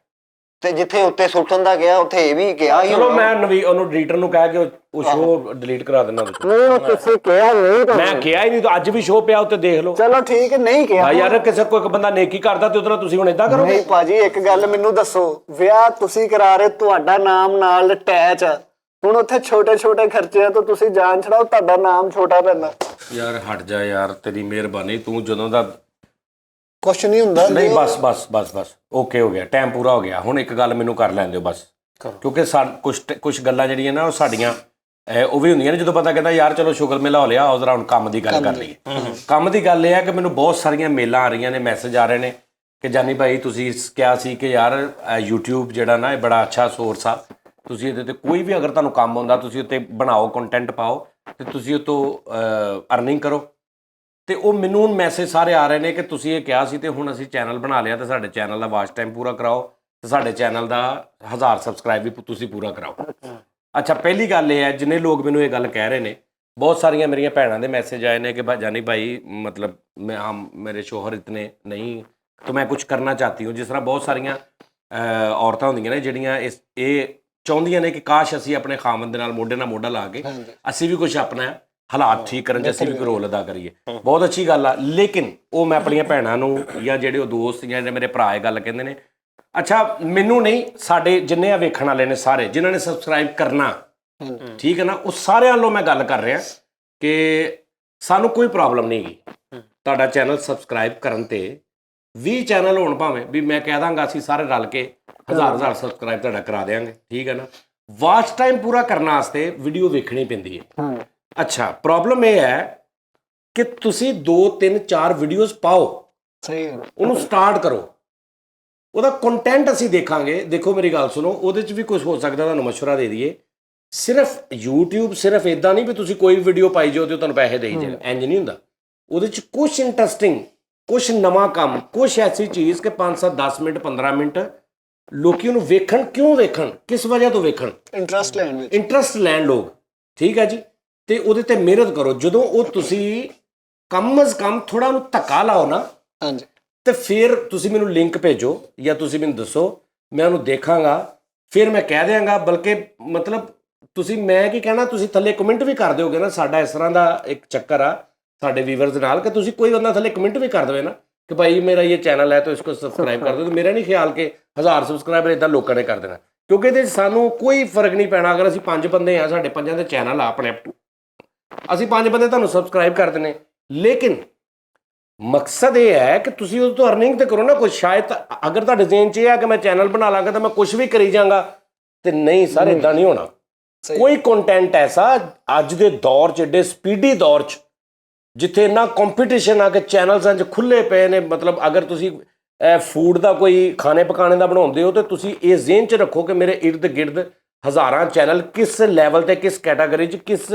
ਤੇ ਜਿੱਥੇ ਉੱਤੇ ਸੁੱਟਣ ਦਾ ਗਿਆ ਉੱਥੇ ਇਹ ਵੀ ਕਿਹਾ ਹੀ
ਚਲੋ ਮੈਂ ਉਹਨੂੰ ਐਡੀਟਰ ਨੂੰ ਕਹਿ ਕੇ ਉਹ ਸ਼ੋਅ ਡਿਲੀਟ ਕਰਾ ਦੇਣਾ।
ਨਹੀਂ ਤੁਸੀਂ ਕਿਹਾ ਨਹੀਂ,
ਮੈਂ ਕਿਹਾ ਹੀ ਨਹੀਂ, ਤਾਂ ਅੱਜ ਵੀ ਸ਼ੋਅ ਪਿਆ ਉੱਤੇ ਦੇਖ ਲਓ।
ਚਲੋ ਠੀਕ ਨਹੀਂ ਕਿਹਾ।
ਯਾਰ ਕਿਸੇ ਕੋਈ ਇੱਕ ਬੰਦਾ ਨੇਕੀ ਕਰਦਾ ਤੇ ਉਹਦੇ ਨਾਲ ਤੁਸੀਂ ਹੁਣ ਏਦਾਂ ਕਰੋਗੇ?
ਨਹੀਂ ਭਾਜੀ ਇੱਕ ਗੱਲ ਮੈਨੂੰ ਦੱਸੋ, ਵਿਆਹ ਤੁਸੀਂ ਕਰਾ ਰਹੇ, ਤੁਹਾਡਾ ਨਾਮ ਨਾਲ ਅਟੈਚ ਆ, ਹੁਣ ਉੱਥੇ ਛੋਟੇ ਖਰਚਿਆਂ ਤੋਂ ਤੁਸੀਂ ਜਾਨ ਛੜਾਓ, ਤੁਹਾਡਾ ਨਾਮ ਛੋਟਾ ਪੈਂਦਾ।
ਯਾਰ ਹਟ ਜਾ ਯਾਰ, ਤੇਰੀ ਮਿਹਰਬਾਨੀ। ਤੂੰ ਜਦੋਂ ਦਾ
ਕੁਛ ਨਹੀਂ ਹੁੰਦਾ।
ਨਹੀਂ ਬਸ ਓਕੇ ਹੋ ਗਿਆ, ਟਾਈਮ ਪੂਰਾ ਹੋ ਗਿਆ। ਹੁਣ ਇੱਕ ਗੱਲ ਮੈਨੂੰ ਕਰ ਲੈਣ ਦਿਓ ਬਸ, ਕਿਉਂਕਿ ਕੁਝ ਗੱਲਾਂ ਜਿਹੜੀਆਂ ਨਾ ਉਹ ਸਾਡੀਆਂ ਉਹ ਵੀ ਹੁੰਦੀਆਂ ਨੇ ਜਦੋਂ ਬੰਦਾ ਕਹਿੰਦਾ ਯਾਰ ਚਲੋ ਸ਼ੁਗਰ ਮੇਲਾ ਹੋ ਲਿਆ, ਆਓ ਜ਼ਰਾ ਹੁਣ ਕੰਮ ਦੀ ਗੱਲ ਕਰ ਲਈਏ। ਕੰਮ ਦੀ ਗੱਲ ਇਹ ਹੈ ਕਿ ਮੈਨੂੰ ਬਹੁਤ ਸਾਰੀਆਂ ਮੇਲਾਂ ਆ ਰਹੀਆਂ ਨੇ, ਮੈਸੇਜ ਆ ਰਹੇ ਨੇ ਕਿ ਜਾਨੀ ਭਾਈ ਤੁਸੀਂ ਕਿਹਾ ਸੀ ਕਿ ਯਾਰ YouTube ਜਿਹੜਾ ਨਾ ਇਹ ਬੜਾ ਅੱਛਾ ਸੋਰਸ ਆ, ਤੁਸੀਂ ਇਹਦੇ ਤੇ ਕੋਈ ਵੀ ਅਗਰ ਤੁਹਾਨੂੰ ਕੰਮ ਆਉਂਦਾ ਤੁਸੀਂ ਉੱਤੇ ਬਣਾਓ, ਕੰਟੈਂਟ ਪਾਓ ਤੇ ਤੁਸੀਂ ਉਹ ਤੋਂ ਅਰਨਿੰਗ ਕਰੋ। ਤੇ ਉਹ ਮੈਨੂੰ ਮੈਸੇਜ ਸਾਰੇ ਆ ਰਹੇ ਨੇ ਕਿ ਤੁਸੀਂ ਇਹ ਕਿਹਾ ਸੀ ਤੇ ਹੁਣ ਅਸੀਂ ਚੈਨਲ ਬਣਾ ਲਿਆ ਤੇ ਸਾਡੇ ਚੈਨਲ ਦਾ ਵਾਚ ਟਾਈਮ ਪੂਰਾ ਕਰਾਓ ਤੇ ਸਾਡੇ ਚੈਨਲ ਦਾ 1000 ਸਬਸਕ੍ਰਾਈਬ ਵੀ ਤੁਸੀਂ ਪੂਰਾ ਕਰਾਓ। ਅੱਛਾ ਪਹਿਲੀ ਗੱਲ ਇਹ ਹੈ, ਜਿੰਨੇ ਲੋਕ ਮੈਨੂੰ ਇਹ ਗੱਲ ਕਹਿ ਰਹੇ ਨੇ, ਬਹੁਤ ਸਾਰੀਆਂ ਮੇਰੀਆਂ ਭੈਣਾਂ ਦੇ ਮੈਸੇਜ ਆਏ ਨੇ ਕਿ ਜਾਨੀ ਭਾਈ ਮਤਲਬ ਮੈਂ ਮੇਰੇ ਸ਼ੋਹਰ ਇਤਨੇ ਨਹੀਂ तो मैं कुछ करना चाहती हूँ। जिस तरह बहुत सारियां औरतां ਹੁੰਦੀਆਂ ਨੇ ਜਿਹੜੀਆਂ ਇਹ ਚਾਹੁੰਦੀਆਂ ਨੇ ਕਿ ਕਾਸ਼ ਅਸੀਂ ਆਪਣੇ ਖਾਮਦ ਦੇ ਨਾਲ ਮੋਢੇ ਨਾਲ ਮੋਢਾ ਲਾ ਕੇ ਅਸੀਂ ਵੀ ਕੁਝ ਆਪਣਾ ਹਾਲਾਤ ਠੀਕ ਕਰਨ 'ਚ ਅਸੀਂ ਵੀ ਕੋਈ ਰੋਲ ਅਦਾ ਕਰੀਏ। ਬਹੁਤ ਅੱਛੀ ਗੱਲ ਆ, ਲੇਕਿਨ ਉਹ ਮੈਂ ਆਪਣੀਆਂ ਭੈਣਾਂ ਨੂੰ ਜਾਂ ਜਿਹੜੇ ਉਹ ਦੋਸਤ ਜਾਂ ਜਿਹੜੇ ਮੇਰੇ ਭਰਾ ਇਹ ਗੱਲ ਕਹਿੰਦੇ ਨੇ, ਅੱਛਾ ਮੈਨੂੰ ਨਹੀਂ, ਸਾਡੇ ਜਿੰਨੇ ਆ ਵੇਖਣ ਵਾਲੇ ਨੇ ਸਾਰੇ ਜਿਨ੍ਹਾਂ ਨੇ ਸਬਸਕ੍ਰਾਈਬ ਕਰਨਾ, ਠੀਕ ਹੈ ਨਾ, ਉਹ ਸਾਰਿਆਂ ਵੱਲੋਂ ਮੈਂ ਗੱਲ ਕਰ ਰਿਹਾ ਕਿ ਸਾਨੂੰ ਕੋਈ ਪ੍ਰੋਬਲਮ ਨਹੀਂ ਹੈਗੀ। ਤੁਹਾਡਾ ਚੈਨਲ ਸਬਸਕ੍ਰਾਈਬ ਕਰਨ ਤੇ 20 ਚੈਨਲ ਹੋਣ ਭਾਵੇਂ ਵੀ ਮੈਂ ਕਹਿ ਦਾਂਗਾ ਅਸੀਂ ਸਾਰੇ ਰਲ ਕੇ ਹਜ਼ਾਰ ਸਬਸਕ੍ਰਾਈਬ ਤੁਹਾਡਾ ਕਰਾ ਦੇਵਾਂਗੇ, ਠੀਕ ਹੈ ਨਾ। ਵਾਚ ਟਾਈਮ ਪੂਰਾ ਕਰਨ ਵਾਸਤੇ ਵੀਡੀਓ ਵੇਖਣੀ ਪੈਂਦੀ ਹੈ। ਅੱਛਾ, ਪ੍ਰੋਬਲਮ ਇਹ ਹੈ ਕਿ ਤੁਸੀਂ 2 3 4 ਵੀਡੀਓਜ਼ ਪਾਓ,
ਸਹੀ ਹੈ।
ਉਹਨੂੰ ਸਟਾਰਟ ਕਰੋ, ਉਹਦਾ ਕੰਟੈਂਟ ਅਸੀਂ ਦੇਖਾਂਗੇ। ਦੇਖੋ ਮੇਰੀ ਗੱਲ ਸੁਣੋ, ਉਹਦੇ 'ਚ ਵੀ ਕੁਝ ਹੋ ਸਕਦਾ, ਤੁਹਾਨੂੰ ਮਸ਼ਵਰਾ ਦੇ ਦਈਏ। ਸਿਰਫ YouTube ਸਿਰਫ ਇਦਾਂ ਨਹੀਂ ਵੀ ਤੁਸੀਂ ਕੋਈ ਵੀਡੀਓ ਪਾਈ ਜਾਓ ਤੇ ਤੁਹਾਨੂੰ ਪੈਸੇ ਦੇਈ ਜਾਣ, ਇੰਜ ਨਹੀਂ ਹੁੰਦਾ। ਉਹਦੇ 'ਚ ਕੁਝ ਇੰਟਰਸਟਿੰਗ, ਕੁਝ ਨਵਾਂ ਕੰਮ, ਕੁਝ ਐਸੀ ਚੀਜ਼ ਕਿ 5 7 10 ਮਿੰਟ 15 ਮਿੰਟ ਲੋਕੀ ਉਹਨੂੰ ਵੇਖਣ। ਕਿਉਂ ਵੇਖਣ, ਕਿਸ ਵਜ੍ਹਾ ਤੋਂ ਵੇਖਣ?
ਇੰਟਰਸਟ ਲੈਣ ਵਿੱਚ,
ਇੰਟਰਸਟ ਲੈਣ ਲੋਕ, ਠੀਕ ਹੈ ਜੀ। ਤੇ ਉਹਦੇ ਤੇ ਮਿਹਨਤ ਕਰੋ। ਜਦੋਂ ਉਹ ਤੁਸੀਂ ਕਮ ਅਜ਼ ਕਮ ਥੋੜਾ ਉਹਨੂੰ ਧੱਕਾ ਲਾਓ ਨਾ,
ਹਾਂਜੀ,
ਤੇ ਫਿਰ ਤੁਸੀਂ ਮੈਨੂੰ ਲਿੰਕ ਭੇਜੋ ਜਾਂ ਤੁਸੀਂ ਮੈਨੂੰ ਦੱਸੋ, ਮੈਂ ਉਹਨੂੰ ਦੇਖਾਂਗਾ, ਫਿਰ ਮੈਂ ਕਹਿ ਦਿਆਂਗਾ। ਬਲਕਿ ਮਤਲਬ ਤੁਸੀਂ, ਮੈਂ ਕੀ ਕਹਿਣਾ, ਤੁਸੀਂ ਥੱਲੇ ਕਮੈਂਟ ਵੀ ਕਰ ਦਿਓਗੇ ਨਾ। ਸਾਡਾ ਇਸ ਤਰ੍ਹਾਂ ਦਾ ਇੱਕ ਚੱਕਰ ਆ ਸਾਡੇ ਵੀਵਰਸ ਨਾਲ ਕਿ ਤੁਸੀਂ ਕੋਈ ਬੰਦਾ ਥੱਲੇ ਕਮੈਂਟ ਵੀ ਕਰ ਦੇਵੇ ਨਾ ਕਿ ਭਾਈ ਮੇਰਾ ਇਹ ਚੈਨਲ ਹੈ ਤਾਂ ਇਸਕੋ ਸਬਸਕ੍ਰਾइब कर दो। तो मेरा नहीं ख्याल कि 1000 ਸਬਸਕ੍ਰਾਈਬਰ ਇਦਾਂ ਲੋਕਾਂ ਨੇ ਕਰ ਦੇਣਾ, ਕਿਉਂਕਿ ਇਹਦੇ 'ਚ ਸਾਨੂੰ ਕੋਈ ਫਰਕ ਨਹੀਂ ਪੈਣਾ। ਅਗਰ ਅਸੀਂ 5 ਬੰਦੇ ਆ, ਸਾਡੇ 5 ਦੇ ਚੈਨਲ ਆ ਆਪਣੇ, ਅਸੀਂ 5 ਬੰਦੇ ਤੁਹਾਨੂੰ ਸਬਸਕ੍ਰਾਈਬ ਕਰ ਦੇਣੇ। ਲੇਕਿਨ ਮਕਸਦ ਇਹ ਹੈ ਕਿ ਤੁਸੀਂ ਉਸ ਤੋਂ ਅਰਨਿੰਗ ਤੇ ਕਰੋ ਨਾ ਕੁਝ। ਸ਼ਾਇਦ ਅਗਰ ਤੁਹਾਡੇ ਜ਼ਿਹਨ 'ਚ ਇਹ ਹੈ ਕਿ ਮੈਂ ਚੈਨਲ ਬਣਾ ਲਾਂਗਾ ਤਾਂ ਮੈਂ ਕੁਝ ਵੀ ਕਰੀ ਜਾਵਾਂਗਾ, ਤੇ ਨਹੀਂ ਸਰ, ਇਦਾਂ ਨਹੀਂ ਹੋਣਾ। ਕੋਈ ਕੰਟੈਂਟ ਐਸਾ ਅੱਜ ਦੇ ਦੌਰ 'ਚ, ਏਡੇ ਸਪੀਡੀ ਦੌਰ 'ਚ, ਜਿੱਥੇ ਇੰਨਾ ਕੰਪੀਟੀਸ਼ਨ ਆ ਕਿ ਚੈਨਲਸ ਅੱਜ ਖੁੱਲੇ ਪਏ ਨੇ। ਮਤਲਬ ਅਗਰ ਤੁਸੀਂ ਫੂਡ ਦਾ ਕੋਈ ਖਾਣੇ ਪਕਾਣੇ ਦਾ ਬਣਾਉਂਦੇ ਹੋ ਤਾਂ ਤੁਸੀਂ ਇਹ ਜ਼ਿਹਨ 'ਚ ਰੱਖੋ ਕਿ ਮੇਰੇ ਇਰਦ ਗਿਰਦ ਹਜ਼ਾਰਾਂ ਚੈਨਲ ਕਿਸ ਲੈਵਲ ਤੇ, ਕਿਸ ਕੈਟਾਗਰੀ 'ਚ, ਕਿਸ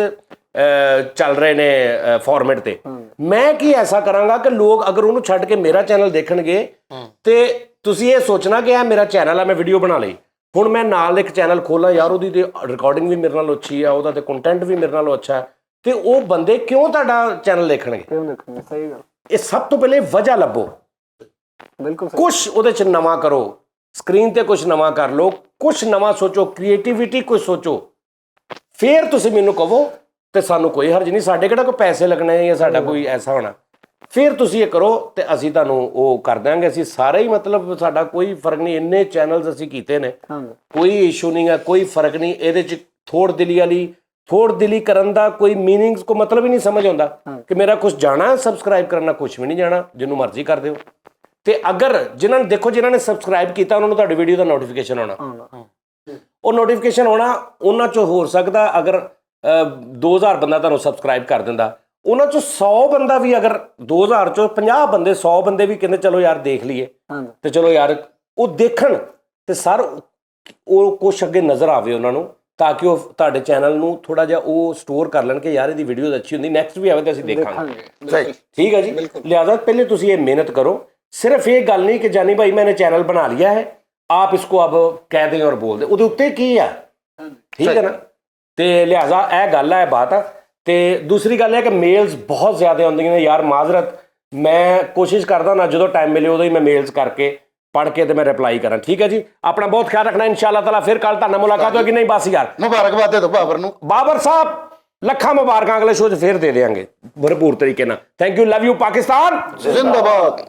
ਚੱਲ ਰਹੇ ਨੇ ਫਾਰਮੈਟ ਤੇ। ਮੈਂ ਕੀ ਐਸਾ ਕਰਾਂਗਾ ਕਿ ਲੋਕ ਅਗਰ ਉਹਨੂੰ ਛੱਡ ਕੇ ਮੇਰਾ ਚੈਨਲ ਦੇਖਣਗੇ ਤੇ ਤੁਸੀਂ ਇਹ ਸੋਚਣਾ ਕਿ ਇਹ ਮੇਰਾ ਚੈਨਲ ਆ, ਮੈਂ ਵੀਡੀਓ ਬਣਾ ਲਈ। ਹੁਣ ਮੈਂ ਨਾਲ ਇੱਕ ਚੈਨਲ ਖੋਲਾਂ, ਯਾਰ ਉਹਦੀ ਤੇ ਰਿਕਾਰਡਿੰਗ ਵੀ ਮੇਰੇ ਨਾਲੋਂ ਅੱਛੀ ਆ, ਉਹਦਾ ਤੇ ਕੰਟੈਂਟ ਵੀ ਮੇਰੇ ਨਾਲੋਂ ਅੱਛਾ ਹੈ, ਤੇ ਉਹ ਬੰਦੇ ਕਿਉਂ ਤੁਹਾਡਾ ਚੈਨਲ ਦੇਖਣਗੇ?
ਕਿਉਂ ਦੇਖਣਗੇ? ਸਹੀ ਗੱਲ,
ਇਹ ਸਭ ਤੋਂ ਪਹਿਲੇ ਵਜ੍ਹਾ ਲੱਭੋ।
ਬਿਲਕੁਲ ਸਹੀ।
ਕੁਛ ਉਹਦੇ 'ਚ ਨਵਾਂ ਕਰੋ, ਸਕਰੀਨ ਤੇ ਕੁਛ ਨਵਾਂ ਕਰ ਲਓ, ਕੁਛ ਨਵਾਂ ਸੋਚੋ, ਕ੍ਰੀਏਟੀਵਿਟੀ ਕੁਛ ਸੋਚੋ, ਫਿਰ ਤੁਸੀਂ ਮੈਨੂੰ ਕਹੋ ਤੇ ਸਾਨੂੰ ਕੋਈ ਹਰਜ ਨਹੀਂ। ਸਾਡੇ ਕਿਹੜਾ ਕੋਈ ਪੈਸੇ ਲੱਗਣੇ ਜਾਂ ਸਾਡਾ ਕੋਈ ਐਸਾ ਹੋਣਾ। ਫਿਰ ਤੁਸੀਂ ਇਹ ਕਰੋ ਤੇ ਅਸੀਂ ਤੁਹਾਨੂੰ ਉਹ ਕਰ ਦਾਂਗੇ। ਅਸੀਂ ਸਾਰੇ ਹੀ, ਮਤਲਬ ਸਾਡਾ ਕੋਈ ਫਰਕ ਨਹੀਂ। ਇੰਨੇ ਚੈਨਲਸ ਅਸੀਂ ਕੀਤੇ ਨੇ, ਕੋਈ ਇਸ਼ੂ ਨਹੀਂ ਹੈ, ਕੋਈ ਫਰਕ ਨਹੀਂ। ਇਹਦੇ 'ਚ ਥੋੜ ਦਿਲੀ ਕਰਨ ਦਾ ਕੋਈ ਮੀਨਿੰਗਸ, ਕੋਈ ਮਤਲਬ ਹੀ ਨਹੀਂ ਸਮਝ ਆਉਂਦਾ ਕਿ ਮੇਰਾ ਕੁਝ ਜਾਣਾ ਸਬਸਕ੍ਰਾਈਬ ਕਰਨਾ, ਕੁਝ ਵੀ ਨਹੀਂ ਜਾਣਾ, ਜਿਹਨੂੰ ਮਰਜ਼ੀ ਕਰ ਦਿਓ। ਤੇ ਅਗਰ ਜਿਨ੍ਹਾਂ ਨੇ, ਦੇਖੋ, ਜਿਨ੍ਹਾਂ ਨੇ ਸਬਸਕ੍ਰਾਈਬ ਕੀਤਾ ਉਹਨਾਂ ਨੂੰ ਤੁਹਾਡੀ ਵੀਡੀਓ ਦਾ ਨੋਟੀਫਿਕੇਸ਼ਨ ਆਉਣਾ। ਉਹ ਨੋਟੀਫਿਕੇਸ਼ਨ ਆਉਣਾ, ਉਹਨਾਂ 'ਚੋਂ ਹੋ ਸਕਦਾ ਅਗਰ 2000 ਬੰਦਾ ਤੁਹਾਨੂੰ ਸਬਸਕ੍ਰਾਈਬ ਕਰ ਦਿੰਦਾ, ਉਹਨਾਂ 'ਚੋਂ 100 ਬੰਦਾ ਵੀ, ਅਗਰ 2000 'ਚੋਂ 50 ਬੰਦੇ, 100 ਬੰਦੇ ਵੀ ਕਹਿੰਦੇ ਚਲੋ ਯਾਰ ਦੇਖ ਲਈਏ, ਤੇ ਚਲੋ ਯਾਰ ਉਹ ਦੇਖਣ, ਤੇ ਸਰ ਉਹ ਕੁਛ ਅੱਗੇ ਨਜ਼ਰ ਆਵੇ ਉਹਨਾਂ ਨੂੰ, ਤਾਂ ਕਿ ਉਹ ਤੁਹਾਡੇ ਚੈਨਲ ਨੂੰ ਥੋੜਾ ਜਿਹਾ ਉਹ ਸਟੋਰ ਕਰ ਲੈਣ ਕਿ ਯਾਰ ਇਹਦੀ ਵੀਡੀਓ ਅੱਛੀ ਹੁੰਦੀ, ਨੈਕਸਟ ਵੀ ਆਵੇ ਤਾਂ ਅਸੀਂ ਦੇਖਾਂਗੇ। ਠੀਕ ਹੈ ਜੀ। ਲਿਹਾਜ਼ਾ ਪਹਿਲੇ ਤੁਸੀਂ ਇਹ ਮਿਹਨਤ ਕਰੋ। सिर्फ ये गल नहीं कि जानी भाई मैंने चैनल बना लिया है, आप इसको अब कह दें और बोल दें, ਉਹਦੇ ਉੱਤੇ ਕੀ ਆ, ਠੀਕ ਹੈ ਨਾ। ਤੇ ਲਿਹਾਜ਼ਾ ਇਹ ਗੱਲ ਹੈ, ਬਾਤ ਆ। ਤੇ ਦੂਸਰੀ ਗੱਲ ਹੈ ਕਿ ਮੇਲਸ ਬਹੁਤ ਜ਼ਿਆਦਾ ਆਉਂਦੀਆਂ ਨੇ ਯਾਰ। ਮਾਜ਼ਰਤ, ਮੈਂ ਕੋਸ਼ਿਸ਼ ਕਰਦਾ ਨਾ ਜਦੋਂ ਟਾਈਮ ਮਿਲੇ ਉਦੋਂ ਹੀ ਮੈਂ ਮੇਲਸ ਕਰਕੇ ਪੜ੍ਹ ਕੇ ਤੇ ਮੈਂ ਰਿਪਲਾਈ ਕਰਾਂ। ਠੀਕ ਹੈ ਜੀ। ਆਪਣਾ ਬਹੁਤ ਖਿਆਲ ਰੱਖਣਾ। ਇਨਸ਼ਾਅੱਲਾ ਤਾਲਾ ਫਿਰ ਕੱਲ ਤੁਹਾਡੇ ਨਾਲ ਮੁਲਾਕਾਤ ਹੋਏਗੀ। ਨਹੀਂ ਬਸ ਯਾਰ,
ਮੁਬਾਰਕਬਾਦ ਦੇ ਦਿਓ ਬਾਬਰ ਨੂੰ।
ਬਾਬਰ ਸਾਹਿਬ ਲੱਖਾਂ ਮੁਬਾਰਕਾਂ, ਅਗਲੇ ਸ਼ੋਅ 'ਚ ਫਿਰ ਦੇ ਦੇਵਾਂਗੇ ਭਰਪੂਰ ਤਰੀਕੇ ਨਾਲ। Thank you, love you Pakistan,
ਜ਼ਿੰਦਾਬਾਦ।